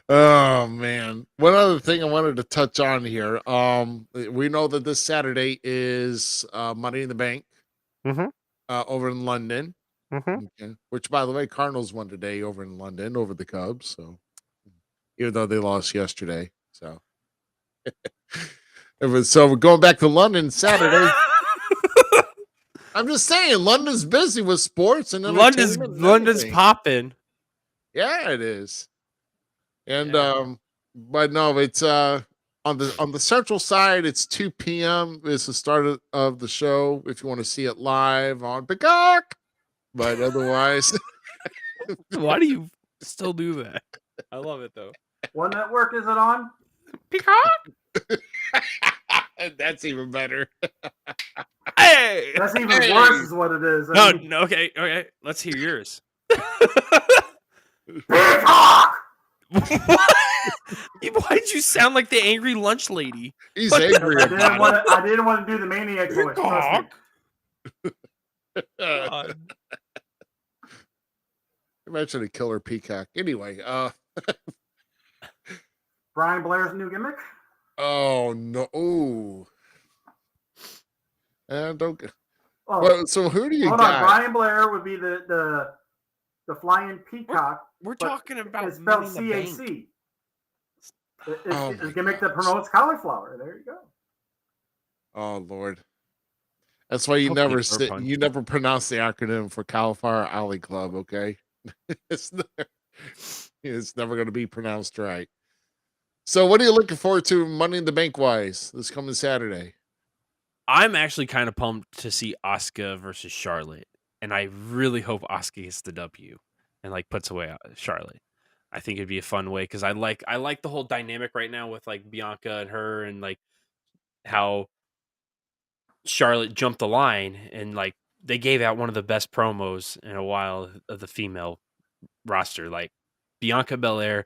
Oh man. One other thing I wanted to touch on here. We know that this Saturday is Money in the Bank over in London. Okay. Which, by the way, Cardinals won today over in London over the Cubs. So even though they lost yesterday. So so we're going back to London Saturday. I'm just saying, London's busy with sports and London's everything. popping. Yeah, it is. And but no, it's on the central side, it's 2 p.m. is the start of the show if you want to see it live on Peacock. But otherwise, Why do you still do that? I love it though. What network is it on? Peacock. That's even better. Hey, That's even worse, is what it is. No, okay. Let's hear yours. Peacock! Why'd you sound like the angry lunch lady? He's angry about it. I didn't want to do the maniac voice. Trust me. God. Imagine a killer peacock. Anyway, Brian Blair's new gimmick? oh no. Ooh. Don't Oh, well, so who do you hold got? on. Brian Blair would be the flying peacock. We're but talking about It's spelled Money in the Bank. CAC. Oh It's my a gimmick that gosh. promotes cauliflower. There you go. Oh Lord. That's why you Hope never people are punched. you never pronounce the acronym for Cauliflower Alley Club, okay? it's never going to be pronounced right. So, what are you looking forward to Money in the Bank wise this coming Saturday? I'm actually kind of pumped to see Asuka versus Charlotte, and I really hope Asuka gets the W and like puts away Charlotte. I think it'd be a fun way because I like the whole dynamic right now with like Bianca and her and like how Charlotte jumped the line and like they gave out one of the best promos in a while of the female roster. Like Bianca Belair,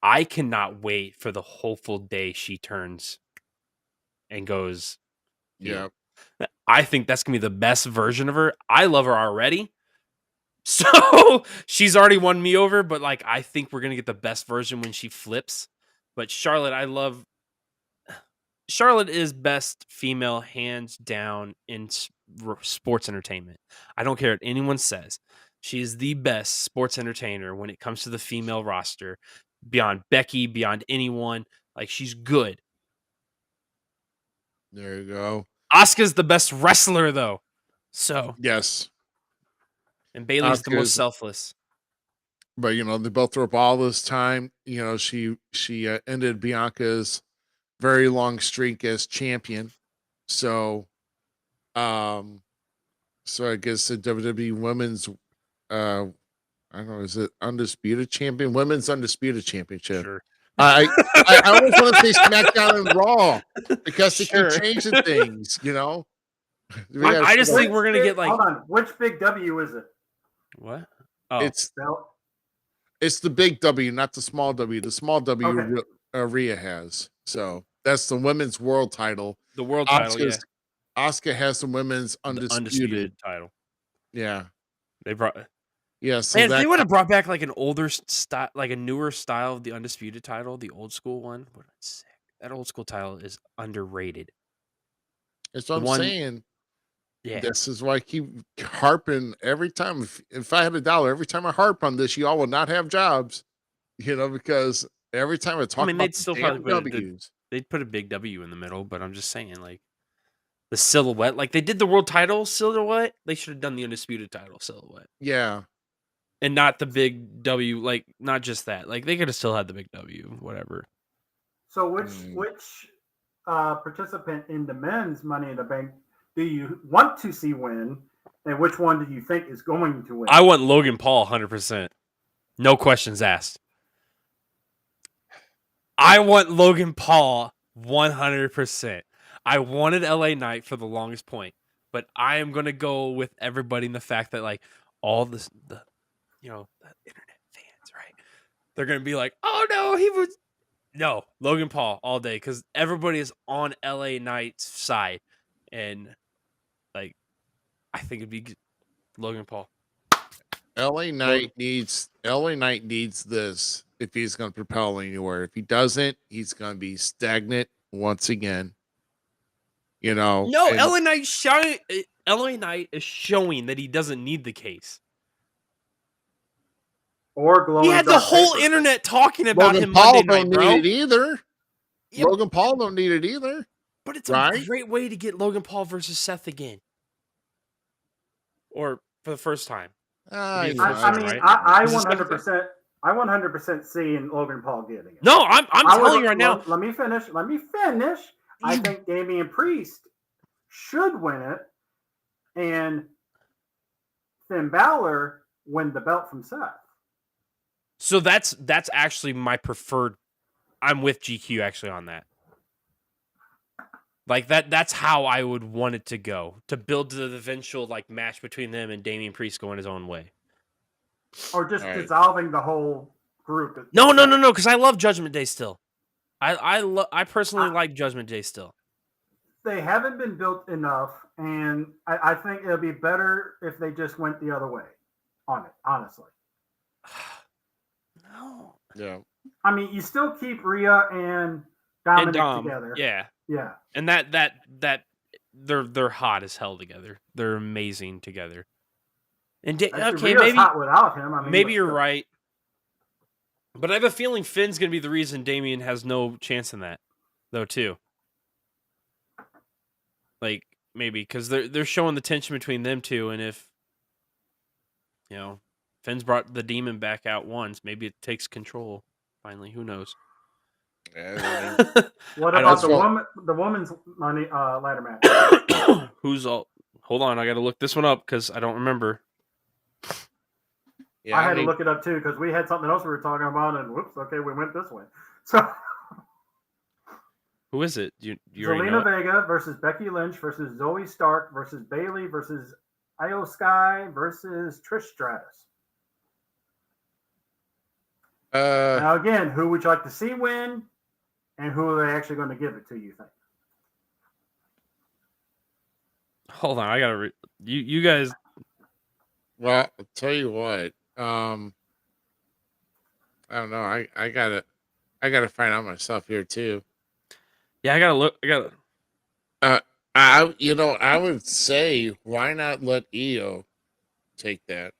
I cannot wait for the hopeful day she turns and goes heel. Yeah. I think that's gonna be the best version of her. I love her already. So she's already won me over, but like I think we're gonna get the best version when she flips. But Charlotte, Charlotte is best female hands down in sports entertainment. I don't care what anyone says. She is the best sports entertainer when it comes to the female roster, beyond Becky, beyond anyone. Like she's good. There you go. Asuka's the best wrestler though. So, Yes. and Bayley's the most Asuka's- selfless. But they both threw up all this time. She ended Bianca's very long streak as champion. So, so I guess the WWE Women's, I don't know, is it Undisputed Champion? Women's Undisputed Championship. Sure. I almost want to say SmackDown and Raw because they keep changing things. I just think we're gonna get like Hold on, which big W is it? what? Oh, It's the big W, not the small W. The small W Okay. Rhea has. So that's the women's world title. the world title, yeah, Asuka has the women's the undisputed. undisputed title. Yeah. They brought. Yeah. So Man, if that, they would have brought back like an older style, like a newer style of the undisputed title, the old school one, would have been sick. That old school title is underrated. that's what I'm one- saying. Yeah, This is why I keep harping every time. If I had $1, every time I harp on this, y'all will not have jobs. Because every time I talk mean, about they'd still the probably damn put W's. they'd put a big W in the middle, but I'm just saying, like the silhouette, like they did the world title silhouette, they should have done the undisputed title silhouette, Yeah. and not the big W. Like not just that, like they could have still had the big W, whatever. So which participant in the men's Money in the Bank do you want to see win, and which one do you think is going to win? I want Logan Paul 100%. No questions asked. I want Logan Paul 100%. I wanted LA Knight for the longest point, but I am going to go with everybody in the fact that like all the internet fans, right? They're going to be like, "Oh no, no, Logan Paul all day cuz everybody is on LA Knight's side." And like I think it'd be Logan Paul. LA Knight needs this if he's going to propel anywhere. If he doesn't, he's going to be stagnant once again. No, and LA Knight is showing that he doesn't need the case. Or glowing He had the dark whole paper. internet talking about Logan him Paul Monday don't night, bro. need it either. Yeah, Logan Paul don't need it either. but it's right? a great way to get Logan Paul versus Seth again, or for the first time. I mean, know. I mean, right? I Is this 100%. I 100% seeing Logan Paul getting it. No, I'm I would- telling you right now. Let me finish. I think Damian Priest should win it, and Finn Balor win the belt from Seth. So that's actually my preferred. I'm with GQ actually on that. Like that's how I would want it to go, to build to the eventual like match between them and Damian Priest going his own way. Or just All right. dissolving the whole group. No, because I love Judgment Day still. I personally like Judgment Day still. They haven't been built enough, and I think it'll be better if they just went the other way on it, honestly. No. Yeah. I mean, you still keep Rhea and Dominic And Dom, together. yeah. Yeah. And that they're hot as hell together. They're amazing together. And Actually, okay, Rhea's maybe hot without him. I mean, maybe but you're still. right. But I have a feeling Finn's gonna be the reason Damian has no chance in that, though, too. Like maybe because they're showing the tension between them two, and if Finn's brought the demon back out once, maybe it takes control finally. Who knows? Yeah, What I about don't- the women's money ladder match? Who's all? Hold on, I got to look this one up because I don't remember. yeah, I had to look it up too because we had something else we were talking about, and whoops, okay, we went this way. So Who is it? You already Zelina know it? Vega versus Becky Lynch versus Zoe Stark versus Bailey versus Io Sky versus Trish Stratus. Now again, who would you like to see win, and who are they actually going to give it to? You think? Hold on, I gotta. You guys. Well, I'll tell you what. I don't know. I gotta find out myself here too. Yeah, I gotta look. I gotta. I would say why not let EO take that?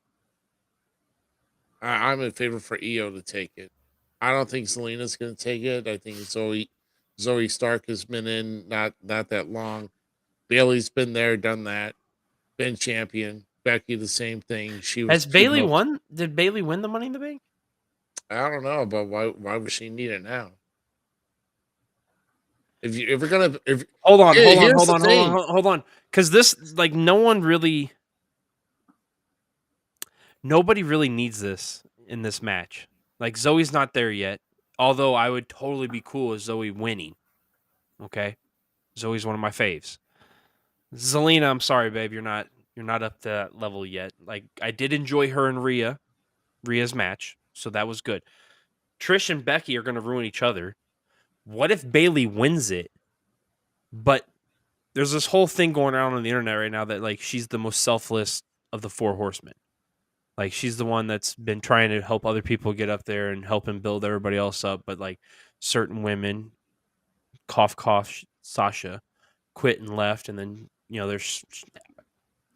I'm in favor for EO to take it. I don't think Zelina's going to take it. I think Zoe Stark has been in not that long. Bailey's been there, done that, been champion. Becky the same thing. She was Has Bailey won? Did Bailey win the Money in the Bank? I don't know, but why would she need it now? If you're gonna Hold on, here's the thing. hold on, because this like nobody really needs this in this match. Like Zoe's not there yet, although I would totally be cool with Zoe winning. Okay, Zoe's one of my faves. Zelina, I'm sorry, babe, you're not up to that level yet. Like I did enjoy her and Rhea's match, so that was good. Trish and Becky are going to ruin each other. What if Bailey wins it? But there's this whole thing going around on the internet right now that like she's the most selfless of the four horsemen. Like she's the one that's been trying to help other people get up there and help and build everybody else up. But like certain women, cough, Sasha, quit and left, and then there's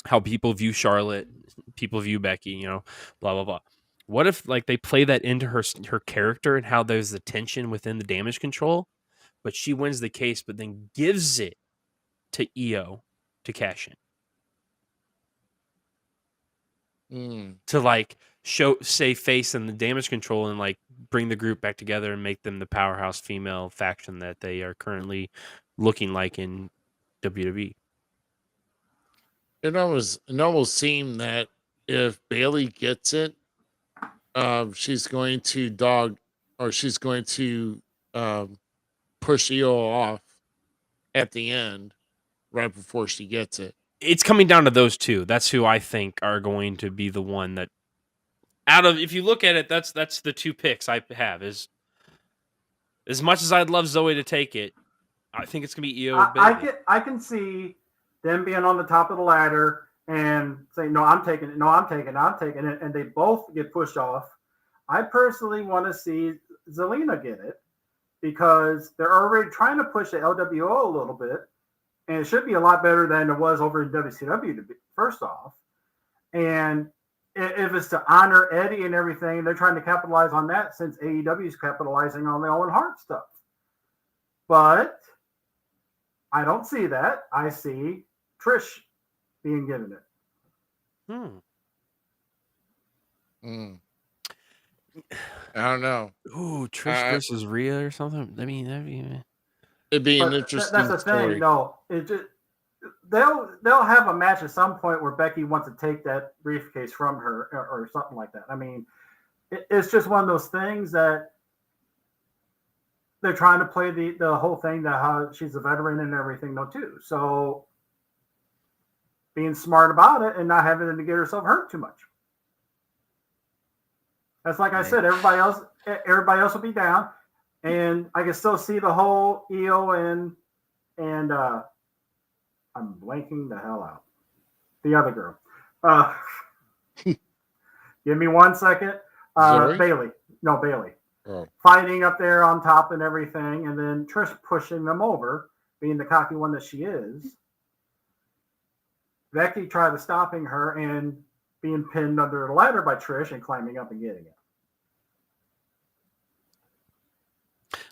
how people view Charlotte, people view Becky, blah blah blah. What if like they play that into her character and how there's the tension within the Damage Control, but she wins the case, but then gives it to EO to cash in. To like save face in the Damage Control and like bring the group back together and make them the powerhouse female faction that they are currently looking like in WWE. It almost seemed that if Bailey gets it, she's going to push EO off at the end, right before she gets it. It's coming down to those two. That's who I think are going to be the one that if you look at it, that's the two picks I have. Is as much as I'd love Zoe to take it, I think it's gonna be EO. I can see them being on the top of the ladder and saying, "No, I'm taking it. No, I'm taking it," and they both get pushed off. I personally want to see Zelina get it because they're already trying to push the LWO a little bit, and it should be a lot better than it was over in WCW. First off, and if it's to honor Eddie and everything, they're trying to capitalize on that since AEW is capitalizing on their own Hart stuff. But I don't see that. I see Trish being given it. I don't know. Ooh, Trish versus Rhea or something. I mean, it'd be an interesting. That's the story. thing. No, it just they'll have a match at some point where Becky wants to take that briefcase from her or something like that. I mean, it's just one of those things that they're trying to play the whole thing that how she's a veteran and everything though too. So being smart about it and not having to get herself hurt too much. That's like I said, everybody else will be down, and I can still see the whole EO and I'm blanking the hell out. The other girl. Give me 1 second. Bailey. No, Bailey. Oh. Fighting up there on top and everything, and then Trish pushing them over, being the cocky one that she is. Becky tried to stopping her and being pinned under the ladder by Trish and climbing up and getting it.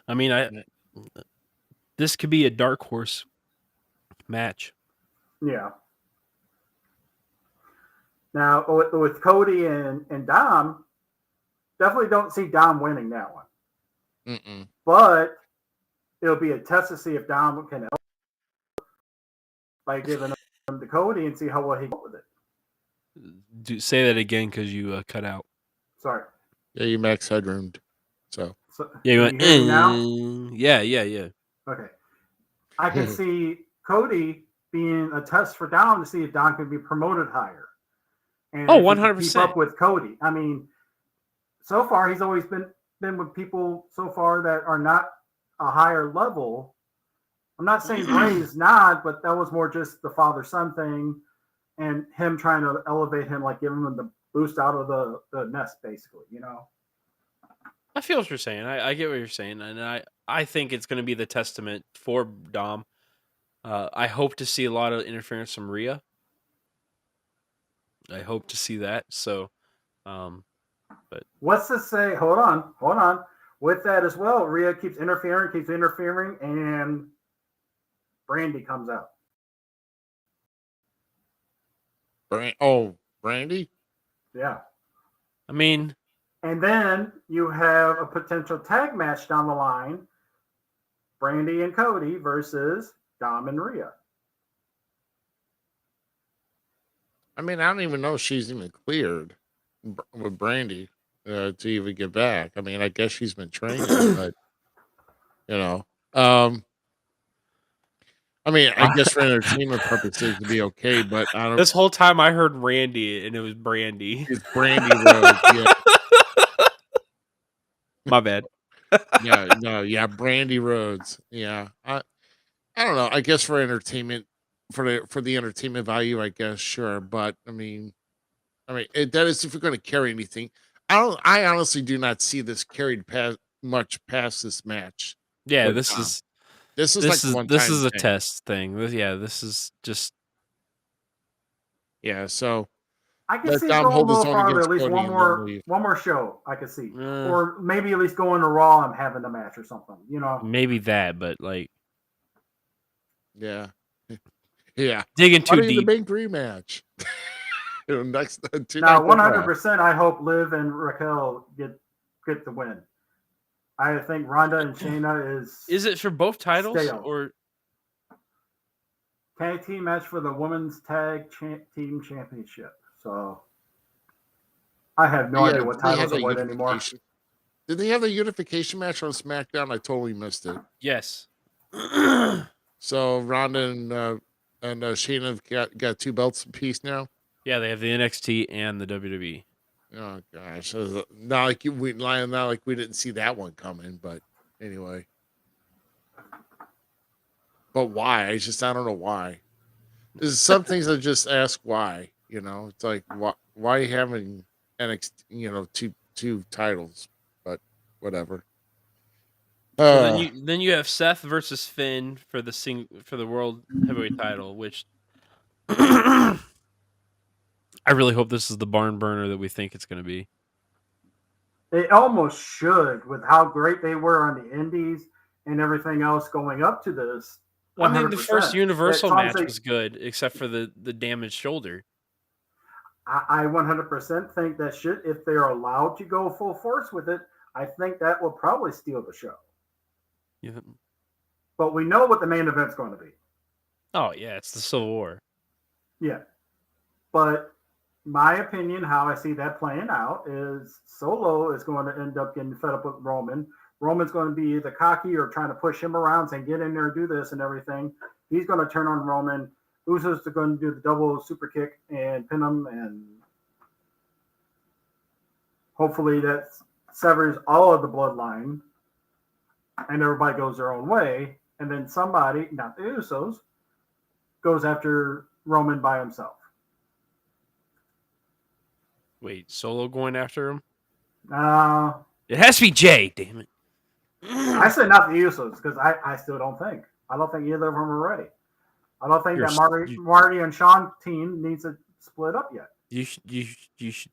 I mean, this could be a dark horse match. Yeah. Now, with Cody and Dom, definitely don't see Dom winning that one. But it'll be a test to see if Dom can help by giving him to Cody and see how well he goes with it. Say that again because you cut out. Sorry. Yeah, you max headroomed. So yeah, you went now? Yeah. Okay. I can see Cody being a test for Dom to see if Dom could be promoted higher. And Oh, if he could 100%. keep up with Cody. I mean, so far he's always been with people so far that are not a higher level. I'm not saying Bray is not, but that was more just the father-son thing and him trying to elevate him, like giving him the boost out of the nest, basically, you know? I feel what you're saying. I get what you're saying, and I think it's going to be the testament for Dom. I hope to see a lot of interference from Rhea. I hope to see that. So, but What's to say? Hold on. With that as well, Rhea keeps interfering, and Brandy comes out. Brandy? Yeah. I mean, And then you have a potential tag match down the line, Brandy and Cody versus Dom and Rhea. I mean, I don't even know if she's even cleared with Brandy to even get back. I mean, I guess she's been training, but you know, I mean, I guess for entertainment purposes to be okay, but I don't. this whole time I heard Randy and it was Brandy. It's Brandy Rhodes, yeah, My bad. yeah, Brandy Rhodes, yeah. I don't know. I guess for entertainment, for the entertainment value, I guess sure, but I mean, that is if you're going to carry anything. I honestly do not see this carried much past this match. Yeah, with this Dom. is This is like one this time is a thing. test thing. This is just Yeah, so I can let see Dom going a hold his little own farther, against at least Cody, and then leave. one more show I could see. uh, Or maybe at least going to Raw and having a match or something, you know? maybe that, but like Yeah, yeah. digging too Money in the deep. Bank rematch. Next two Now, nights after. 100%, I hope Liv and Raquel get the win. I think Ronda and Shayna Is it for both titles stale. or Tag team match for the women's tag team championship. So I have no idea what did they have titles that are what anymore. unification? Did they have the unification match on SmackDown? I totally missed it. yes? So Ronda and Shayna have got two belts apiece now. Yeah, they have the NXT and the WWE. Oh gosh, not like we didn't see that one coming. But anyway, but why? I don't know why. There's some things I just ask why. You know, it's like why having NXT? You know, two titles, but whatever. So then you have Seth versus Finn for the world heavyweight title, which I really hope this is the barn burner that we think it's going to be. They almost should, with how great they were on the Indies and everything else going up to this. 100%. I mean, the first Universal match like, was good, except for the damaged shoulder. I 100% think that if they're allowed to go full force with it, I think that will probably steal the show. Yeah. But we know what the main event's going to be. Oh yeah, it's the Civil War. Yeah. But my opinion, how I see that playing out, is Solo is going to end up getting fed up with Roman. Roman's going to be either cocky or trying to push him around, saying, get in there, do this and everything. He's going to turn on Roman. Usos are going to do the double super kick and pin him. And hopefully that severs all of the bloodline. And everybody goes their own way. And then somebody, not the Usos, goes after Roman by himself. Wait, Solo going after him? It has to be Jay. Damn it! I said not the Usos because I still don't think. I don't think either of them are ready. I don't think that Marty and Sean team needs to split up yet. You should.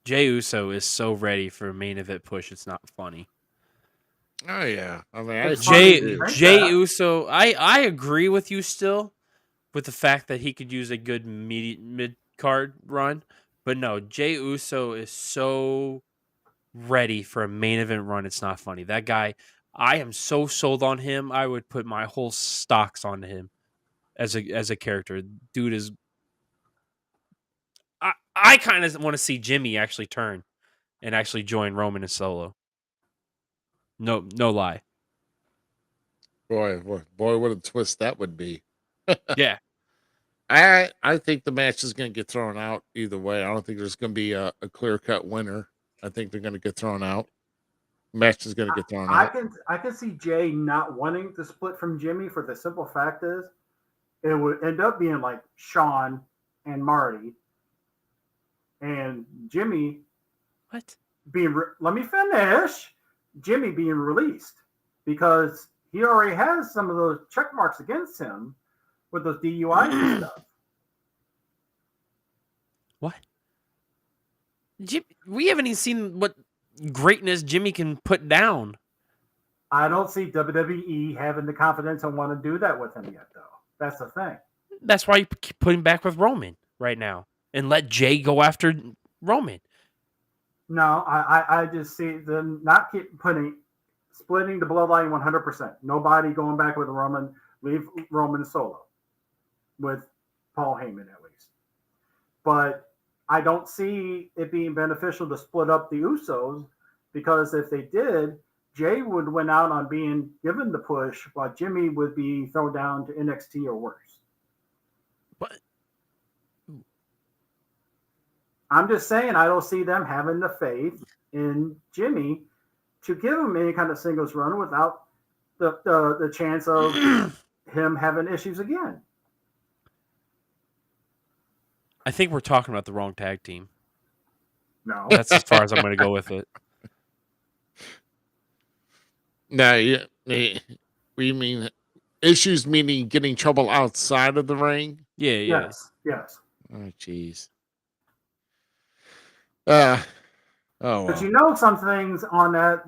Jey Uso is so ready for a main event push. It's not funny. Oh yeah, I mean, Jey Uso. I agree with you still, with the fact that he could use a good mid card run, but no, Jey Uso is so ready for a main event run. It's not funny. That guy, I am so sold on him. I would put my whole stocks on him as a character. Dude is. I kind of want to see Jimmy actually turn and actually join Roman and Solo. No lie. Boy, what a twist that would be. Yeah. I think the match is going to get thrown out either way. I don't think there's going to be a clear-cut winner. I think they're going to get thrown out. Match is going to get thrown out. I can see Jay not wanting to split from Jimmy for the simple fact is it would end up being like Sean and Marty and Jimmy What? let me finish. Jimmy being released because he already has some of those check marks against him with those DUIs and stuff. What? We haven't even seen what greatness Jimmy can put down. I don't see WWE having the confidence and want to do that with him yet, though. That's the thing. That's why you put him back with Roman right now and let Jay go after Roman. No, I just see them not splitting the bloodline 100%. Nobody going back with Roman. Leave Roman solo with Paul Heyman at least. But I don't see it being beneficial to split up the Usos because if they did, Jay would win out on being given the push while Jimmy would be thrown down to NXT or worse. What? I'm just saying I don't see them having the faith in Jimmy to give him any kind of singles run without the chance of him having issues again. I think we're talking about the wrong tag team. No. That's as far as I'm going to go with it. No, we mean issues meaning getting trouble outside of the ring? Yeah. Yes. Oh, jeez. Oh, But you know some things on that,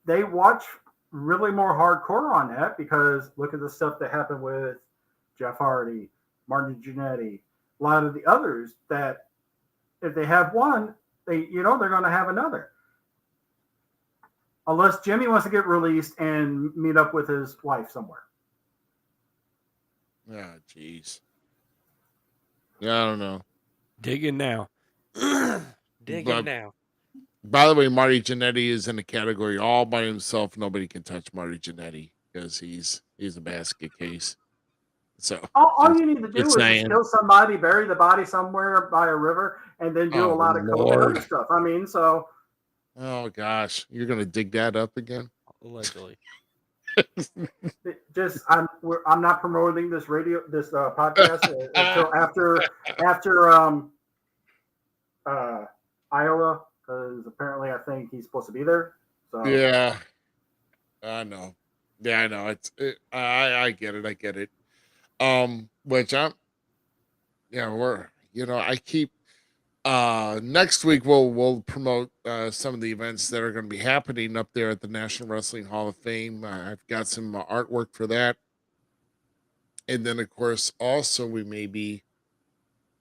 they watch really more hardcore on that because look at the stuff that happened with Jeff Hardy, Martin Jannetty, a lot of the others that if they have one, they're going to have another. Unless Jimmy wants to get released and meet up with his wife somewhere. Oh, jeez. Yeah, I don't know. Digging now. Now. By the way, Marty Jannetty is in a category all by himself. Nobody can touch Marty Jannetty because he's a basket case. So all you need to do is just kill somebody, bury the body somewhere by a river, and then do a lot of coke and other stuff. I mean, so. Oh gosh, you're gonna dig that up again? Allegedly. I'm not promoting this podcast until after Iowa because apparently I think he's supposed to be there. So yeah, I know. Yeah, I know. I get it. Which I keep. Next week we'll promote some of the events that are going to be happening up there at the National Wrestling Hall of Fame. I've got some artwork for that, and then of course also we may be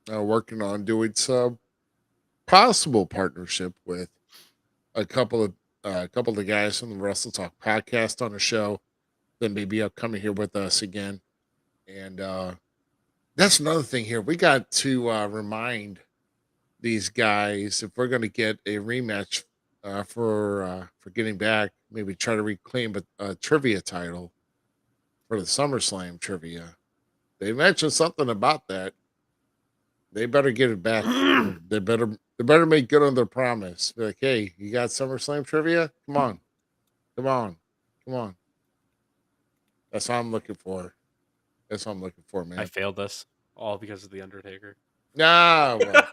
working on doing some possible partnership with a couple of the guys from the Wrestle Talk podcast on the show that may be upcoming here with us again, and that's another thing here. We got to remind these guys if we're going to get a rematch for getting back, maybe try to reclaim a trivia title for the SummerSlam trivia. They mentioned something about that. They better get it back. They better make good on their promise. Be like, hey, you got SummerSlam trivia? Come on. That's what I'm looking for. Man. I failed this all because of the Undertaker. Nah, well.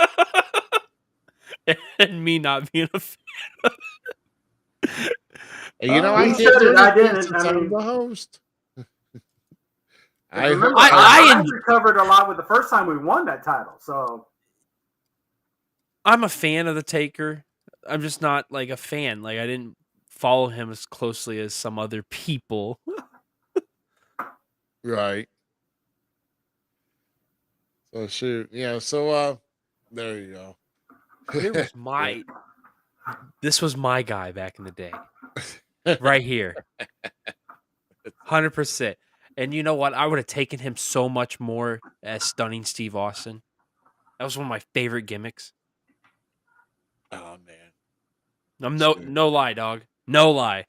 And me not being a fan. I can't do it. I didn't. Since I'm the host. I recovered a lot with the first time we won that title. So I'm a fan of the Taker. I'm just not like a fan. Like I didn't follow him as closely as some other people. Right. So shoot. Yeah, so there you go. This was my guy back in the day. Right here. 100%. And you know what? I would have taken him so much more as Stunning Steve Austin. That was one of my favorite gimmicks. Oh man. No lie, dog. No lie.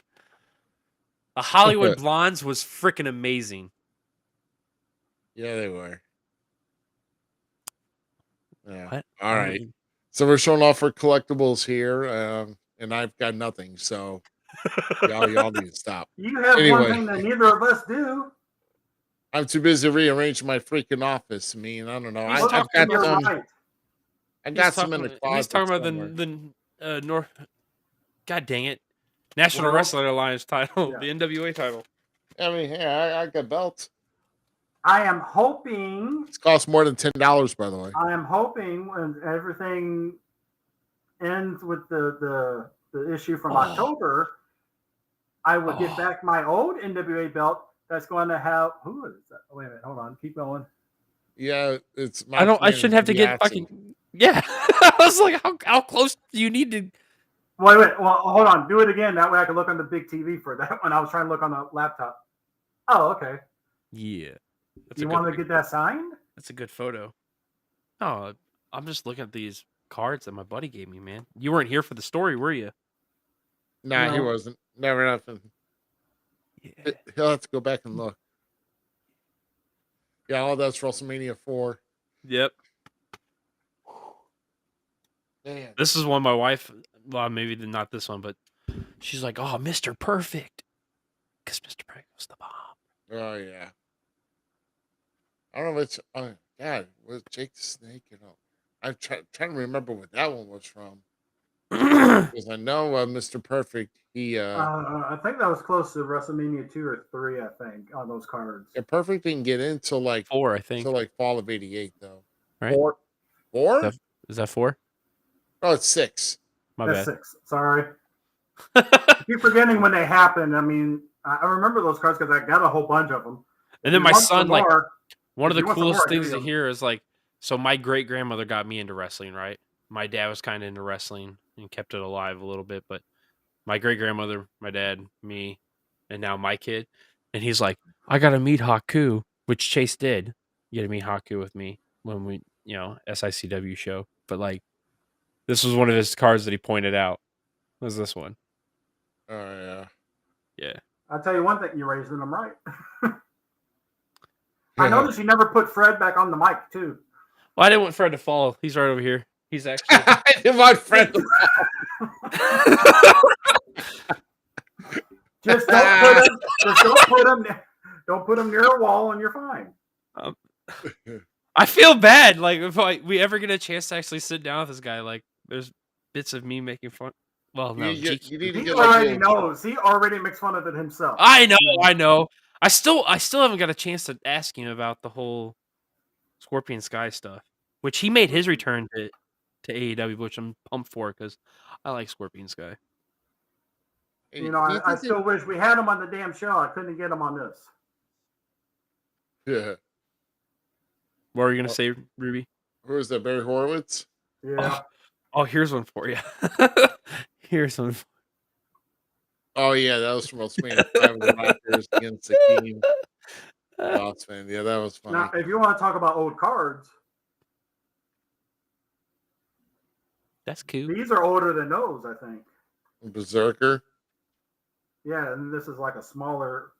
The Hollywood Blondes was freaking amazing. Yeah, they were. Yeah. What? All right. So we're showing off our collectibles here, and I've got nothing. So y'all need to stop. You have one Anyway. thing that neither of us do. I'm too busy rearranging my freaking office. I mean, I don't know. He's I've talking got You're some. right. I got some in the closet. He's talking about somewhere. the North. God dang it! National Well, Wrestling Alliance title, yeah. the NWA title. I mean, yeah, I got belts. I am hoping. It's cost more than $10, by the way. I am hoping when everything ends with the issue from October, I will get back my old NWA belt. That's going to have who is that? Wait a minute, hold on, keep going. Yeah, it's. I shouldn't have to get fucking. Yeah, I was like, how close do you need to? Wait. Well, hold on. Do it again. That way I can look on the big TV for that one. I was trying to look on the laptop. Oh, okay. Yeah. You want to get that signed? That's a good photo. Oh, I'm just looking at these cards that my buddy gave me, man. You weren't here for the story, were you? Nah, he No. wasn't. Never nothing. Yeah. He'll have to go back and look. Yeah, all that's WrestleMania 4. Yep. Man. This is one my wife. Well, maybe not this one, but she's like, "Oh, Mr. Perfect," because Mr. Perfect was the bomb. Oh yeah. I don't know if it's. Oh God, was Jake the Snake? You know, I'm trying to remember what that one was from. Because I know Mr. Perfect. He I think that was close to WrestleMania 2 or 3. I think on those cards. yeah, Perfect didn't get into like 4, I think. until like fall of '88 though. Right? 4? Is that 4? Oh, it's 6. My That's bad. 6. Sorry. I keep forgetting when they happened. I mean, I remember those cards because I got a whole bunch of them. And then my son, like, one of the if you want some coolest more, things here to you go. hear is like, so my great grandmother got me into wrestling, right? My dad was kind of into wrestling and kept it alive a little bit, but my great grandmother, my dad, me, and now my kid, and he's like, I got to meet Haku, which Chase did. You got to meet Haku with me when we, SICW show. But like, this was one of his cards that he pointed out. Was this one? Oh yeah. Yeah. I'll tell you one thing, you're raising them right. I noticed you never put Fred back on the mic, too. Well, I didn't want Fred to fall. He's right over here. He's actually. I didn't want Fred to Just don't put him near a wall and you're fine. I feel bad. Like, if we ever get a chance to actually sit down with this guy, like, there's bits of me making fun. Well, no. You need to He get already knows. He already makes fun of it himself. I know. I still haven't got a chance to ask him about the whole Scorpion Sky stuff, which he made his return to AEW, which I'm pumped for because I like Scorpion Sky. You know, I still wish we had him on the damn show. I couldn't get him on this. Yeah. What were you gonna say, Ruby? Who is that? Barry Horowitz? Yeah. Oh, here's one for you. Here's one. Oh yeah, that was from WrestleMania 5 of the Rockers against the King. Boss man. Yeah, that was funny. Now, if you want to talk about old cards, That's cool. these are older than those, I think. Berserker. Yeah, and this is like a smaller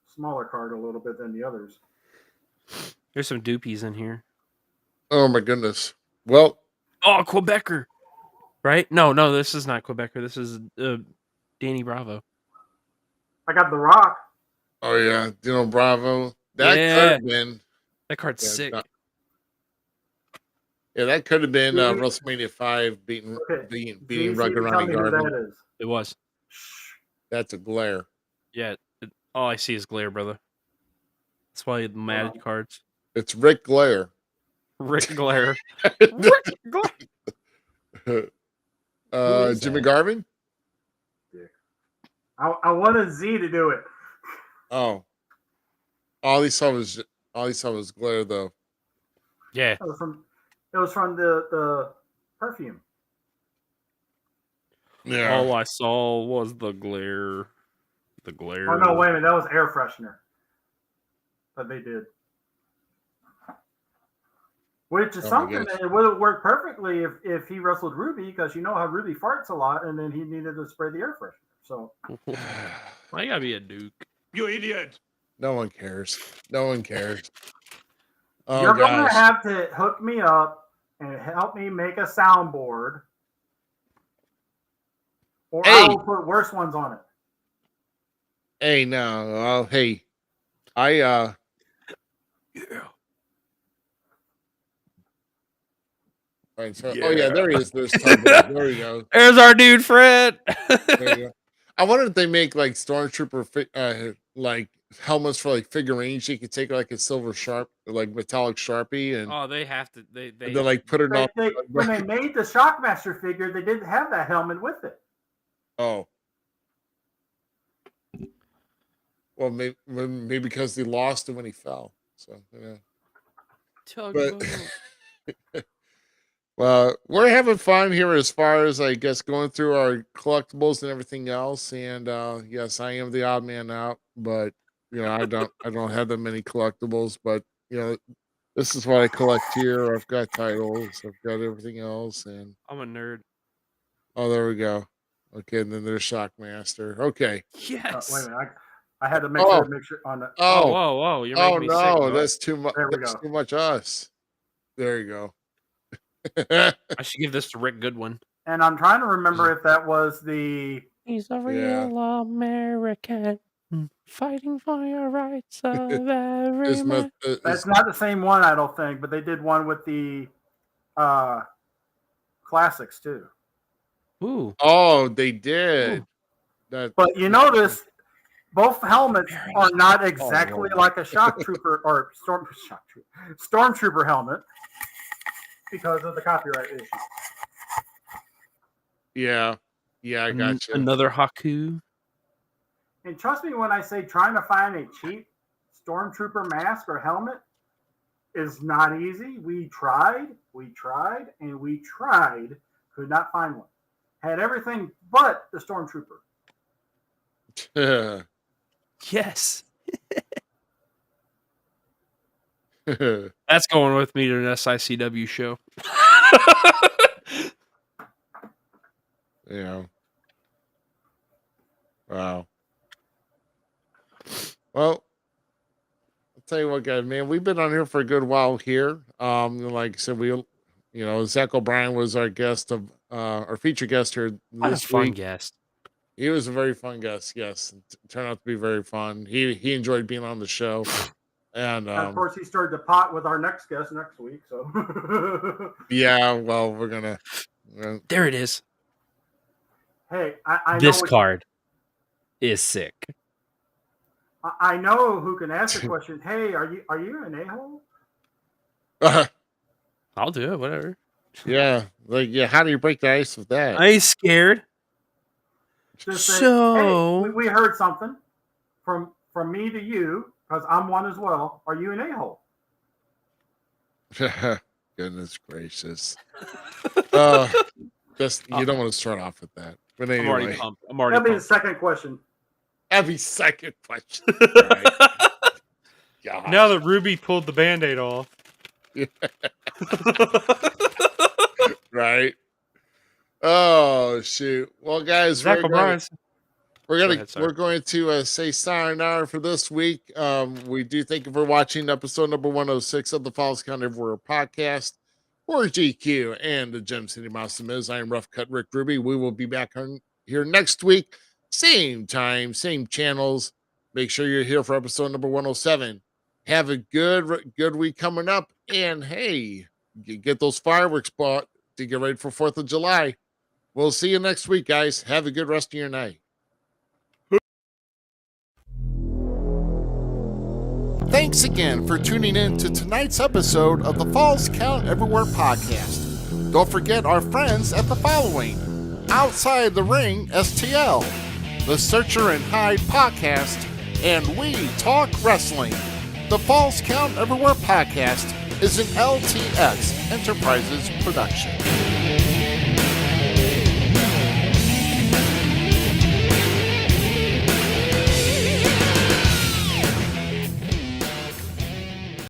card a little bit than the others. There's some doopies in here. Oh my goodness. Well, Oh, Quebecer. Right? No, this is not Quebecer. This is Danny Bravo. I got The Rock. oh yeah, Dino Bravo. That Yeah. could have been. That card's Yeah, sick. Yeah, that could have been Mhm. WrestleMania 5 beating ZC, Rugged tell Ronnie me who Garvin. that is. It was. That's a glare. Yeah. All I see is glare, brother. That's why the mad Wow. cards. It's Rick Glare. Rick Glare. Rick Glare. is Jimmy that? Garvin? I wanted Z to do it. Oh. All he saw was glare though. Yeah. It was from the perfume. Yeah. All I saw was the glare. The glare. Oh no, wait a minute, that was air freshener. That they did. Which is Oh my something gosh. that it would have worked perfectly if he wrestled Ruby, because you know how Ruby farts a lot, and then he needed to spray the air freshener. So I gotta be a Duke. You idiot! No one cares. No one cares. Oh, You're going to gosh. have to hook me up and help me make a soundboard, or I Hey. will put worse ones on it. Hey, no. Hey. Yeah. All right, so, oh, yeah, there he is. There's Tugboat. There we go. There's our dude, Fred. There you go. I wonder if they make like stormtrooper like helmets for like figurines. You could take like a silver sharp, like metallic Sharpie, and, Oh, they have to. and then like put it on. When they made the Shockmaster figure, they didn't have that helmet with it. Oh, well, maybe because they lost him when he fell. So yeah. Tugboat. Well, we're having fun here as far as I guess going through our collectibles and everything else. And yes, I am the odd man out, but I don't have that many collectibles. But this is what I collect here. I've got titles, I've got everything else, and I'm a nerd. oh, there we go. Okay, and then there's Shockmaster. Okay. Yes. Wait a minute. I had to make sure on the. Oh, whoa. You're making me sick. No, Bud. that's too much. There we That's go. too much us. There you go. I should give this to Rick Goodwin. And I'm trying to remember if that was the. He's a real American fighting for your rights of every man. That's not the same one, I don't think, but they did one with the classics too. Ooh. Oh, they did. Ooh. But you notice both helmets are not exactly like a shock trooper or stormtrooper helmet because of the copyright issue. Yeah, I got you. Another Haku. And trust me when I say trying to find a cheap stormtrooper mask or helmet is not easy. We tried, and we tried. Could not find one. Had everything but the stormtrooper. Yes. That's going with me to an SICW show. Yeah. Wow. Well, I'll tell you what, guys, man, we've been on here for a good while here. Like I said, Zach OBrien was our guest of our featured guest here What this a fun week. guest. He was a very fun guest. Yes, it turned out to be very fun. He enjoyed being on the show, and of course, he started to pot with our next guest next week. So yeah, well, we're gonna. There it is. Hey, I This know card is sick. I know who can ask the question. Hey, are you an a-hole? I'll do it. Whatever. Yeah, how do you break the ice with that? I ain't scared. Just say, So hey, we heard something from me to you because I'm one as well. Are you an a-hole? Goodness gracious! Just you don't want to start off with that. But anyway, I'm already pumped. That'll be the second question. Every second question. Right. Now that Ruby pulled the Band-Aid off. Yeah. Right. Oh shoot. Well, guys, Zach we're going to say sayonara for this week. We do thank you for watching episode number 106 of the Falls Count Everywhere podcast for GQ and the Gem City Mouse and Miz. I am Rough Cut Rick Ruby. We will be back on here next week, same time, same channels. Make sure you're here for episode number 107. Have a good week coming up, and hey, get those fireworks bought to get ready for 4th of July. We'll see you next week, guys. Have a good rest of your night. Thanks again for tuning in to tonight's episode of the Falls Count Everywhere podcast. Don't forget our friends at the following: Outside the Ring STL, the Searcher and Hide podcast, and We Talk Wrestling. The Falls Count Everywhere podcast is an LTX Enterprises production.